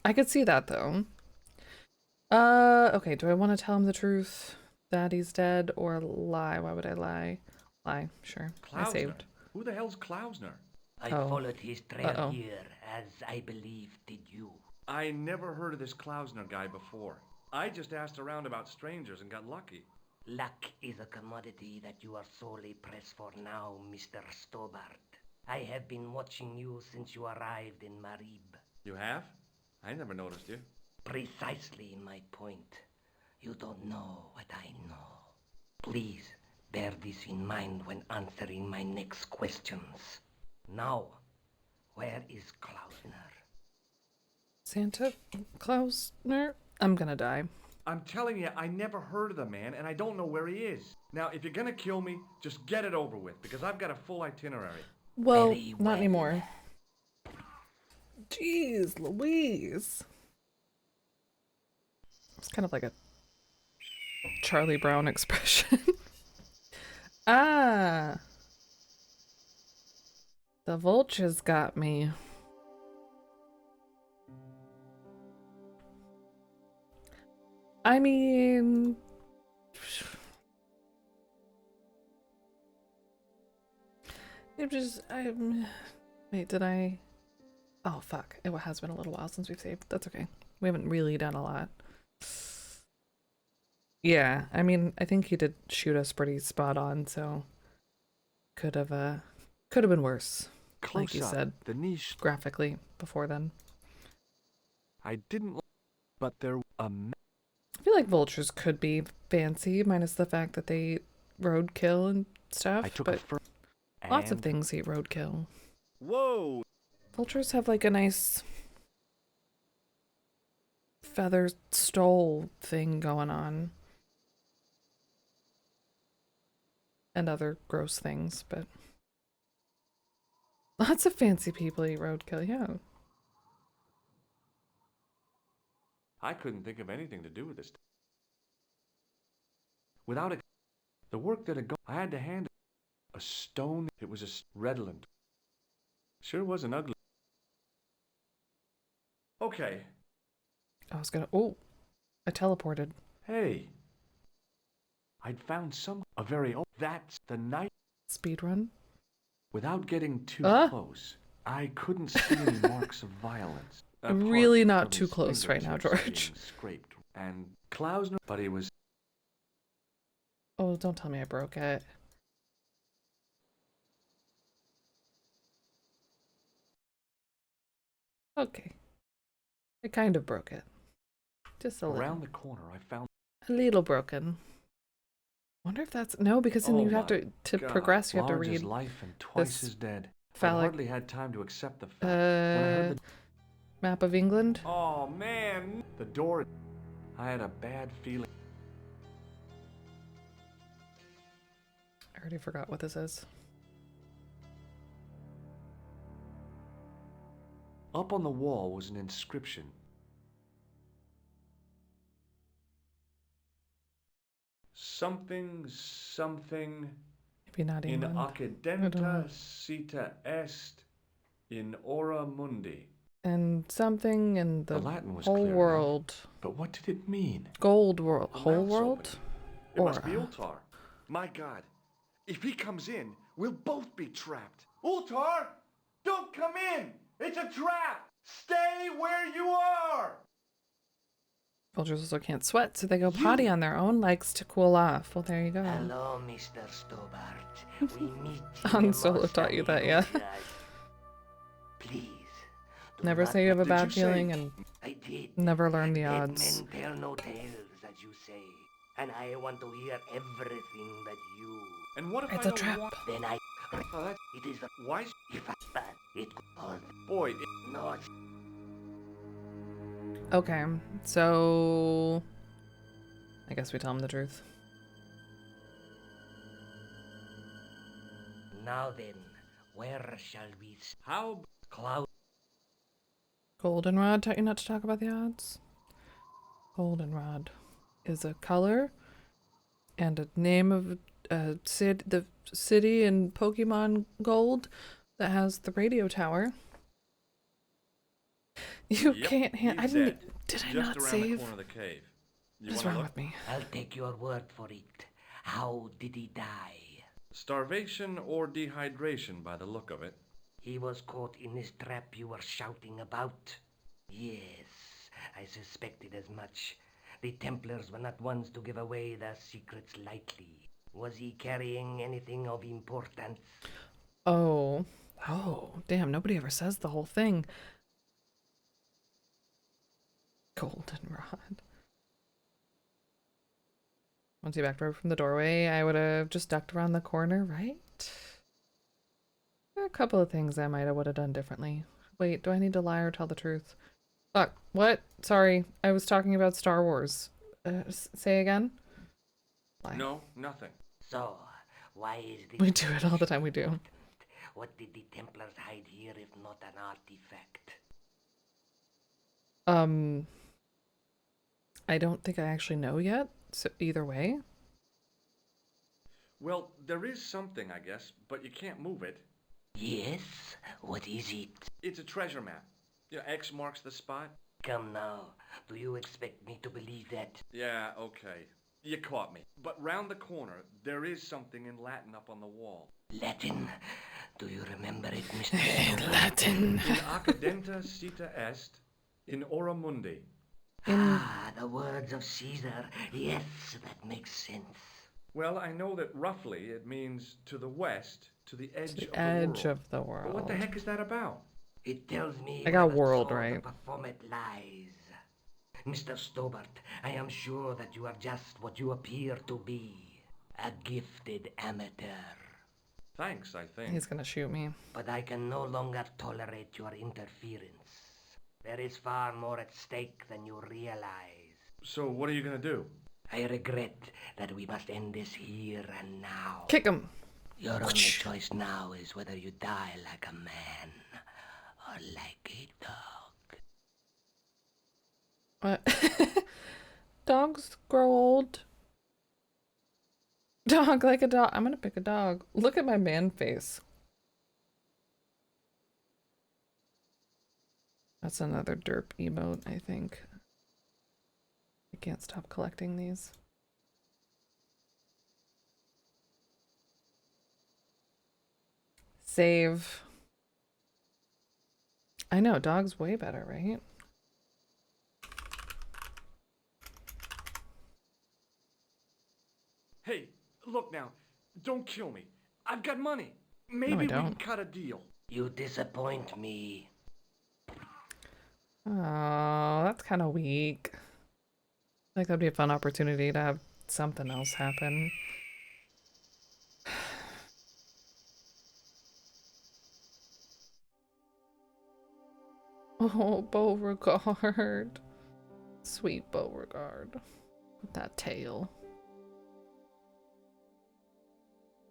I could see that though. Okay, do I want to tell him the truth that he's dead or lie? Why would I lie? Lie, sure. I Klausner? saved. Who the hell's Klausner? I Oh. followed his trail Uh-oh. here, as I believe did you. I never heard of this Klausner guy before. I just asked around about strangers and got lucky. Luck is a commodity that you are sorely pressed for now, Mr. Stobart. I have been watching you since you arrived in Marib. You have? I never noticed you. Precisely my point. You don't know what I know. Please bear this in mind when answering my next questions. Now, where is Klausner? Santa Klausner? I'm gonna die. I'm telling you, I never heard of the man, and I don't know where he is. Now, if you're gonna kill me, just get it over with, because I've got a full itinerary. Well, Very not well. anymore. Jeez Louise. It's kind of like a Charlie Brown expression. Ah. The vultures got me. I mean... Wait, did I... Oh, fuck. It has been a little while since we've saved. That's okay. We haven't really done a lot. Yeah, I mean, I think he did shoot us pretty spot on, so... Could have been worse. Close like you up, said, the niche. graphically, before then. I didn't, but there I feel like vultures could be fancy, minus the fact that they eat roadkill and stuff, I took but a fur. lots of things eat roadkill. Whoa! Vultures have like a nice feather stole thing going on. And other gross things, but lots of fancy people eat roadkill, yeah. I couldn't think of anything to do with this. Without it, the work that I had to hand a stone. It was a redland. Sure wasn't ugly. Okay. I was gonna. Oh, I teleported. Hey. I'd found a very old. That's the night. Speedrun. Without getting too Ah. close, I couldn't see any marks of violence. I'm really apart not from too his close right now, fingertips George. being Scraped. And Klausner, but he was. Oh, don't tell me I broke it. Okay. I kind of broke it. Just a little. Around the corner, I found. A little broken. Wonder if that's no, because then Oh you have my to God, progress. You have to large read as life and twice this as dead. I phallic hardly had time to accept the fact. When I heard the map of England. oh man, the door. I had a bad feeling. I already forgot what this is. Up on the wall was an inscription. Something, something. Maybe not In England. I don't occidenta know. cita est in ora mundi. And something in the Latin was whole clear enough. world. But what did it mean? Gold world. The Whole mouth's world? open. It must be Aura. Ultar. My God. If he comes in, we'll both be trapped. Ultar! Don't come in! It's a trap! Stay where you are! Vultures also can't sweat, so they go potty on their own legs to cool off. Well, there you go. Hello, Mr. Stobart. We meet in Han the Solo most taught you that, yeah. unusual. Please. do Never not say you have a Did bad you say- feeling and I did. never learn the Dead odds. men tell no tales, as you say. and I want to hear everything that you. And what if It's I a don't trap. want... Then I. Oh, that's... It is the. Why? If I. But it could all. Boy, No. Okay, so I guess we tell him the truth. Now then, where shall we? How... Cloud. Goldenrod taught you not to talk about the odds. Goldenrod is a color and a name of the city in Pokemon Gold that has the radio tower. You Yep, can't he's I didn't. dead. Did I Just not around save? the corner of the cave. You What's wanna wrong look? with me? I'll take your word for it. How did he die? Starvation or dehydration by the look of it. He was caught in this trap you were shouting about. Yes, I suspected as much. The Templars were not ones to give away their secrets lightly. Was he carrying anything of importance? Oh, damn! Nobody ever says the whole thing. Goldenrod. Once he backed away from the doorway, I would have just ducked around the corner, right? There are a couple of things I might have would have done differently. Wait, do I need to lie or tell the truth? Fuck, what? Sorry, I was talking about Star Wars. Say again? Lie. No, nothing. So, why is this? We do it all the time, we do. What did the Templars hide here if not an artifact? I don't think I actually know yet, so either way. Well, there is something, I guess, but you can't move it. Yes? What is it? It's a treasure map. You know, X marks the spot. Come now, do you expect me to believe that? Yeah, okay. You caught me. But round the corner, there is something in Latin up on the wall. Latin? Do you remember it, Mr. Stone? Latin. In accidenta cita est, in ora mundi. Ah, the words of Caesar. Yes, that makes sense. Well, I know that roughly it means to the west, to the edge The of edge the world. of the world. But what the heck is that about? It tells me I got where the world sword right. of Baphomet lies. Mr. Stobart, I am sure that you are just what you appear to be. A gifted amateur. Thanks, I think. He's gonna shoot me. But I can no longer tolerate your interference. There is far more at stake than you realize. So what are you gonna do? I regret that we must end this here and now. Kick him. Your only choice now is whether you die like a man or like a dog. What? Dogs grow old. Dog like a dog. I'm gonna pick a dog. Look at my man face. That's another derp emote, I think. I can't stop collecting these. Save. I know, dog's way better, right? Hey, look now. Don't kill me. I've got money. Maybe we can don't. cut a deal. You disappoint me. Oh, that's kind of weak. I think that'd be a fun opportunity to have something else happen. Oh, Beauregard. Sweet Beauregard. With that tail.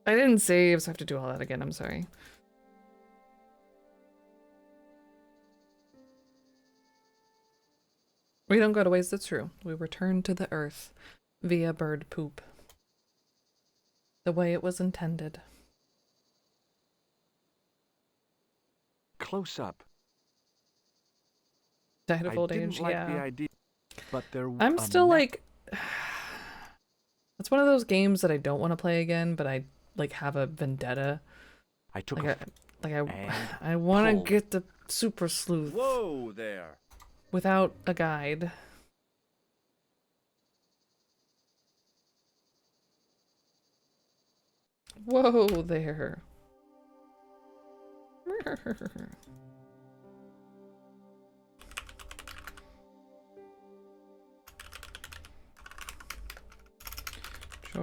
I didn't save, so I have to do all that again. I'm sorry. We don't go to waste, that's true. We return to the earth via bird poop. The way it was intended. Close up. Died of I old didn't age, like yeah. the idea, but there. I'm still like, it's one of those games that I don't want to play again, but I like have a vendetta. I took Like and I want to pull. get the super sleuth Whoa there. without a guide. Whoa there.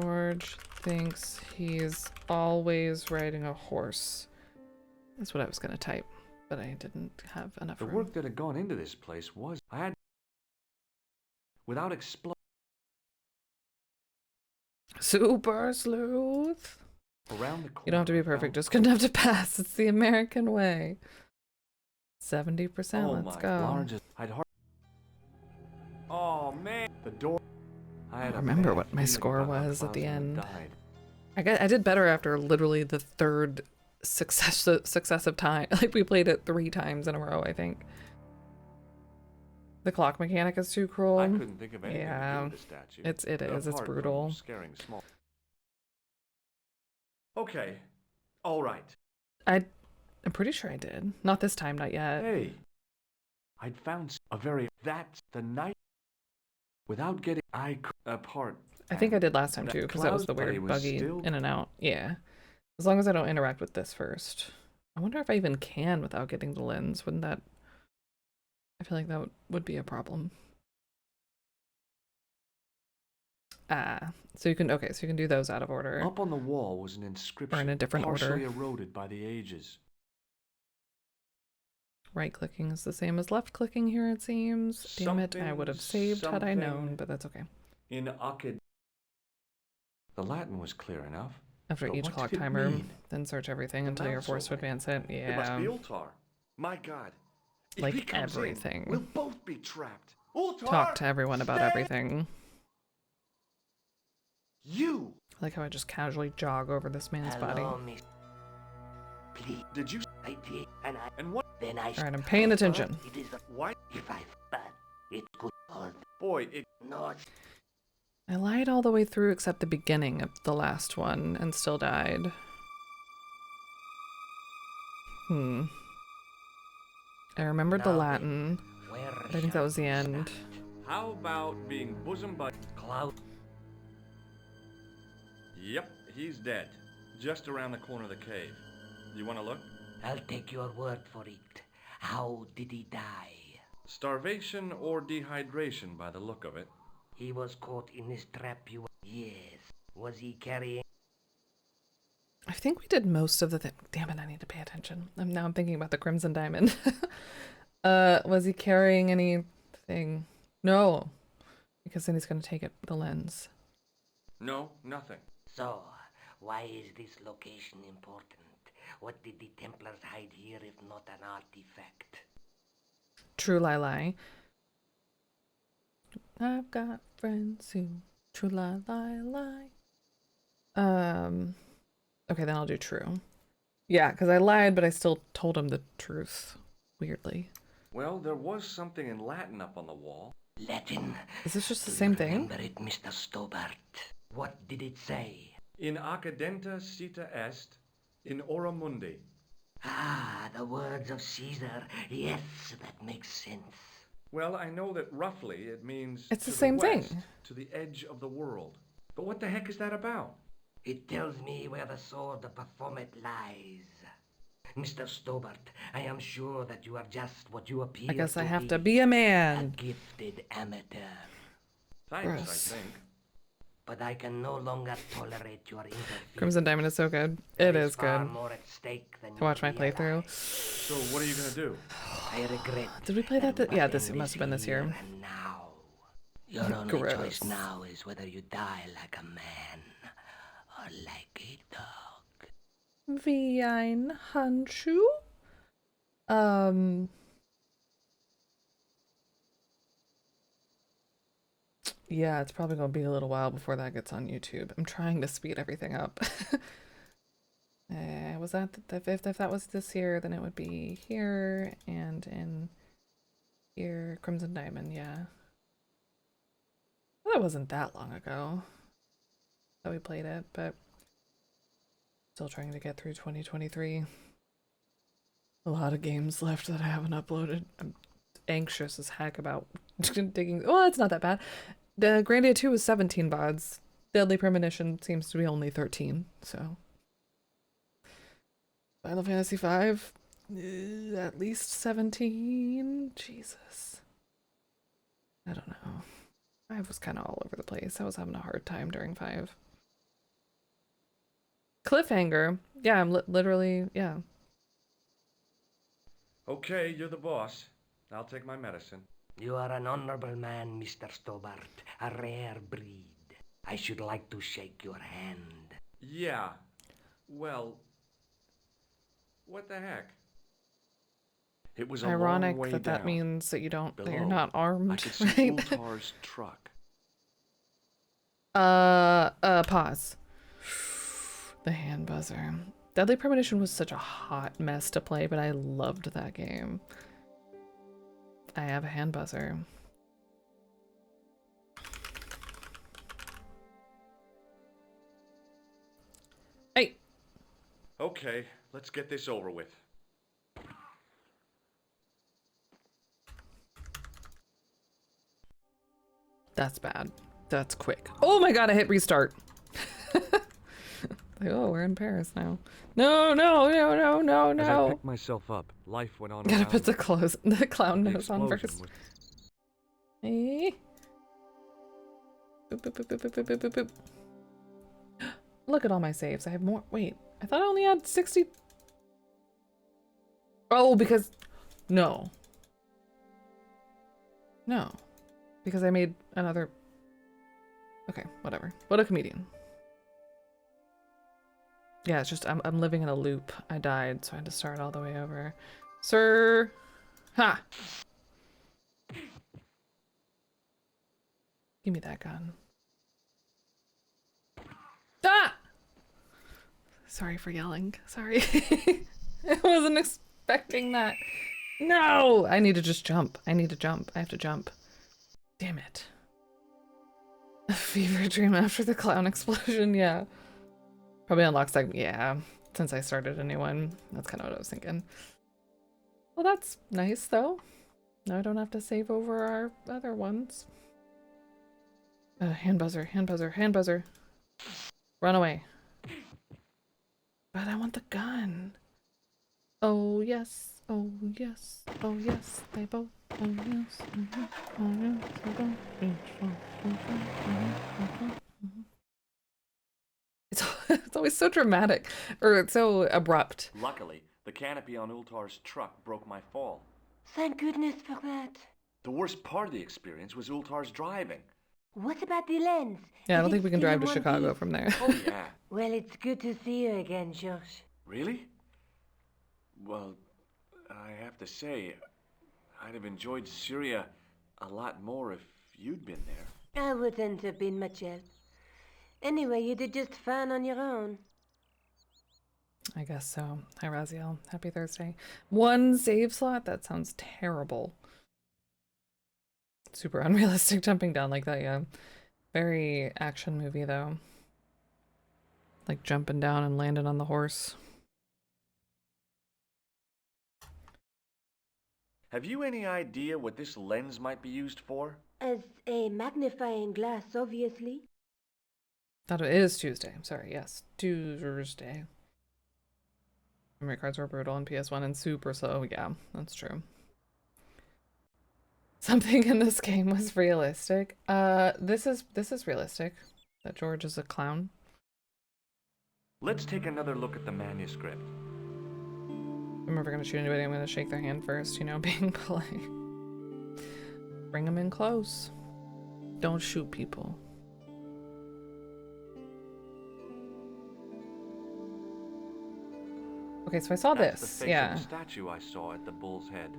George thinks he's always riding a horse. That's what I was gonna type, but I didn't have enough The room. work that had gone into this place was... I had... Without exploding... Super sleuth. Around the corner... You don't have to be perfect, just good enough to pass. It's the American way. 70%, let's go. Largest... I'd hard... Oh, man! The door... I had I remember what my score was at the end. I did better after literally the third successive time. Like, we played it 3 times in a row, I think. The clock mechanic is too cruel. I couldn't think of anything to do with the statue. It is. It's Apart from brutal. Scaring small. Okay. All right. I'm pretty sure I did. Not this time, not yet. Hey. I'd found a very... That's the night... Without getting... apart. I think I did last time That too, because that was the cloud weird was buggy still- in and out. Yeah. As long as I don't interact with this first. I wonder if I even can without getting the lens. Wouldn't that... I feel like that would be a problem. So you can... Okay, so you can do those out of order. Up on the wall was an inscription... Or in a different partially order. eroded by the ages. Right-clicking is the same as left-clicking here, it seems. Damn it, I would have saved had I known, but that's okay. In Akad... The Latin was clear enough. After But each what clock did it timer, mean? then search everything The until you're mouse forced to over. advance it. It must Yeah. be Ultar. My God. If Like he comes in, everything. we'll both be trapped. Ultar! Talk to everyone about stay- everything. You! I like how I just casually jog over this man's body. Hello, miss. Please, Did you... I did, and I... And what... Then I... Alright, I'm paying attention. It is the... Why... If I... But it could... All... Boy, it... Not... I lied all the way through except the beginning of the last one and still died. I remembered the Now, Latin. Where I think that shall was the we end. start? How about being bosom bud... Cloud... Yep, he's dead. Just around the corner of the cave. You want to look? I'll take your word for it. How did he die? Starvation or dehydration by the look of it. He was caught in this trap you... Yes. Was he carrying... I think we did most of the thing. Damn it, I need to pay attention. Now I'm thinking about the Crimson Diamond. Was he carrying anything? No. Because then he's going to take it, the lens. No, nothing. So, why is this location important? What did the Templars hide here if not an artifact? True lie lie. I've got friends who true lie lie lie. Okay, then I'll do true. Yeah, because I lied, but I still told him the truth. Weirdly. Well, there was something in Latin up on the wall. Latin. Is this just the Do same you thing? remember it, Mr. Stobart? What did it say? In accadenta cita est, in ora mundi. Ah, the words of Caesar. Yes, that makes sense. Well, I know that roughly it means... It's the to same thing. west, to the edge of the world. But what the heck is that about? It tells me where the sword of Baphomet lies. Mr. Stobart, I am sure that you are just what you appear I guess to I have be. to be a A man. gifted amateur. Thanks, Gross. I think. But I can no longer tolerate your interference. Crimson Diamond is so good. There It is far good. more at stake than To you watch my playthrough. realize. So what are you going to do? I regret. Did we play that? Yeah, what this ended must have been this year. here and now. Your only Gross. choice now is whether you die like a man or like a dog. Wie ein Handschuh? Yeah, it's probably gonna be a little while before that gets on YouTube. I'm trying to speed everything up. Was that if that was this year, then it would be here and in here, Crimson Diamond. Yeah, well, that wasn't that long ago that we played it, but still trying to get through 2023. A lot of games left that I haven't uploaded. I'm anxious as heck about digging. Well, it's not that bad. The Grandia 2 was 17 VODs. Deadly Premonition seems to be only 13, so. Final Fantasy V, at least 17. Jesus. I don't know. 5 was kind of all over the place. I was having a hard time during 5. cliffhanger. Yeah, I'm literally, yeah. Okay, you're the boss. I'll take my medicine. You are an honorable man, Mr. Stobart. A rare breed. I should like to shake your hand. Yeah. Well, what the heck? It was a long Ironic way that that down. means that you don't, that you're Below, not I armed, could see right? Ultar's truck. Pause. The hand buzzer. Deadly Premonition was such a hot mess to play, but I loved that game. I have a hand buzzer. Hey! Okay, let's get this over with. That's bad. That's quick. Oh my god, I hit restart. Like, oh, we're in Paris now. No, no, no, no, no, As I no. picked myself up, life went on Gotta around put the me. the clown The nose on explosion first. was Hey. Boop, boop, boop, boop, boop, boop, boop, boop. Look at all my saves. I have more. Wait, I thought I only had 60. Oh, because no. No. Because I made another. Okay, whatever. What a comedian. Yeah, it's just I'm living in a loop. I died, so I had to start all the way over. Sir. Ha. Give me that gun. Ah! Sorry for yelling. Sorry. I wasn't expecting that. No! I need to just jump. I need to jump. I have to jump. Damn it. A fever dream after the clown explosion, yeah. Probably unlocks like, yeah, since I started a new one. That's kind of what I was thinking. Well, that's nice though. Now I don't have to save over our other ones. Hand buzzer, hand buzzer, hand buzzer. Run away. But I want the gun. Oh yes, oh yes, oh yes, they both. Oh yes, oh yes, they both. It's always so dramatic, or it's so abrupt. Luckily, the canopy on Ultar's truck broke my fall. Thank goodness for that. The worst part of the experience was Ultar's driving. What about the lens? Yeah, I Is don't it think we can still drive in to one Chicago piece? from there. Oh yeah. Well, it's good to see you again, Josh. Really? Well, I have to say, I'd have enjoyed Syria a lot more if you'd been there. I wouldn't have been much help. Anyway, you did just fine on your own. I guess so. Hi, Raziel. Happy Thursday. One save slot? That sounds terrible. Super unrealistic jumping down like that, yeah. Very action movie, though. Like jumping down and landing on the horse. Have you any idea what this lens might be used for? As a magnifying glass, obviously. That it is Tuesday. I'm sorry, yes. Tuesday. Memory cards were brutal in PS1 and super slow. Yeah, that's true. Something in this game was realistic. This is realistic. That George is a clown. Let's take another look at the manuscript. I'm never gonna shoot anybody. I'm gonna shake their hand first, you know, being polite. Bring them in close. Don't shoot people. Okay, so I saw That's this. the face Yeah. of the statue I saw at the bull's head.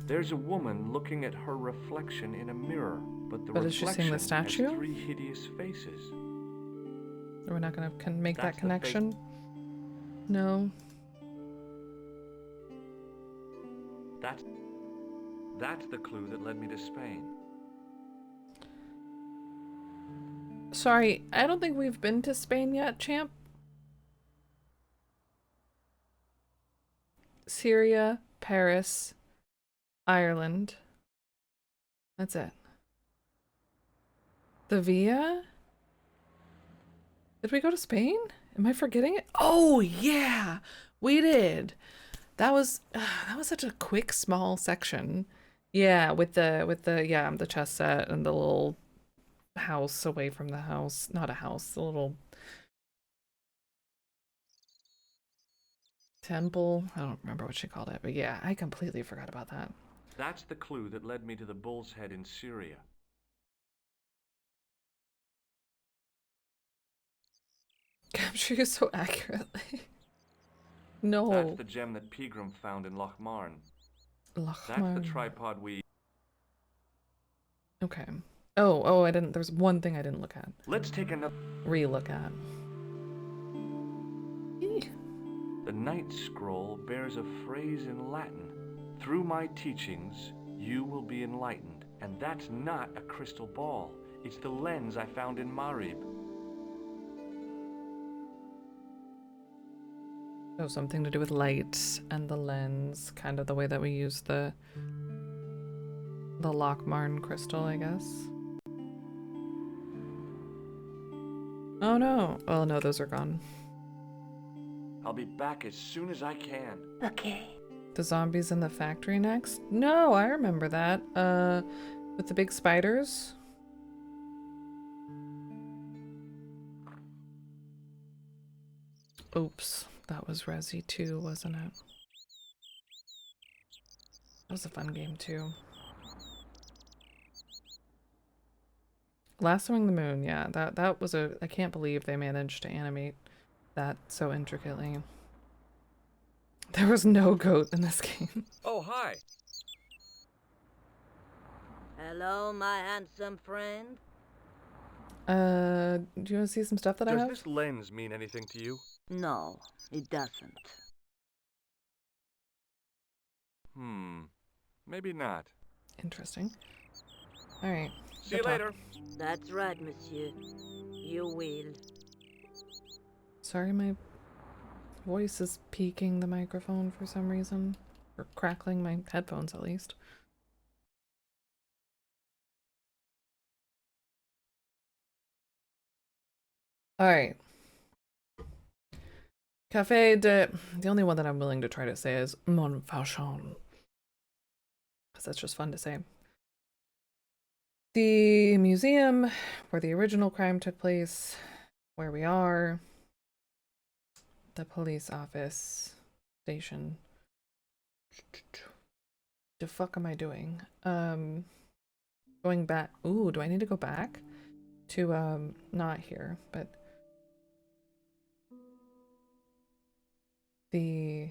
There's a woman looking at her reflection in a mirror, but the But is she seeing the reflection has statue? 3 hideous faces. We're not gonna make That's that the connection. No. That's the clue that led me to Spain. Sorry, I don't think we've been to Spain yet, champ. Syria, Paris, Ireland. That's it. The Via? Did we go to Spain? Am I forgetting it? Oh yeah, we did. That was such a quick, small section. Yeah, with the chess set and the little house away from the house. Not a house, a little temple. I don't remember what she called it, but yeah, I completely forgot about that. That's the clue that led me to the Bull's Head in Syria. Capture you so accurately. No. That's the gem that Pegram found in Loch Marn. That's the tripod we... Okay. Oh, I didn't. There's one thing I didn't look at. Let's take another... Re-look at. Eeh. The Night Scroll bears a phrase in Latin. Through my teachings, you will be enlightened. And that's not a crystal ball. It's the lens I found in Marib. Oh, something to do with light and the lens, kind of the way that we use the Lochmarn crystal, I guess. Oh no. Oh no, those are gone. I'll be back as soon as I can. Okay. The zombies in the factory next? No, I remember that. With the big spiders. Oops, that was Resi 2, wasn't it? That was a fun game too. Lassoing the Moon, yeah, that was a... I can't believe they managed to animate that so intricately. There was no goat in this game. Oh, hi. Hello, my handsome friend. Do you want to see some stuff that I Does have? this lens mean anything to you? No, it doesn't. Maybe not. Interesting. Alright. See you later. That's right, monsieur. You will. Sorry, my voice is peaking the microphone for some reason. Or crackling my headphones, at least. Alright. Café de... The only one that I'm willing to try to say is Mon Fauchon. Because that's just fun to say. The museum where the original crime took place, where we are, the police office, station. The fuck am I doing? Going back. Ooh, do I need to go back to not here, but the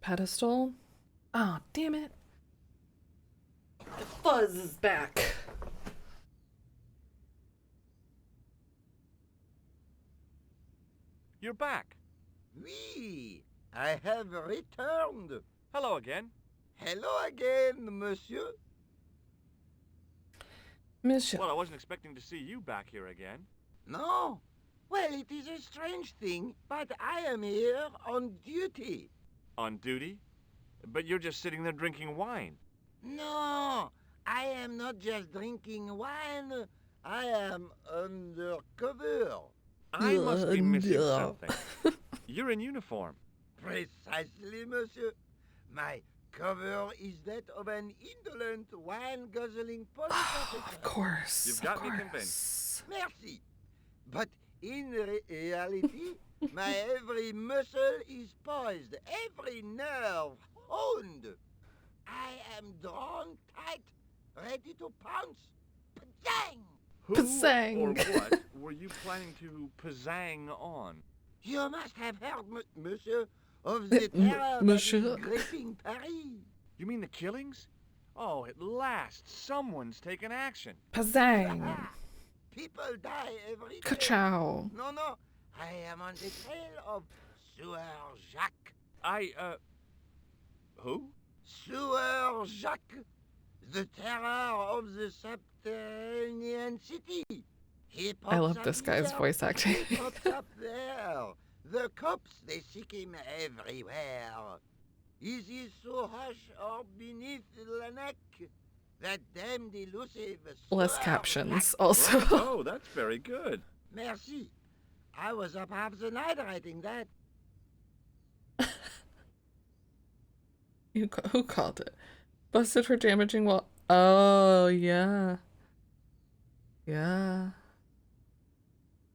pedestal? Oh, damn it. The fuzz is back. You're back. Oui, I have returned. Hello again. Hello again, monsieur. Monsieur. Well, I wasn't expecting to see you back here again. No? Well, it is a strange thing, but I am here on duty. On duty? But you're just sitting there drinking wine. No, I am not just drinking wine. I am undercover. I must be missing something. You're in uniform. Precisely, monsieur. My cover is that of an indolent, wine-guzzling police officer. Of course. You've got of me course. convinced. Merci. But in reality, my every muscle is poised, every nerve honed. I am drawn tight, ready to pounce. Pazang! Who Pizzang. or what were you planning to pizzang on? You must have heard, monsieur, of the terror monsieur. that is gripping Paris. You mean the killings? Oh, at last, someone's taken action. Pazang. People die every day. Ka-chow. No, I am on the trail of Sewer Jacques. Who? Sewer Jacques, the terror of the subterranean city. He I love pops this up guy's here, voice acting. he pops up there. The cops, they seek him everywhere. Is he so hush or beneath the neck? That damned elusive Less Sewer captions, Jacques. also. Oh, that's very good. Merci. I was up half the night writing that. Who called it? Busted for damaging Oh, yeah. Yeah.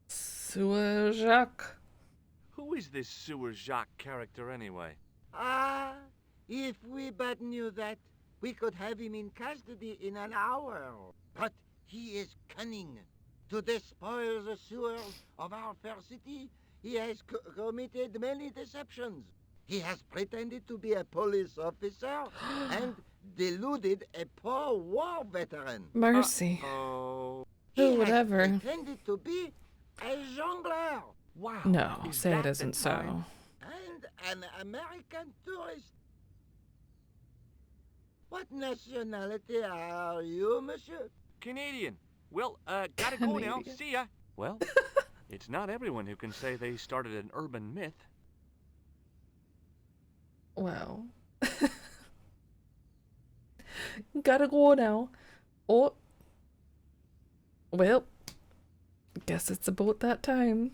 Sewer Jacques. Who is this Sewer Jacques character anyway? Ah, if we but knew that, we could have him in custody in an hour. But he is cunning. To despoil the sewers of our fair city, he has committed many deceptions. He has pretended to be a police officer and deluded a poor war veteran. Mercy. Oh. Oh, whatever. He has pretended to be a jongleur. Wow. No, is say it that the isn't time? so. And an American tourist. What nationality are you, monsieur? Canadian. Well, gotta go now. Canadian. See ya. Well, it's not everyone who can say they started an urban myth. Well. Gotta go now. Oh. Well. Guess it's about that time.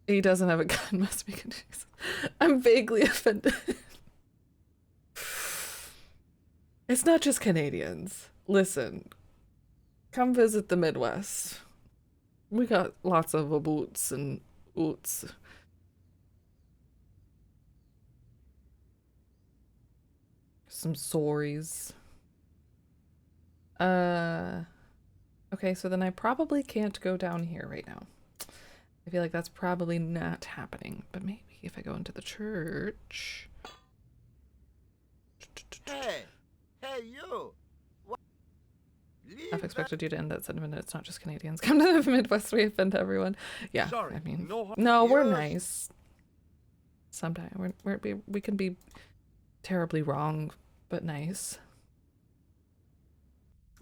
He doesn't have a gun, must be confused. I'm vaguely offended. It's not just Canadians. Listen, come visit the Midwest. We got lots of boots and oots. Some sorries. Okay, so then I probably can't go down here right now. I feel like that's probably not happening, but maybe if I go into the church. Hey, you. I've expected you to end that sentiment. It's not just Canadians. Come to the Midwest, we offend everyone. Yeah, Sorry, I mean, no. no, we're Yes. nice. Sometimes we can be terribly wrong, but nice.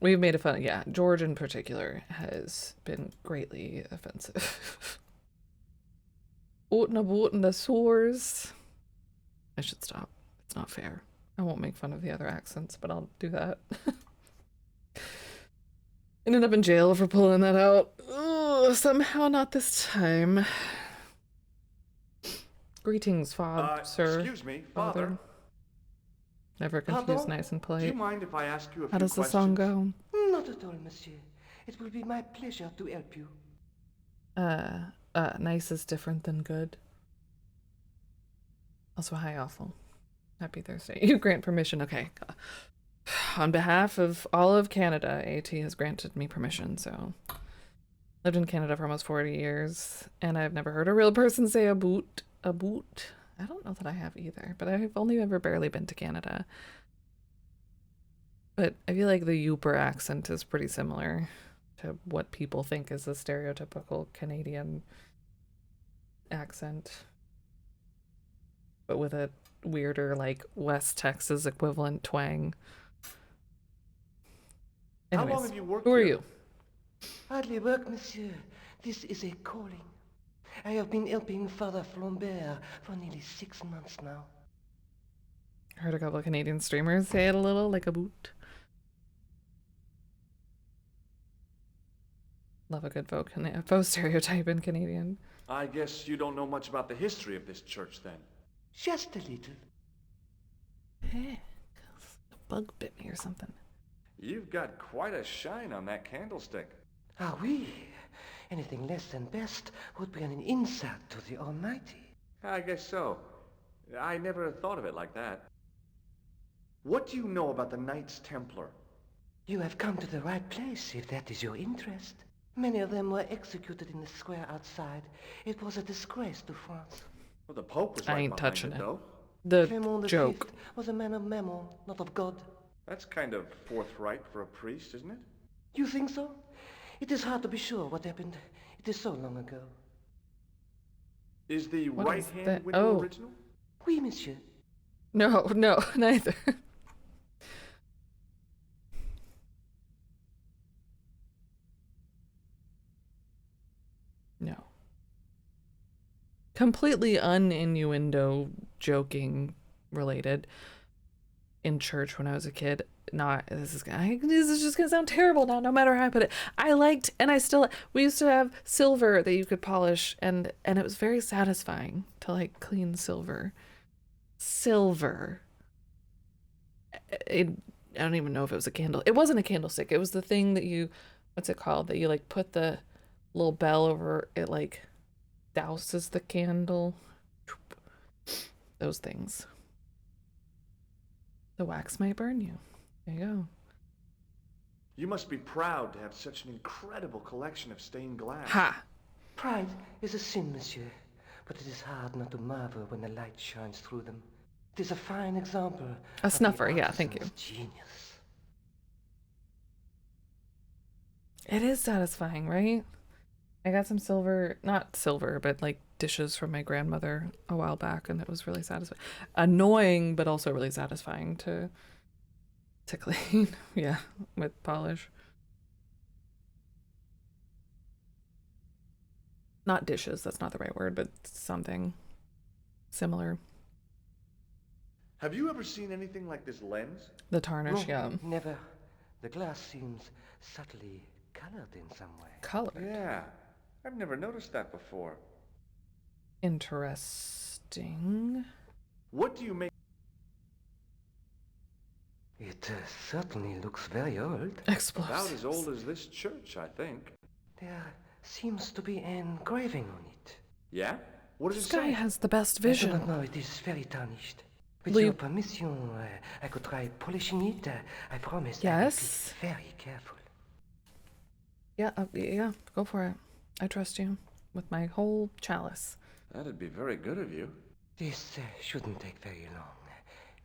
We've made a fun. Yeah, George in particular has been greatly offensive. Oaten a boat in the sores. I should stop. It's not fair. I won't make fun of the other accents, but I'll do that. Ended up in jail for pulling that out. Ugh, somehow not this time. Greetings, sir. Excuse me, Father. Never confused Pardon? nice and Do polite. you mind if I ask you a How few does the questions? song go? Not at all, monsieur. It will be my pleasure to help you. Nice is different than good. Also, hi, awful. Happy Thursday. You grant permission. Okay. On behalf of all of Canada, AT has granted me permission, so. Lived in Canada for almost 40 years, and I've never heard a real person say a boot. A boot? I don't know that I have either, but I've only ever barely been to Canada. But I feel like the Yooper accent is pretty similar to what people think is a stereotypical Canadian accent, but with a weirder, like, West Texas equivalent twang. How Anyways, long have you worked who are here? you? Hardly work, monsieur. This is a calling. I have been helping Father Flambert for nearly 6 months now. Heard a couple of Canadian streamers say it a little, like a boot. Love a good faux stereotype in Canadian. I guess you don't know much about the history of this church then. Just a little. Hey, a bug bit me or something. You've got quite a shine on that candlestick. Ah, oui. Anything less than best would be an insult to the Almighty. I guess so. I never thought of it like that. What do you know about the Knights Templar? You have come to the right place, if that is your interest. Many of them were executed in the square outside. It was a disgrace to France. Well, the Pope was I right ain't behind touching it. though. The Clement joke. V was a man of mammon, not of God. That's kind of forthright for a priest, isn't it? You think so? It is hard to be sure what happened. It is so long ago. Is the What is right-hand that? window Oh. original? Oui, monsieur. No, neither. No. Completely uninnuendo joking related. In church when I was a kid, this is just gonna sound terrible now, no matter how I put it. I liked, and I still, we used to have silver that you could polish, and it was very satisfying to like clean silver. silver. It, I don't even know if it was a candle. It wasn't a candlestick. It was the thing that you, what's it called? That you like put the little bell over it, like douses the candle. Those things. The wax might burn you. There you go. You must be proud to have such an incredible collection of stained glass. Ha! Pride is a sin, monsieur, but it is hard not to marvel when the light shines through them. It is a fine example A snuffer, yeah, thank you. Genius. It is satisfying, right? I got some silver, not silver, but like dishes from my grandmother a while back, and it was really satisfying. Annoying, but also really satisfying to clean. Yeah, with polish. Not dishes, that's not the right word, but something similar. Have you ever seen anything like this lens? The tarnish, No, yeah. never. The glass seems subtly colored in some way. Color. Yeah, I've never noticed that before. Interesting. What do you make? It certainly looks very old. Explosives. About as old as this church, I think. There seems to be an engraving on it. Yeah? What does This it guy say? has the best I do vision. not know, it is very tarnished. With Will your you- permission, I could try polishing it. I promise Yes. I will be very careful. Yeah, yeah, go for it. I trust you with my whole chalice. That'd be very good of you. This shouldn't take very long.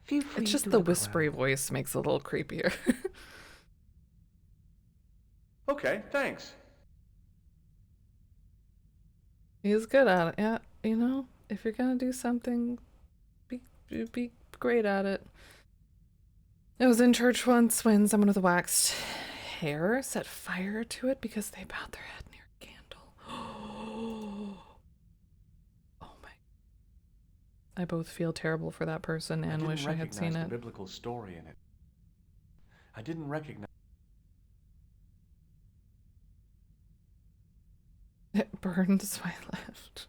Feel free It's just to the look whispery around. voice makes it a little creepier. Okay, thanks. He's good at it. Yeah, you know, if you're gonna do something, be great at it. I was in church once when someone with waxed hair set fire to it because they bowed their head near a candle. Oh my. I both feel terrible for that person and wish I had seen the it. biblical story in it. I didn't recognize. It burned, so I left.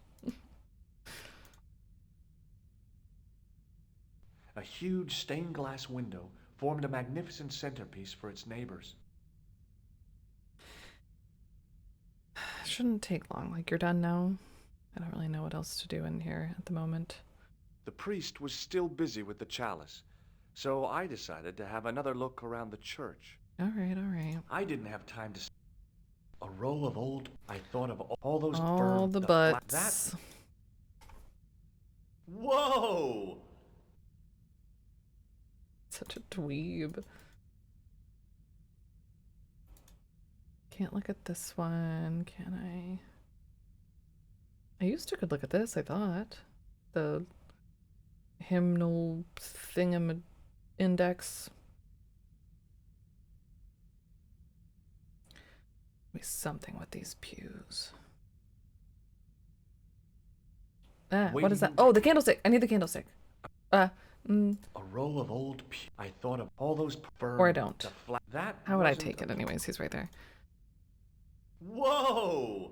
A huge stained glass window formed a magnificent centerpiece for its neighbors. Shouldn't take long. Like, you're done now? I don't really know what else to do in here at the moment. The priest was still busy with the chalice, so I decided to have another look around the church. All right. I didn't have time to. A row of old. I thought of all those. All the butts. Whoa! Such a dweeb. Can't look at this one, can I? I used to could look at this, I thought. The hymnal thingam index. Be something with these pews. Ah, what is that? Oh, the candlestick! I need the candlestick. A row of old. I thought of all those. Or I don't. That. How would I wasn't take it anyways? He's right there. Whoa!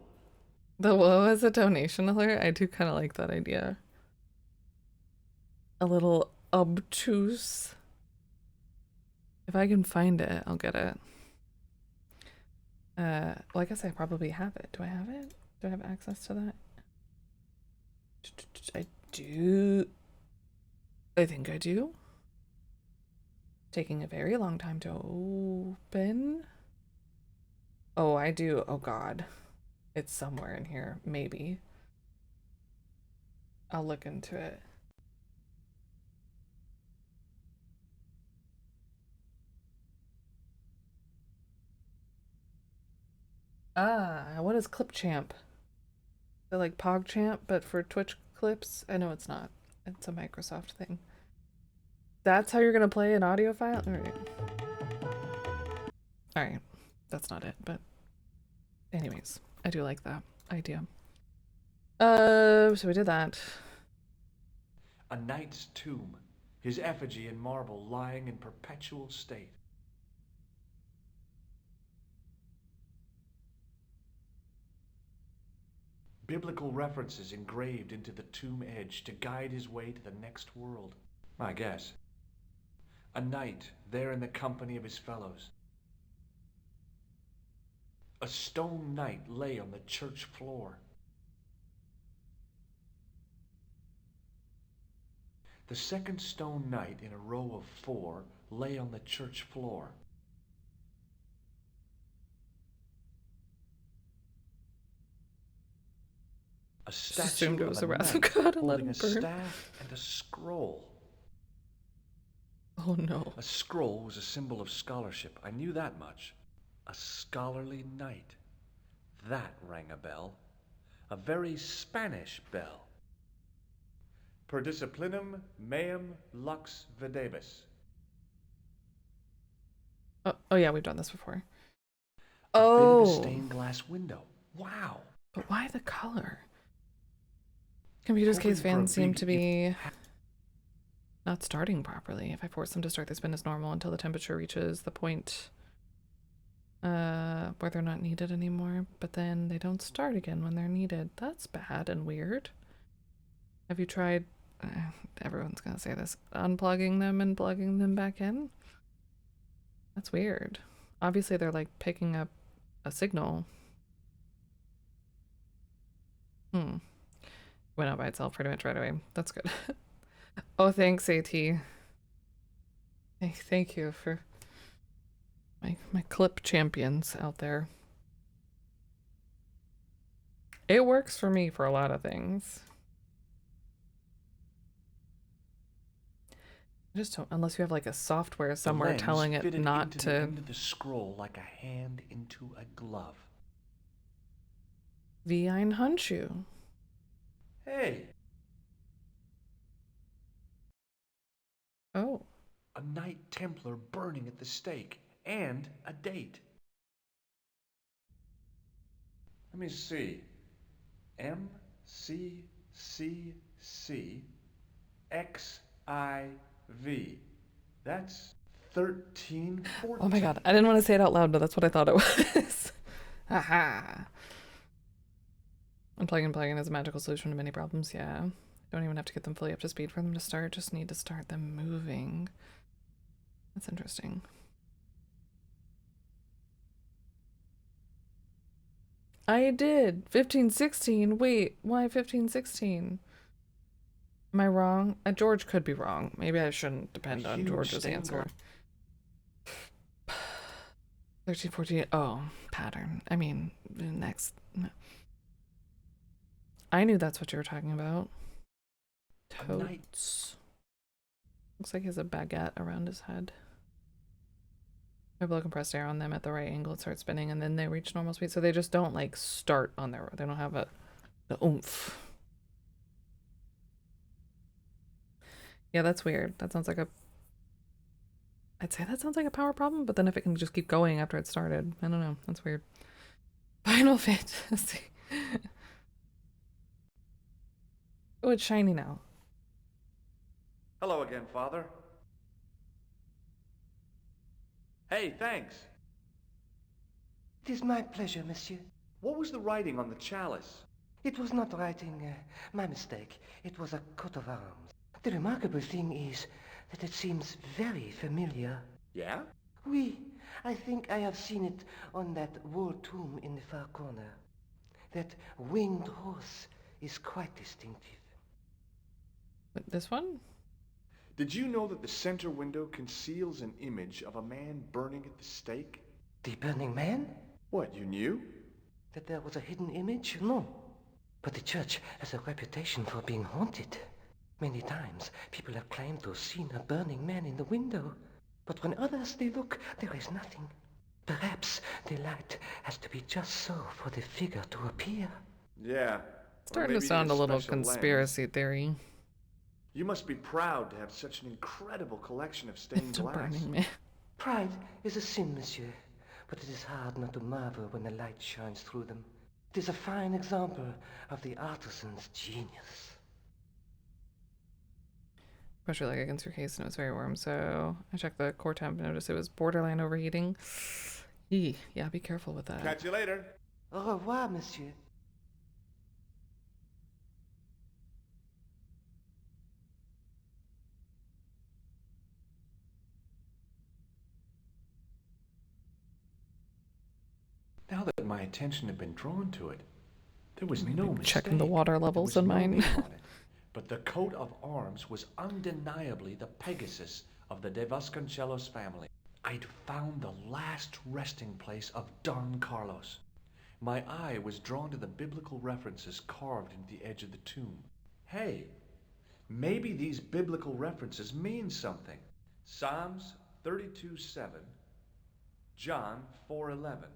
The whoa as a donation alert? I do kind of like that idea. A little obtuse. If I can find it, I'll get it. Well, I guess I probably have it. Do I have it? Do I have access to that? I do. I think I do. Taking a very long time to open. Oh, I do. Oh, God. It's somewhere in here. Maybe. I'll look into it. Ah, what is Clipchamp? They're like PogChamp, but for Twitch clips? I know it's not. It's a Microsoft thing. That's how you're gonna play an audio file? Alright. That's not it, but anyways, I do like that idea. So we did that. A knight's tomb, his effigy in marble lying in perpetual state. Biblical references engraved into the tomb edge to guide his way to the next world. I guess. A knight there in the company of his fellows. A stone knight lay on the church floor. The second stone knight in a row of 4 lay on the church floor. A Just assumed statue it was of the a wrath of knight God and let holding him a burn. staff and a scroll. Oh no. A scroll was a symbol of scholarship. I knew that much. A scholarly knight. That rang a bell. A very Spanish bell. Per disciplinum meum lux videbis. Oh yeah, we've done this before. A bit of a Oh, stained glass window. Wow. but why the color? Computer's Hoping case for a fans seem big to be not starting properly. If I force them to start the spin as normal until the temperature reaches the point where they're not needed anymore, but then they don't start again when they're needed. That's bad and weird. Have you tried, everyone's gonna say this, unplugging them and plugging them back in? That's weird. Obviously they're like picking up a signal. Went out by itself pretty much right away. That's good. Oh, thanks, AT. Thank you for my clip champions out there. It works for me for a lot of things. I just don't, unless you have like a software somewhere lens telling it fitted not into to. the end of the scroll like a hand into a glove. Wie ein Handschuh. Hey, Oh. a Knight Templar burning at the stake, and a date. Let me see. MCCCXIV. That's 1314. Oh my god, I didn't want to say it out loud, but that's what I thought it was. Haha. Unplugging and plugging is a magical solution to many problems, yeah. Don't even have to get them fully up to speed for them to start, just need to start them moving. That's interesting. I did! 1516! Wait, why 1516? Am I wrong? George could be wrong. Maybe I shouldn't depend on huge George's stained answer. 1348. Oh, pattern. I mean, next. No. I knew that's what you were talking about. Totes. Looks like he has a baguette around his head. I blow compressed air on them at the right angle and start spinning, and then they reach normal speed. So they just don't like start on their. They don't have the oomph. Yeah, that's weird. That sounds like a. I'd say that sounds like a power problem, but then if it can just keep going after it started, I don't know. That's weird. Final Fantasy. Oh, it's shiny now. Hello again, Father. Hey, thanks. It is my pleasure, monsieur. What was the writing on the chalice? It was not writing, my mistake. It was a coat of arms. The remarkable thing is that it seems very familiar. Yeah? Oui, I think I have seen it on that wall tomb in the far corner. That winged horse is quite distinctive. This one? Did you know that the center window conceals an image of a man burning at the stake? The Burning Man? What, you knew? That there was a hidden image? No. But the church has a reputation for being haunted. Many times, people have claimed to have seen a burning man in the window. But when others they look, there is nothing. Perhaps the light has to be just so for the figure to appear. Yeah. Starting to sound a little conspiracy theory. You must be proud to have such an incredible collection of stained It's a glass. Burning Man. Pride is a sin, monsieur. But it is hard not to marvel when the light shines through them. It is a fine example of the artisan's genius. Pressure leg against your case and it was very warm, so I checked the core temp and noticed it was borderline overheating. Eee, yeah, be careful with that. Catch you later. Au revoir, monsieur. now that my attention had been drawn to it, there was no mistake. Checking the water levels in mine. Name on it. But the coat of arms was undeniably the Pegasus of the De Vasconcelos family. I'd found the last resting place of Don Carlos. My eye was drawn to the biblical references carved into the edge of the tomb. Hey, maybe these biblical references mean something. Psalms 32:7, John 4:11,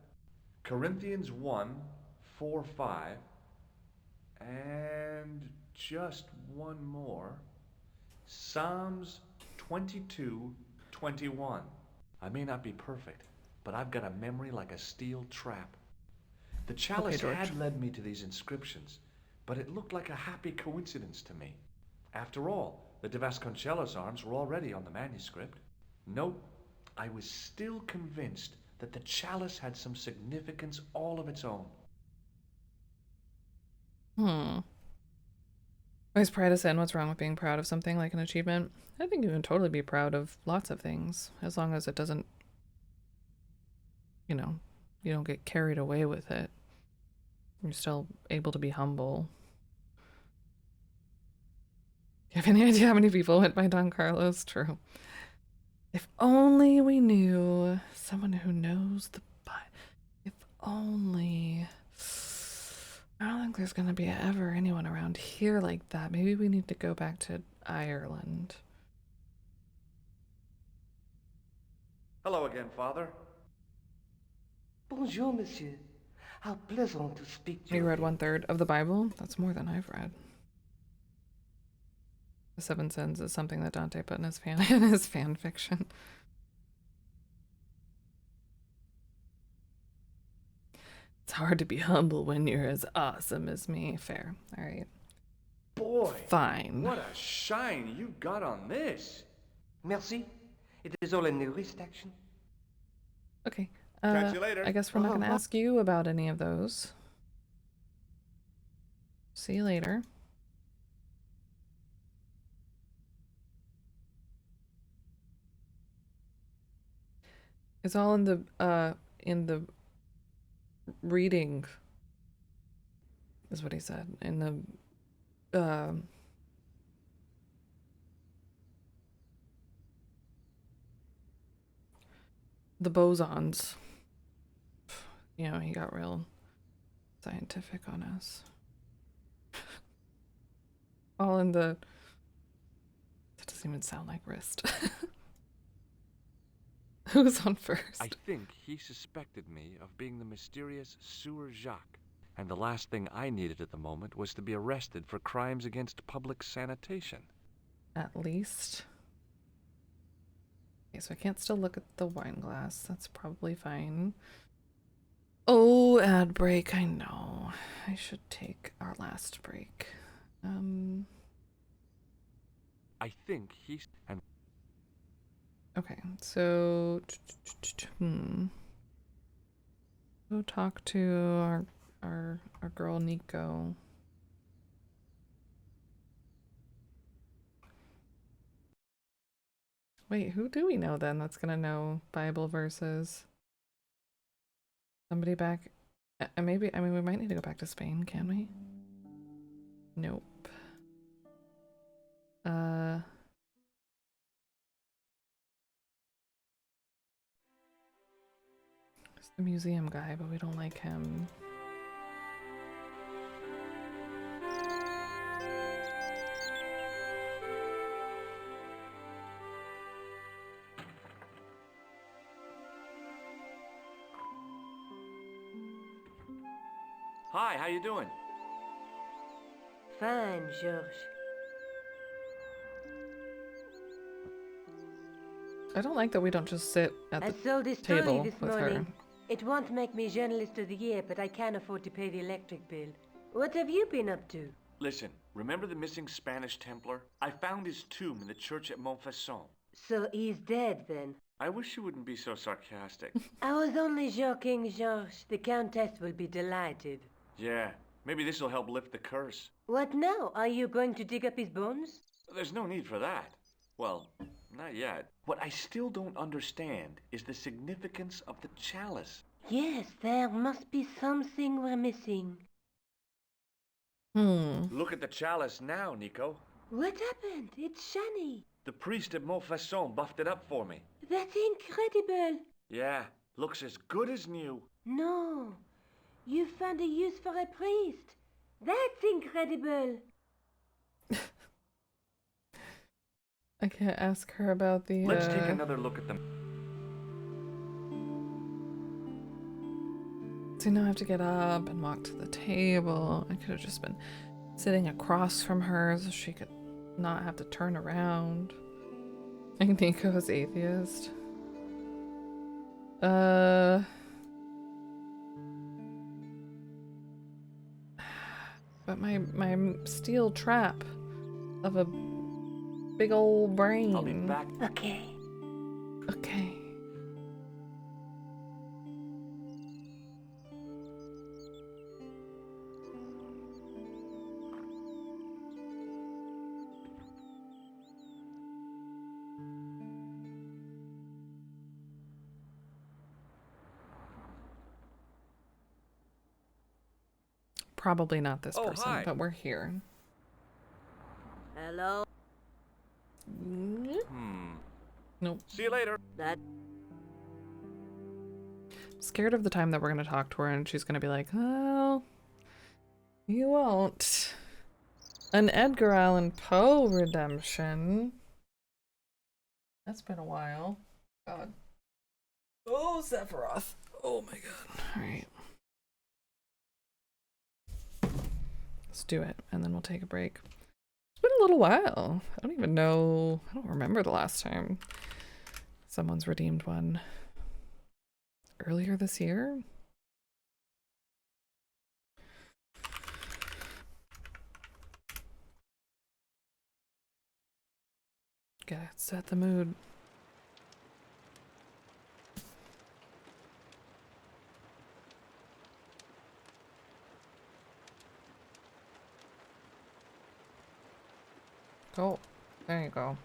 Corinthians 1:4-5, and just one more, Psalms 22:21. I may not be perfect, but I've got a memory like a steel trap. The chalice had led me to these inscriptions, but it looked like a happy coincidence to me. After all, the De Vasconcelos arms were already on the manuscript. Nope, I was still convinced that the chalice had some significance all of its own. Always pride of sin. What's wrong with being proud of something like an achievement? I think you can totally be proud of lots of things, as long as it doesn't, you know, you don't get carried away with it. You're still able to be humble. Do you have any idea how many people went by Don Carlos? True. If only we knew someone who knows the Bible. If only. I don't think there's going to be ever anyone around here like that. Maybe we need to go back to Ireland. Hello again, Father. Bonjour, monsieur. How pleasant to speak to you. You read 1/3 of the Bible? That's more than I've read. The Seven Sins is something that Dante put in his fan fiction. It's hard to be humble when you're as awesome as me. Fair. All right. Boy, fine. What a shine you got on this. Merci. It is all in the wrist action. Okay. Catch you later. I guess we're not going to ask you about any of those. See you later. It's all in the reading, is what he said. In the bosons. You know, he got real scientific on us. All in the... That doesn't even sound like wrist. Who's on first? I think he suspected me of being the mysterious Sewer Jacques. And the last thing I needed at the moment was to be arrested for crimes against public sanitation. At least. Okay, so I can't still look at the wine glass. That's probably fine. Oh, ad break. I know. I should take our last break. I think he's... And okay, so... Go talk to our girl Nico. Wait, who do we know then that's gonna know Bible verses? Somebody back... maybe, I mean, we might need to go back to Spain, can we? Nope. It's the museum guy, but we don't like him. Hi, how you doing? Fine, George. I don't like that we don't just sit at I the sold this table trolley this with her. morning. It won't make me journalist of the year, but I can't afford to pay the electric bill. What have you been up to? Listen, remember the missing Spanish Templar? I found his tomb in the church at Montfaucon. So he's dead, then? I wish you wouldn't be so sarcastic. I was only joking, Georges. The Countess will be delighted. Yeah, maybe this will help lift the curse. What now? Are you going to dig up his bones? There's no need for that. Well, not yet. What I still don't understand is the significance of the chalice. Yes, there must be something we're missing. Look at the chalice now, Nico. What happened? It's shiny. The priest at Montfaucon buffed it up for me. That's incredible. Yeah, looks as good as new. No, you found a use for a priest. That's incredible. I can't ask her about the, Let's take another look at them. So now I have to get up and walk to the table. I could have just been sitting across from her so she could not have to turn around. I think Nico's atheist. But my steel trap of a big old brain. I'll be back. Okay. Okay. Probably not this person, hi. but we're here. Hello? Nope. See you later. That Scared of the time that we're going to talk to her and she's going to be like, well, you won't. An Edgar Allan Poe redemption. That's been a while. God. Oh, Sephiroth. Oh my god. Alright. Let's do it, and then we'll take a break. It's been a little while. I don't even know. I don't remember the last time someone's redeemed one. Earlier this year? Gotta set the mood. Oh, there you go.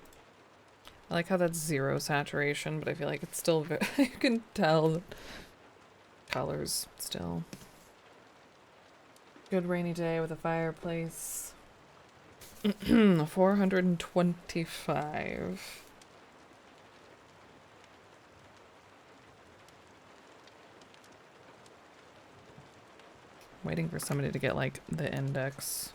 I like how that's 0 saturation, but I feel like it's still very, you can tell the colors still. Good rainy day with a fireplace. 425. Waiting for somebody to get like the index.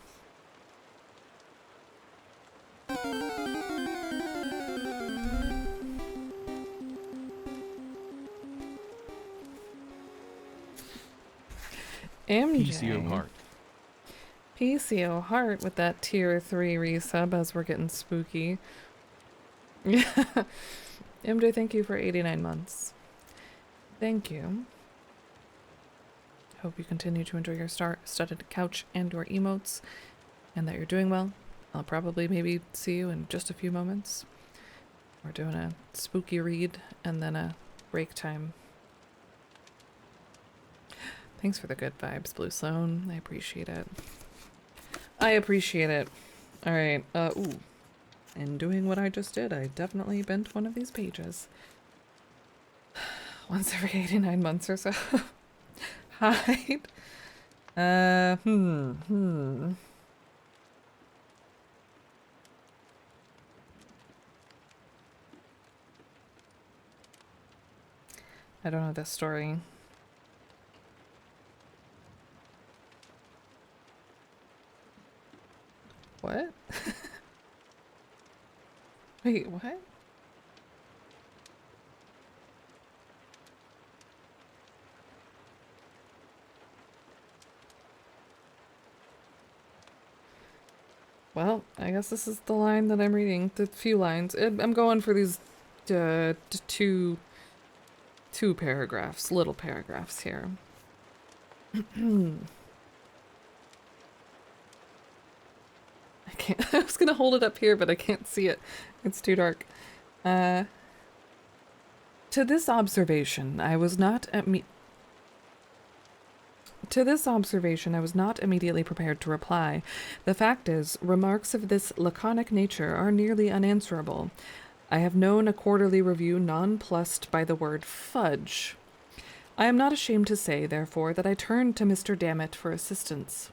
MJ. PCO Heart. PCO Heart with that tier 3 resub as we're getting spooky. Yeah. MJ, thank you for 89 months. Thank you. Hope you continue to enjoy your studded couch and your emotes, and that you're doing well. I'll probably maybe see you in just a few moments. We're doing a spooky read and then a break time. Thanks for the good vibes, Blue Sloan. I appreciate it. I appreciate it. Alright, ooh. In doing what I just did, I definitely bent one of these pages. Once every 89 months or so. Hide. I don't know this story. What? Wait, what? Well, I guess this is the line that I'm reading. The few lines. I'm going for these two paragraphs, little paragraphs here. I can't. I was gonna hold it up here, but I can't see it. It's too dark. To this observation, I was not immediately prepared to reply. The fact is, remarks of this laconic nature are nearly unanswerable. I have known a quarterly review nonplussed by the word fudge. I am not ashamed to say, therefore, that I turned to Mr. Dammit for assistance.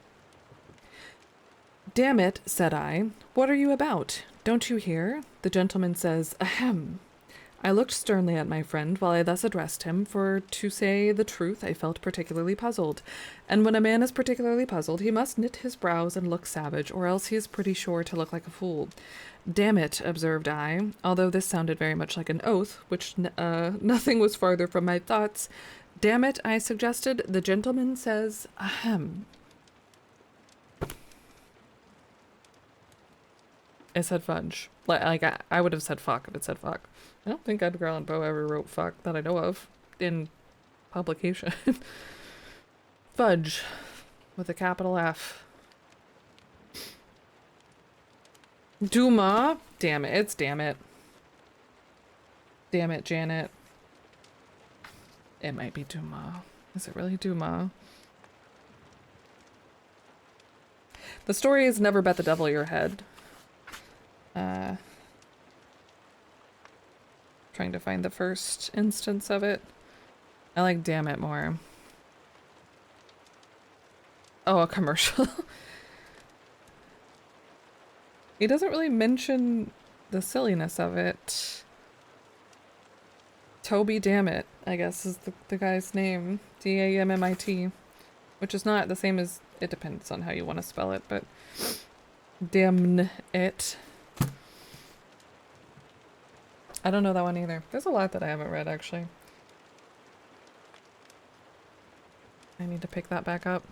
Dammit, said I, what are you about? Don't you hear? The gentleman says, ahem. I looked sternly at my friend while I thus addressed him, for to say the truth, I felt particularly puzzled. And when a man is particularly puzzled, he must knit his brows and look savage, or else he is pretty sure to look like a fool. Damn it, observed I, although this sounded very much like an oath, which nothing was farther from my thoughts. Damn it, I suggested, the gentleman says, ahem. I said fudge. Like I would have said fuck if it said fuck. I don't think Edgar Allan Poe ever wrote fuck that I know of in publication. Fudge with a capital F. Duma. Damn it. It's damn it. Damn it, Janet. It might be Duma. Is it really Duma? The story is never bet the devil your head. Trying to find the first instance of it. I like damn it more. Oh, a commercial. He doesn't really mention the silliness of it. Toby Dammit, I guess, is the guy's name. D-A-M-M-I-T. Which is not the same as, it depends on how you want to spell it, but damn it. I don't know that one either. There's a lot that I haven't read, actually. I need to pick that back up.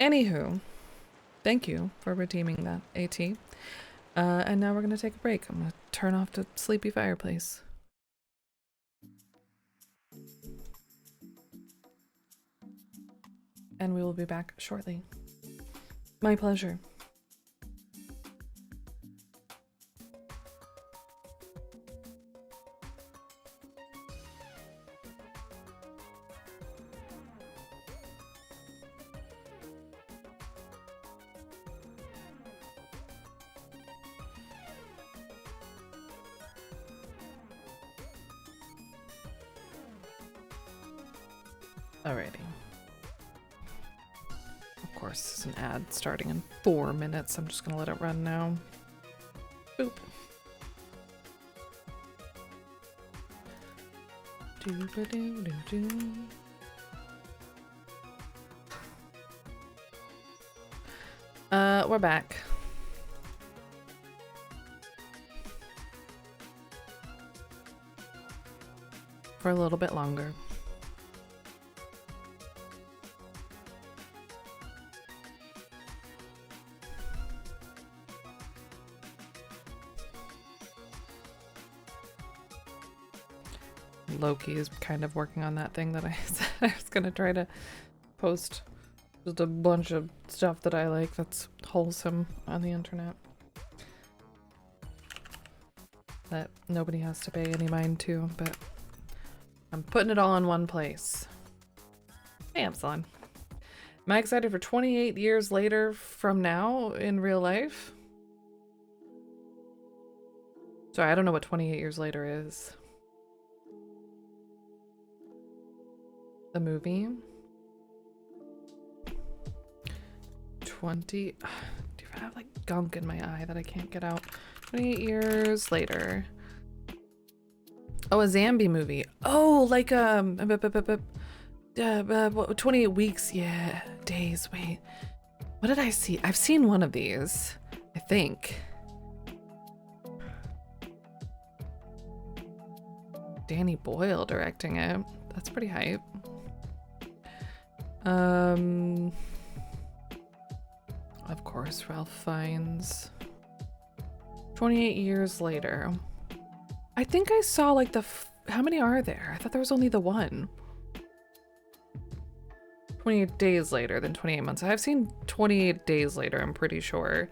Anywho, thank you for redeeming that, AT. And now we're going to take a break. I'm going to turn off the sleepy fireplace. And we will be back shortly. My pleasure. Alrighty. Of course, it's an ad starting in 4 minutes. I'm just gonna let it run now. Boop. Doo-ba-doo-doo-doo. We're back. For a little bit longer. Loki is kind of working on that thing that I said I was gonna try to post just a bunch of stuff that I like that's wholesome on the internet that nobody has to pay any mind to, but I'm putting it all in one place. Hey, Epsilon. Am I excited for 28 years later from now in real life? Sorry, I don't know what 28 years later is. The movie 20 do I have like gunk in my eye that I can't get out? 28 years later. Oh, a zombie movie. Oh, like 28 weeks. Yeah, days. Wait, what did I see? I've seen one of these, I think. Danny Boyle directing it. That's pretty hype. Of course, Ralph Fiennes. 28 years later. I think I saw like how many are there? I thought there was only the one. 28 days later than 28 months. I've seen 28 days later, I'm pretty sure.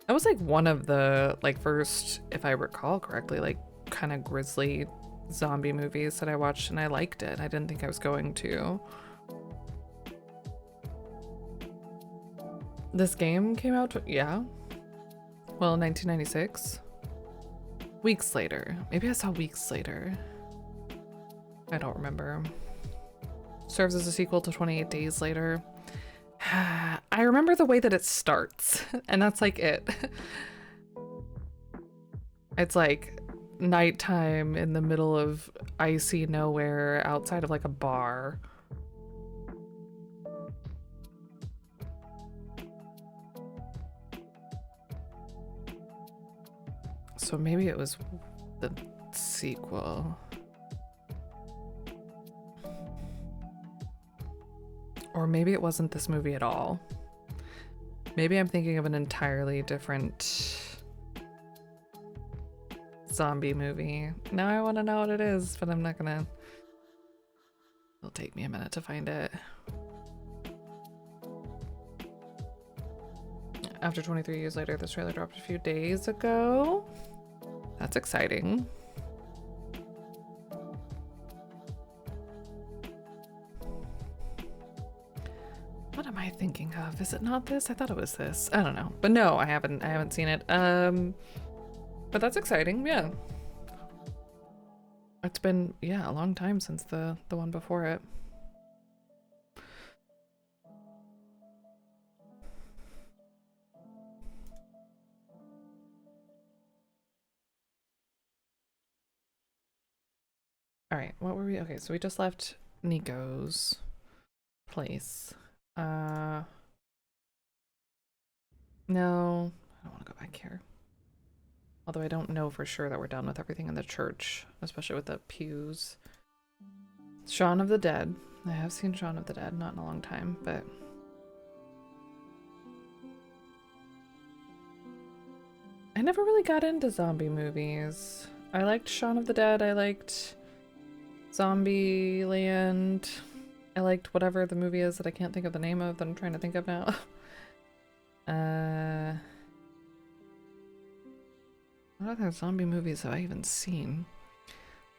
That was like one of the like first, if I recall correctly, like kind of grisly zombie movies that I watched, and I liked it. I didn't think I was going to. This game came out, yeah. Well, 1996. Weeks later. Maybe I saw Weeks Later. I don't remember. Serves as a sequel to 28 Days Later. I remember the way that it starts, and that's like it. It's like nighttime in the middle of icy nowhere outside of like a bar. So maybe it was the sequel. Or maybe it wasn't this movie at all. Maybe I'm thinking of an entirely different zombie movie. Now I want to know what it is, but I'm not gonna. It'll take me a minute to find it. After 23 years later, this trailer dropped a few days ago. That's exciting. What am I thinking of? Is it not this? I thought it was this. I don't know. But no, I haven't seen it. But that's exciting, yeah. It's been, yeah, a long time since the one before it. All right, what were we? Okay, so we just left Nico's place. No, I don't want to go back here. Although I don't know for sure that we're done with everything in the church, especially with the pews. Shaun of the Dead. I have seen Shaun of the Dead, not in a long time, but... I never really got into zombie movies. I liked Shaun of the Dead, I liked Zombieland. I liked whatever the movie is that I can't think of the name of that I'm trying to think of now. What other zombie movies have I even seen?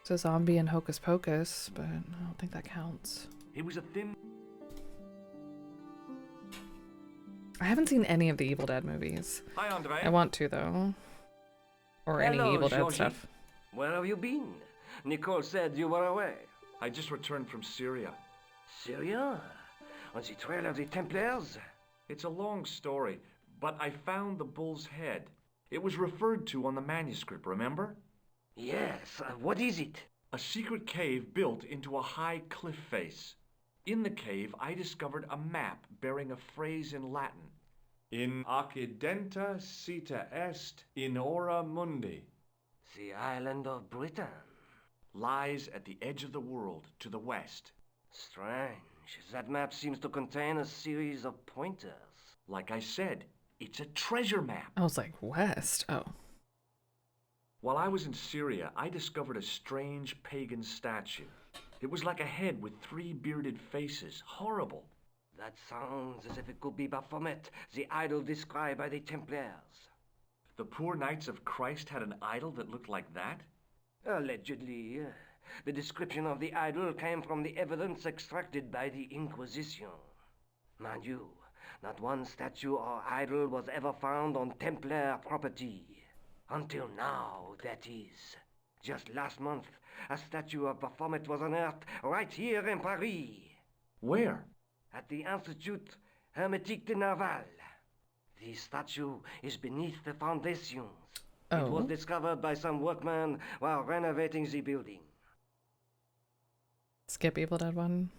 It's a zombie in Hocus Pocus, but I don't think that counts. He was a thin... I haven't seen any of the Evil Dead movies. Hi, Andre. I want to, though. Or any Hello, Evil Dead Georgie. stuff. Where have you been? Nicole said you were away. I just returned from Syria. Syria? On the trail of the Templars? It's a long story, but I found the bull's head. It was referred to on the manuscript, remember? Yes. What is it? A secret cave built into a high cliff face. In the cave, I discovered a map bearing a phrase in Latin. In accidenta sita est in ora mundi. The island of Britain. Lies at the edge of the world, to the west. Strange. That map seems to contain a series of pointers. Like I said, it's a treasure map. I was like, West? Oh. While I was in Syria, I discovered a strange pagan statue. It was like a head with 3 bearded faces. Horrible. That sounds as if it could be Baphomet, the idol described by the Templars. The poor Knights of Christ had an idol that looked like that? Allegedly. The description of the idol came from the evidence extracted by the Inquisition. Mind you, not one statue or idol was ever found on Templar property. Until now, that is. Just last month, a statue of Baphomet was unearthed right here in Paris. Where? At the Institut Hermétique de Nerval. The statue is beneath the foundations. Oh. It was discovered by some workmen while renovating the building. Skip Evil Dead 1.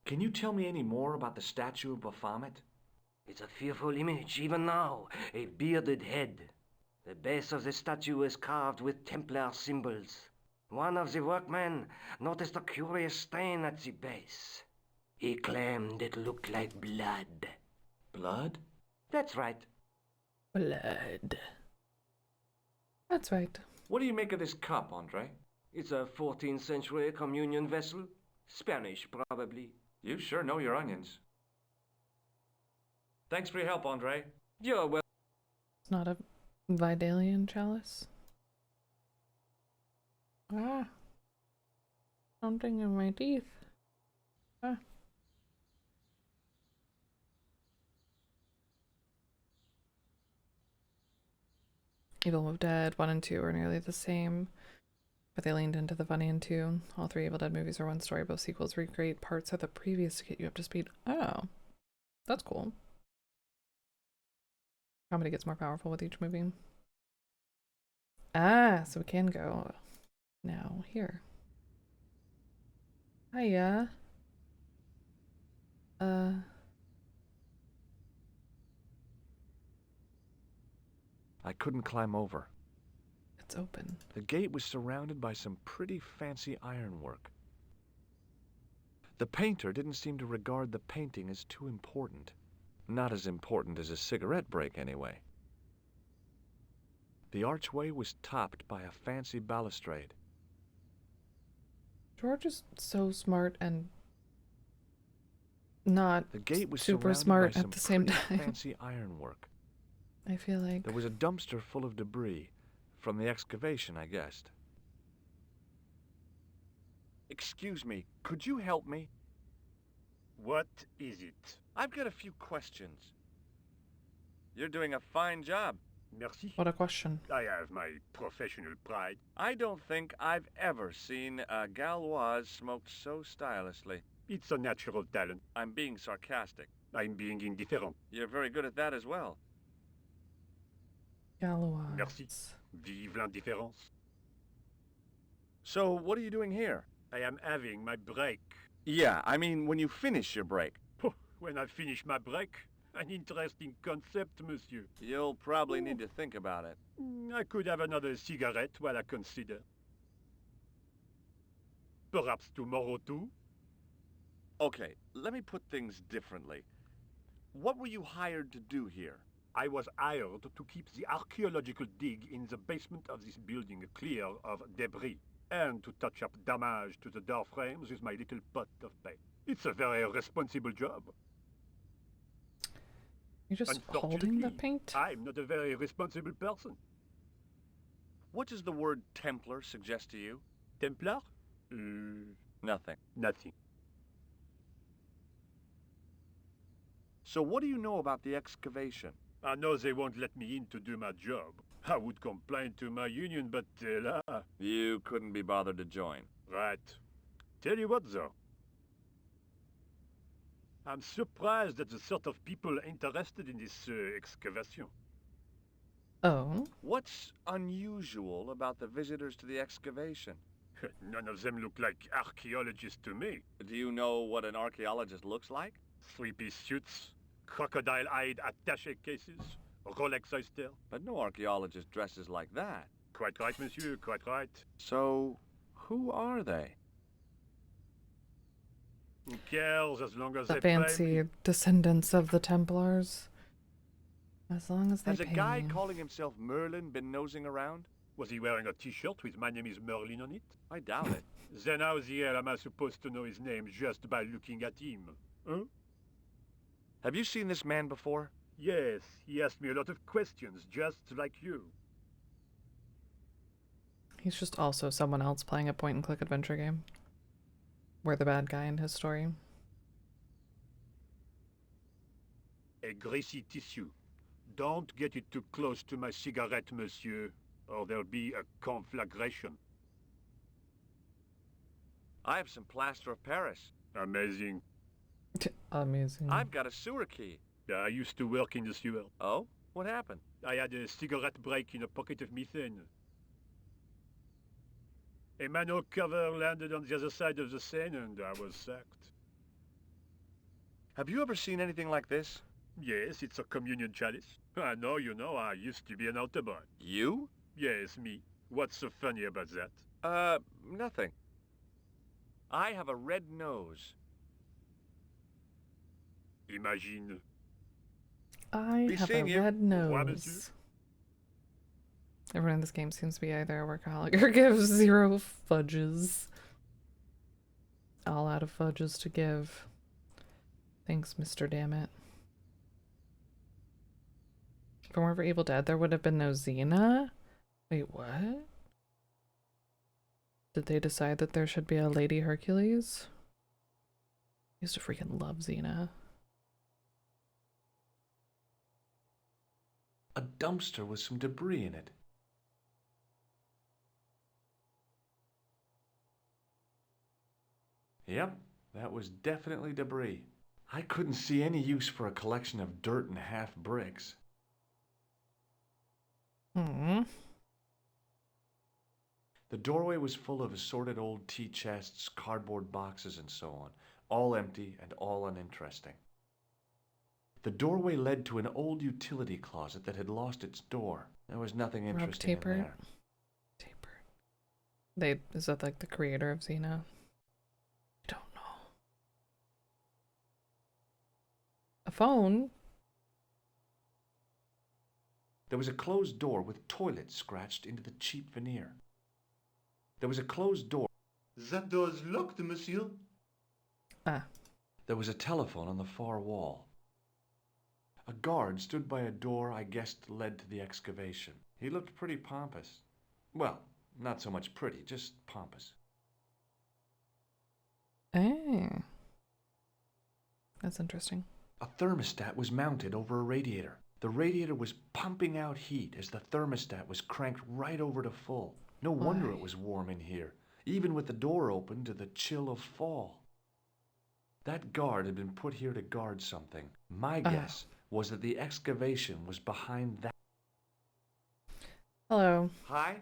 Can you tell me any more about the statue of Baphomet? It's a fearful image, even now. A bearded head. The base of the statue is carved with Templar symbols. One of the workmen noticed a curious stain at the base. He claimed it looked like blood. Blood? That's right. Blood. That's right. What do you make of this cup, Andre? It's a 14th century communion vessel. Spanish, probably. You sure know your onions. Thanks for your help, Andre. You're well. It's not a Vidalian chalice. Ah. Something in my teeth. Ah. Evil Dead 1 and 2 are nearly the same. But they leaned into the funny in two. All three Evil Dead movies are one story. Both sequels recreate parts of the previous to get you up to speed. Oh, that's cool. Comedy gets more powerful with each movie. Ah, so we can go now here. Hiya. I couldn't climb over. It's open. The gate was surrounded by some pretty fancy ironwork. The painter didn't seem to regard the painting as too important. Not as important as a cigarette break, anyway. The archway was topped by a fancy balustrade. George is so smart and not The gate was super surrounded smart by at some the same pretty time. fancy ironwork. I feel like There was a dumpster full of debris. From the excavation, I guessed. Excuse me, could you help me? What is it? I've got a few questions. You're doing a fine job. Merci. what a question. I have my professional pride. I don't think I've ever seen a Gauloise smoked so stylishly. It's a natural talent. I'm being sarcastic. I'm being indifferent. You're very good at that as well. Galois. Merci. Vive l'indifférence. So, what are you doing here? I am having my break. Yeah, I mean when you finish your break. When I finish my break, an interesting concept, monsieur. You'll probably need to think about it. I could have another cigarette while I consider. Perhaps tomorrow too? Okay, let me put things differently. What were you hired to do here? I was hired to keep the archaeological dig in the basement of this building clear of debris, and to touch up damage to the door frames with my little pot of paint. It's a very responsible job. You're just holding the paint? I'm not a very responsible person. What does the word Templar suggest to you? Templar? Nothing. Nothing. So what do you know about the excavation? I know they won't let me in to do my job. I would complain to my union, but You couldn't be bothered to join. Right. Tell you what, though. I'm surprised at the sort of people interested in this excavation. Oh. What's unusual about the visitors to the excavation? None of them look like archaeologists to me. Do you know what an archaeologist looks like? Three-piece suits, crocodile-eyed attaché cases, Rolex oyster. But no archaeologist dresses like that. Quite right, monsieur, quite right. So, who are they? Who cares as long as The they pay me? fancy descendants of the Templars. As long as they Has a pay guy me. calling himself Merlin been nosing around? Was he wearing a t-shirt with "My name is Merlin" on it? I doubt it. Then how the hell am I supposed to know his name just by looking at him? Huh? Have you seen this man before? Yes, he asked me a lot of questions, just like you. He's just also someone else playing a point-and-click adventure game. We're the bad guy in his story. A greasy tissue. Don't get it too close to my cigarette, monsieur, or there'll be a conflagration. I have some plaster of Paris. Amazing. Amazing. I've got a sewer key. I used to work in the sewer. Oh? What happened? I had a cigarette break in a pocket of methane. A manhole cover landed on the other side of the Seine and I was sacked. Have you ever seen anything like this? Yes, it's a communion chalice. I know, you know, I used to be an altar boy. You? Yes, me. What's so funny about that? Nothing. I have a red nose. Imagine. I Be have a seeing you. red Revoir, monsieur. nose. Everyone in this game seems to be either a workaholic or gives 0 fudges. All out of fudges to give. Thanks, Mr. Dammit. If it weren't for Evil Dead, there would have been no Xena? Wait, what? Did they decide that there should be a Lady Hercules? I used to freaking love Xena. A dumpster with some debris in it. Yep, that was definitely debris. I couldn't see any use for a collection of dirt and half bricks. Hmm. The doorway was full of assorted old tea chests, cardboard boxes, and so on, all empty and all uninteresting. The doorway led to an old utility closet that had lost its door. There was nothing interesting in Tapered. there. Tapered. Is that like the creator of Xena? I don't know. A phone? There was a closed door with toilet scratched into the cheap veneer. There was a closed door. That door's locked, monsieur. Ah. There was a telephone on the far wall. A guard stood by a door I guessed led to the excavation. He looked pretty pompous. Well, not so much pretty, just pompous. Eh. That's interesting. A thermostat was mounted over a radiator. The radiator was pumping out heat as the thermostat was cranked right over to full. No wonder it was warm in here, even with the door open to the chill of fall. That guard had been put here to guard something. My guess was that the excavation was behind that. Hello. Hi?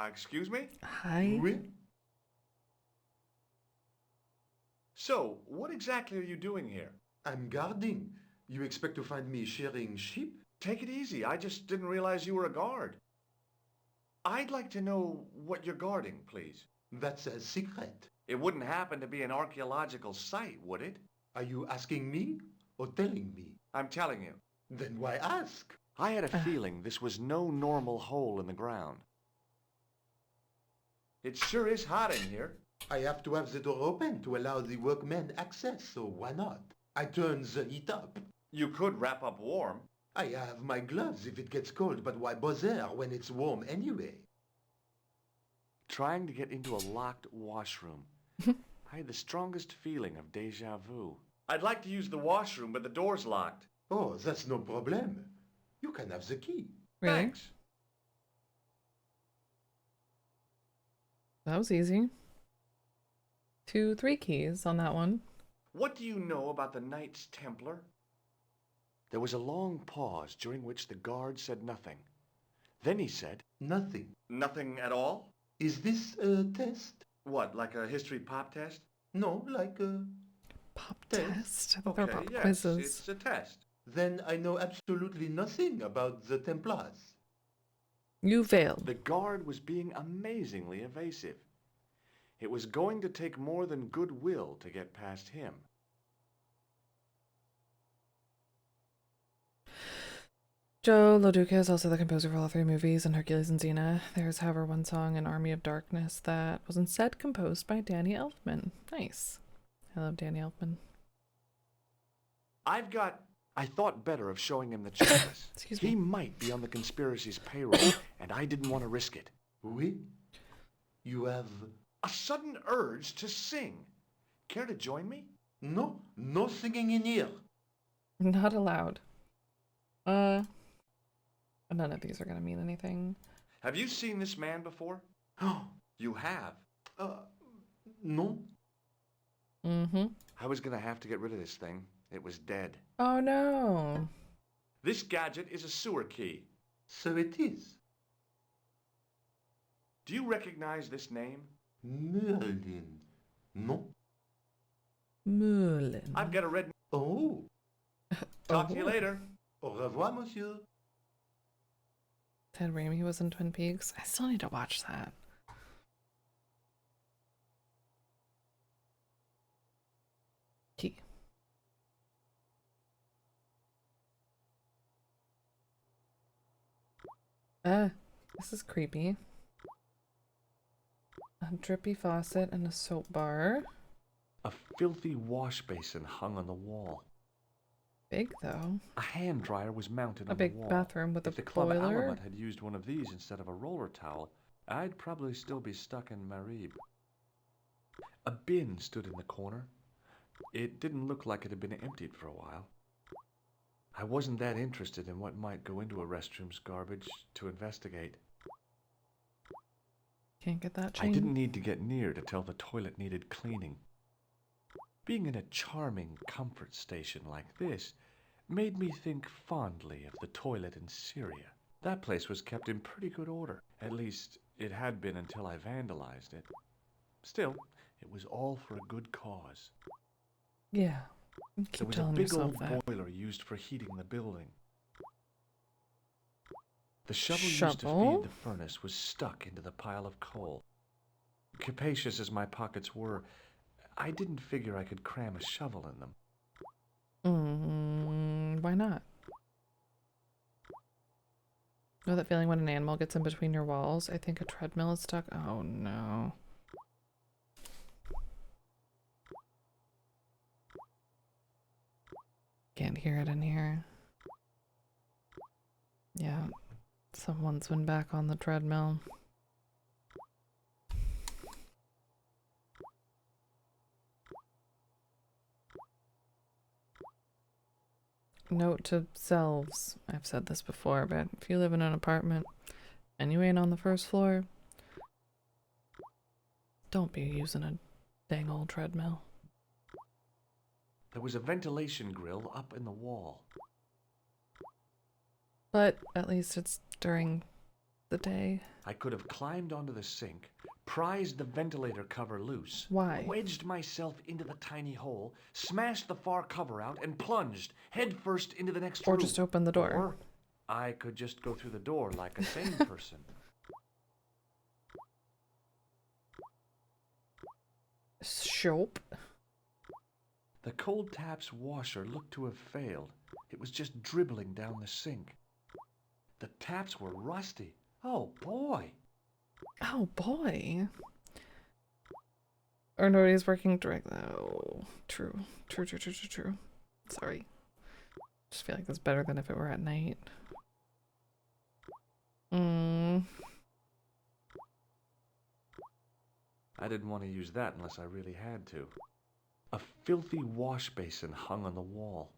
Excuse me? Hi. Oui? So, what exactly are you doing here? I'm guarding. You expect to find me shearing sheep? Take it easy. I just didn't realize you were a guard. I'd like to know what you're guarding, please. That's a secret. It wouldn't happen to be an archaeological site, would it? Are you asking me or telling me? I'm telling you. Then why ask? I had a feeling this was no normal hole in the ground. It sure is hot in here. I have to have the door open to allow the workmen access, so why not? I turn the heat up. You could wrap up warm. I have my gloves if it gets cold, but why bother when it's warm anyway? Trying to get into a locked washroom. I had the strongest feeling of déjà vu. I'd like to use the washroom, but the door's locked. Oh, that's no problem. You can have the key. Really? Thanks. That was easy. 3 keys on that one. What do you know about the Knights Templar? There was a long pause during which the guard said nothing. Then he said, Nothing. Nothing at all? Is this a test? What, like a history pop test? No, like a... Pop Test. test. I thought they were pop yes, quizzes. it's a test. Then I know absolutely nothing about the Templars. You failed. The guard was being amazingly evasive. It was going to take more than goodwill to get past him. Joe Loduca is also the composer for all 3 movies and Hercules and Xena. There's, however, one song in Army of Darkness that was instead composed by Danny Elfman. Nice. I love Danny Elfman. I thought better of showing him the checklist. Excuse me. He might be on the conspiracy's payroll, and I didn't want to risk it. Oui? You have... A sudden urge to sing. Care to join me? No, no singing in here. Not allowed. None of these are gonna mean anything. Have you seen this man before? Oh, You have. no. Mm-hmm. I was gonna have to get rid of this thing. It was dead. Oh no. This gadget is a sewer key. So it is. Do you recognize this name? Merlin. No? Merlin. I've got a red... Oh. Talk to you later. Au revoir, monsieur. Ted Raimi was in Twin Peaks. I still need to watch that. Key. This is creepy. A drippy faucet and a soap bar. A filthy wash basin hung on the wall. Big though. A hand dryer was mounted A on big the wall. bathroom with If a the club boiler. element had used one of these instead of a roller towel, I'd probably still be stuck in Marib. A bin stood in the corner. It didn't look like it had been emptied for a while. I wasn't that interested in what might go into a restroom's garbage to investigate. Can't get that I chain. didn't need to get near to tell the toilet needed cleaning. Being in a charming comfort station like this made me think fondly of the toilet in Syria. That place was kept in pretty good order. At least, it had been until I vandalized it. Still, it was all for a good cause. Yeah. There Keep was a telling big yourself old that. boiler used for heating the building. The shovel used to feed the furnace was stuck into the pile of coal. Capacious as my pockets were, I didn't figure I could cram a shovel in them. Why not? Know that feeling when an animal gets in between your walls? I think a treadmill is stuck. Oh no. Can't hear it in here. Yeah, someone's been back on the treadmill. Note to selves. I've said this before, but if you live in an apartment and you ain't on the first floor, don't be using a dang old treadmill. There was a ventilation grill up in the wall. But at least it's during the day. I could have climbed onto the sink, prized the ventilator cover loose, Why? wedged myself into the tiny hole, smashed the far cover out, and plunged headfirst into the next room. Or just open the door. Or I could just go through the door like a sane person. Soap. The cold tap's washer looked to have failed. It was just dribbling down the sink. The taps were rusty. Oh boy. Oh boy. Or nobody's working directly. Oh, true. True. Sorry. Just feel like it's better than if it were at night. I didn't want to use that unless I really had to. A filthy wash basin hung on the wall.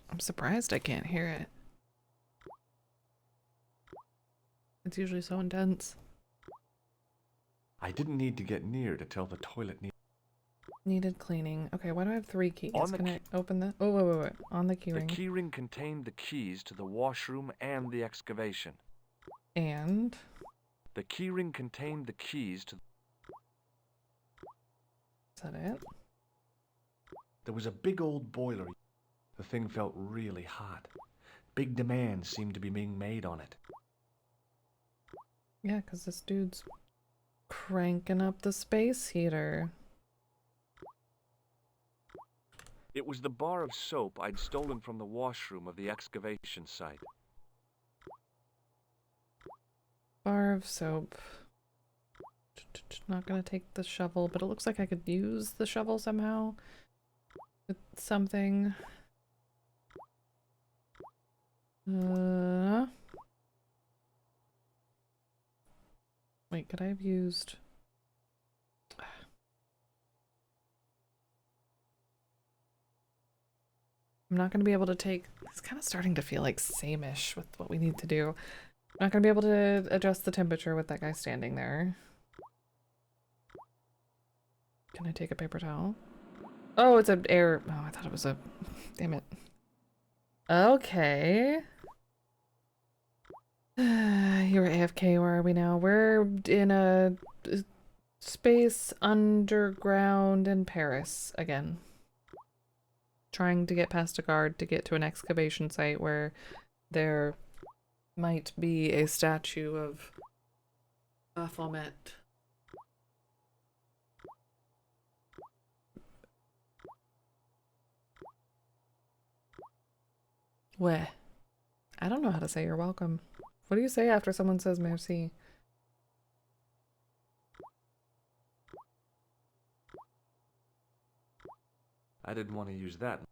I'm surprised I can't hear it. It's usually so intense. I didn't need to get near to tell the toilet Needed cleaning. Okay, why do I have 3 keys? On the Can I open the... Oh, wait. On the keyring. The keyring contained the keys to the washroom and the excavation. And... The keyring contained the keys to... Is that it? There was a big old boiler. The thing felt really hot. Big demands seemed to be being made on it. Yeah, because this dude's cranking up the space heater. It was the bar of soap I'd stolen from the washroom of the excavation site. Bar of soap. Not gonna take the shovel, but it looks like I could use the shovel somehow. With something. Wait, could I have used... I'm not going to be able to take... It's kind of starting to feel like same-ish with what we need to do. I'm not going to be able to adjust the temperature with that guy standing there. Can I take a paper towel? Oh, it's an air... Oh, I thought it was a... Damn it. Okay. You're AFK, where are we now? We're in a space underground in Paris again. Trying to get past a guard to get to an excavation site where there might be a statue of Baphomet. Where? I don't know how to say you're welcome. What do you say after someone says merci? I didn't want to use that.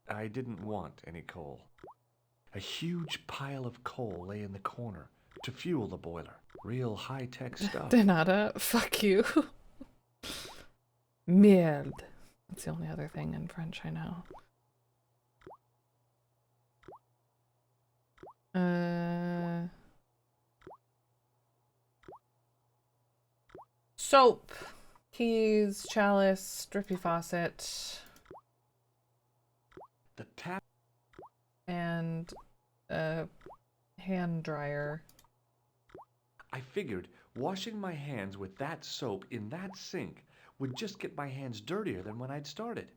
I didn't want any coal. A huge pile of coal lay in the corner to fuel the boiler. Real high-tech stuff. De nada. Fuck you. Merde. That's the only other thing in French I know. Soap. Keys, chalice, drippy faucet. The tap. And a hand dryer. I figured washing my hands with that soap in that sink would just get my hands dirtier than when I'd started.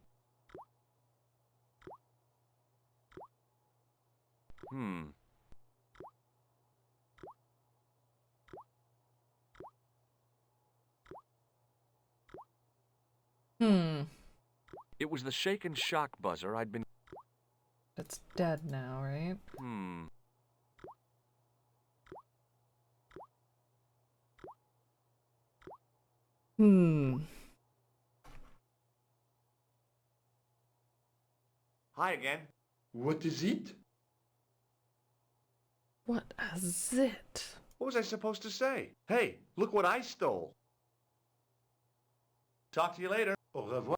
It was the shake and shock buzzer I'd been... It's dead now, right? Hi again. What is it? What is it? What was I supposed to say? Hey, look what I stole. Talk to you later. Au revoir.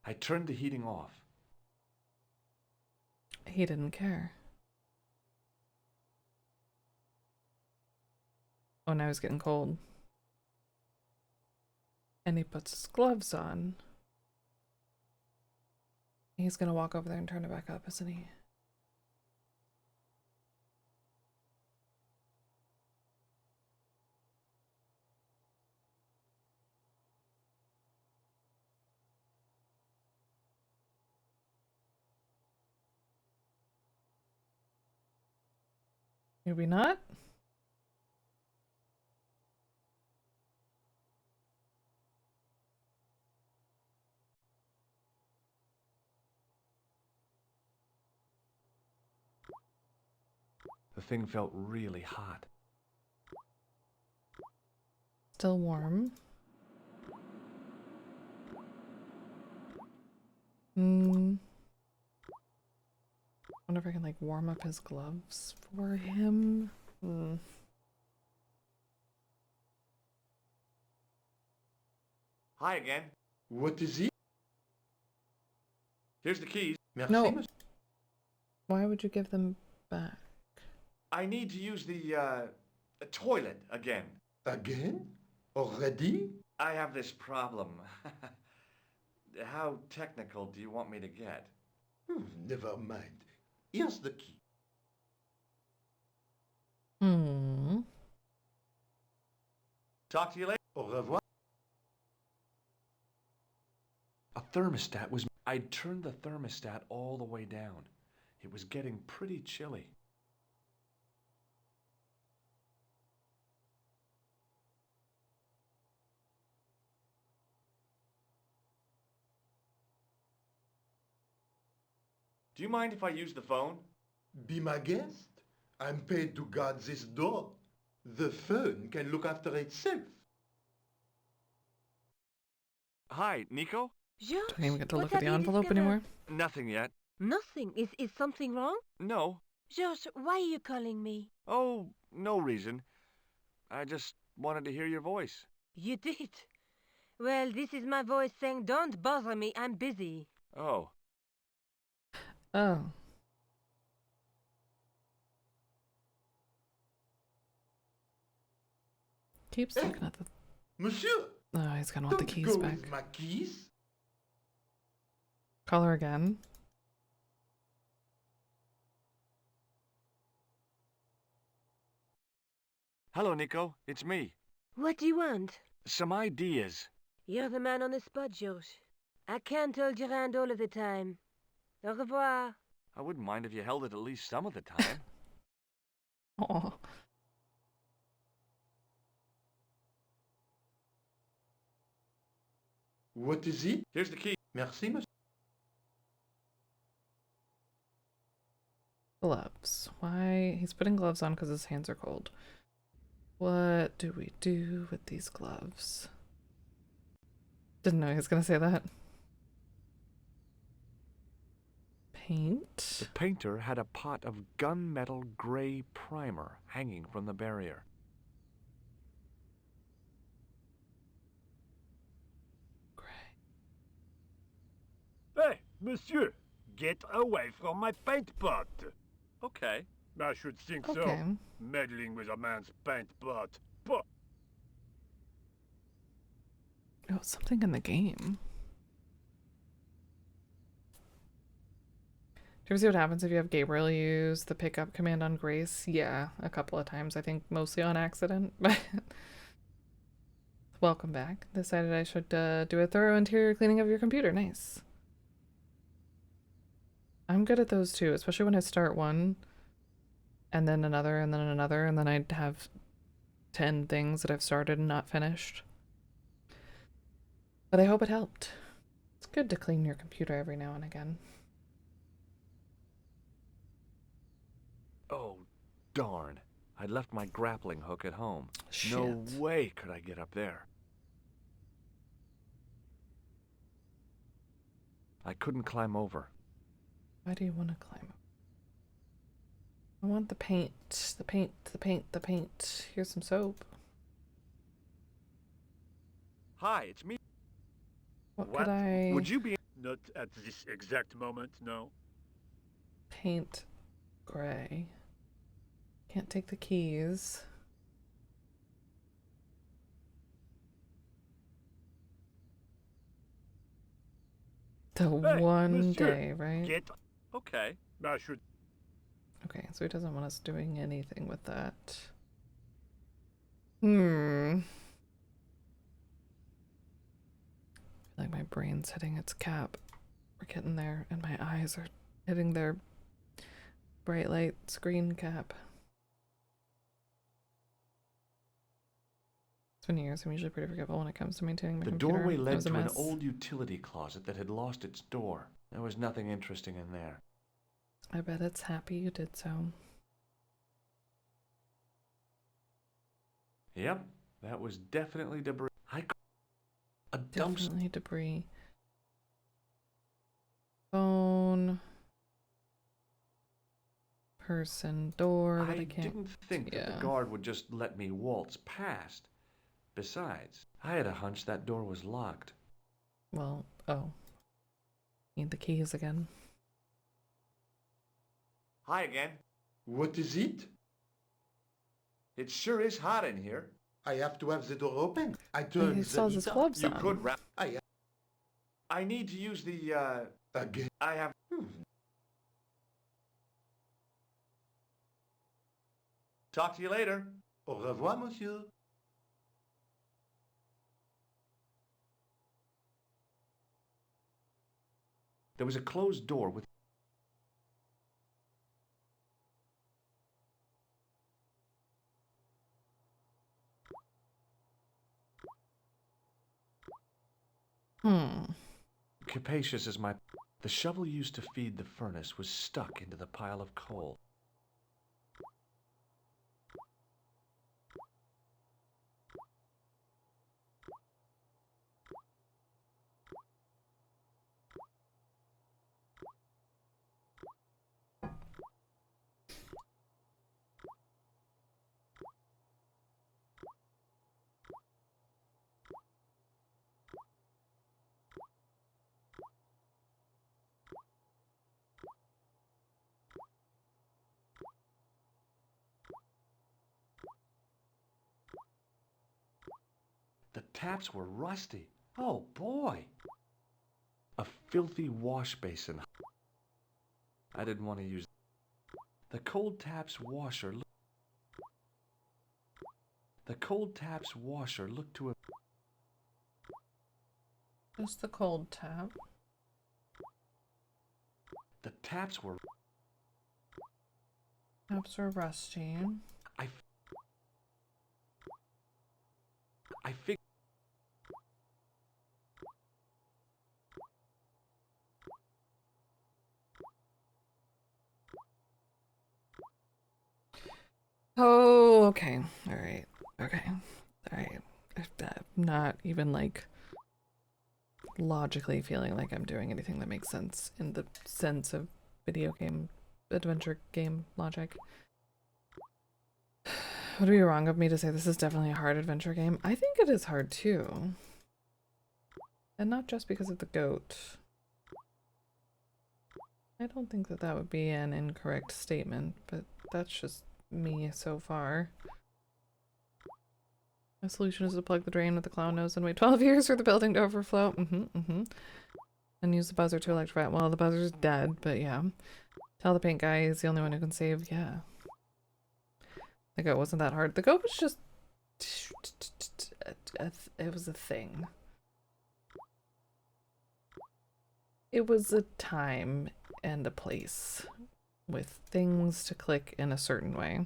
I turned the heating off. He didn't care. Oh, now he's getting cold. And he puts his gloves on. He's gonna walk over there and turn it back up, isn't he? Maybe not? The thing felt really hot. Still warm. Wonder if I can like warm up his gloves for him. Hi again. What is it? Here's the keys. Merci, No. monsieur. Why would you give them back? I need to use the toilet again. Again? Already? I have this problem. How technical do you want me to get? Never mind. Here's the key. Talk to you later. Au revoir. A thermostat was... I'd turned the thermostat all the way down. It was getting pretty chilly. Do you mind if I use the phone? Be my guest. I'm paid to guard this door. The phone can look after itself. Hi, Nico? George, Don't even get to what look at have the you envelope discovered? anymore. Nothing yet. Nothing. Is something wrong? No. George, why are you calling me? Oh, no reason. I just wanted to hear your voice. You did. Well, this is my voice saying, don't bother me, I'm busy. Oh. Oh. Keeps looking at the... Monsieur, Oh, he's gonna want the don't keys go back. with my keys. Call her again. Hello, Nico. It's me. What do you want? Some ideas. You're the man on the spot, George. I can't hold your hand all of the time. Au revoir. I wouldn't mind if you held it at least some of the time. Oh. What is it? Here's the key. Merci, monsieur. Gloves. Why? He's putting gloves on because his hands are cold. What do we do with these gloves? Didn't know he was gonna say that. Paint. The painter had a pot of gunmetal gray primer hanging from the barrier. Monsieur, get away from my paint pot. Okay. I should think Okay. so. Meddling with a man's paint pot. Puh. Oh, something in the game. Do you ever see what happens if you have Gabriel use the pickup command on Grace? Yeah, a couple of times. I think mostly on accident, but welcome back. Decided I should do a thorough interior cleaning of your computer. Nice. I'm good at those too, especially when I start one and then another and then another, and then I'd have 10 things that I've started and not finished. But I hope it helped. It's good to clean your computer every now and again. Oh, darn. I'd left my grappling hook at home. Shit. No way could I get up there. I couldn't climb over. Why do you want to climb? I want the paint. The paint, the paint, the paint. Here's some soap. Hi, it's me. What could I Would you be... Not at this exact moment, no. paint gray? Can't take the keys. The Hey, one monsieur, day, right? Get... Okay. I should... Okay, so he doesn't want us doing anything with that. Hmm. I feel like my brain's hitting its cap. We're getting there, and my eyes are hitting their bright light screen cap. It's been years. I'm usually pretty forgetful when it comes to maintaining my The computer. doorway It led was a to an mess. old utility closet that had lost its door. There was nothing interesting in there. I bet it's happy you did so. Yep, that was definitely debris. A dumpster. Definitely debris. Phone. Person. Door that I I can't. didn't think that yeah. the guard would just let me waltz past. Besides, I had a hunch that door was locked. Well, oh. Need the keys again. Hi again. What is it? It sure is hot in here. I have to have the door open. I He turned still has the his heat up. gloves You on. could wrap. I I need to use the, again. I have... Talk to you later. Au revoir, monsieur. There was a closed door with... Capacious as my... The shovel used to feed the furnace was stuck into the pile of coal. The taps were rusty. Oh boy! A filthy wash basin. I didn't want to use... The cold taps washer... The cold taps washer looked to have... Just the cold tap. The taps were... Taps are rusty. I figured... Oh, okay. All right. Okay. All right. I'm not even like logically feeling like I'm doing anything that makes sense in the sense of video game, adventure game logic. Would it be wrong of me to say this is definitely a hard adventure game? I think it is hard too. And not just because of the goat. I don't think that that would be an incorrect statement, but that's just me so far. My solution is to plug the drain with the clown nose and wait 12 years for the building to overflow. And use the buzzer to electrify it. Well, the buzzer's dead, but yeah. Tell the paint guy he's the only one who can save. Yeah. The goat wasn't that hard. The goat was just... it was a thing. It was a time and a place with things to click in a certain way.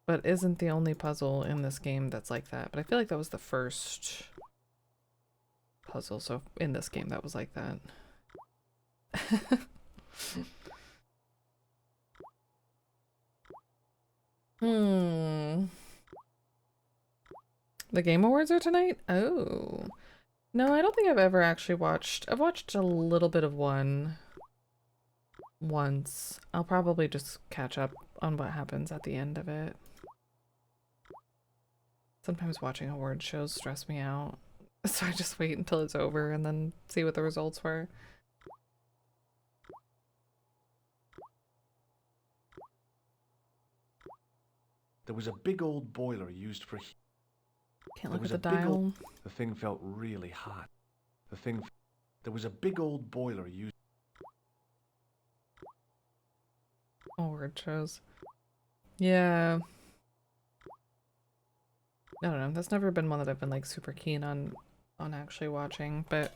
But isn't the only puzzle in this game that's like that. But I feel like that was the first puzzle, so in this game that was like that. The Game Awards are tonight? Oh. No, I don't think I've ever actually watched. I've watched a little bit of one once. I'll probably just catch up on what happens at the end of it. Sometimes watching award shows stress me out. So I just wait until it's over and then see what the results were. There was a big old boiler used for heat. Can't look at the dial. The thing felt really hot. There was a big old boiler used. Award shows. Yeah. I don't know. That's never been one that I've been like super keen on actually watching, but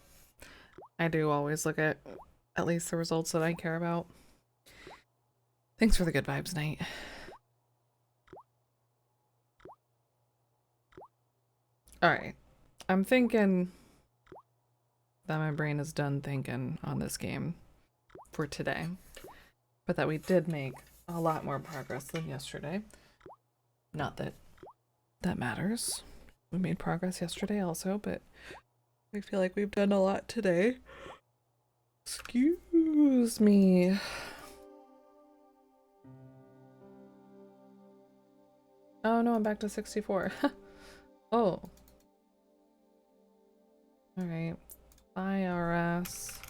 I do always look at least the results that I care about. Thanks for the good vibes, Night. Alright. I'm thinking that my brain is done thinking on this game for today, but that we did make a lot more progress than yesterday. Not that that matters. We made progress yesterday also, but I feel like we've done a lot today. Excuse me. Oh no, I'm back to 64. Oh. Alright. Bye, RS.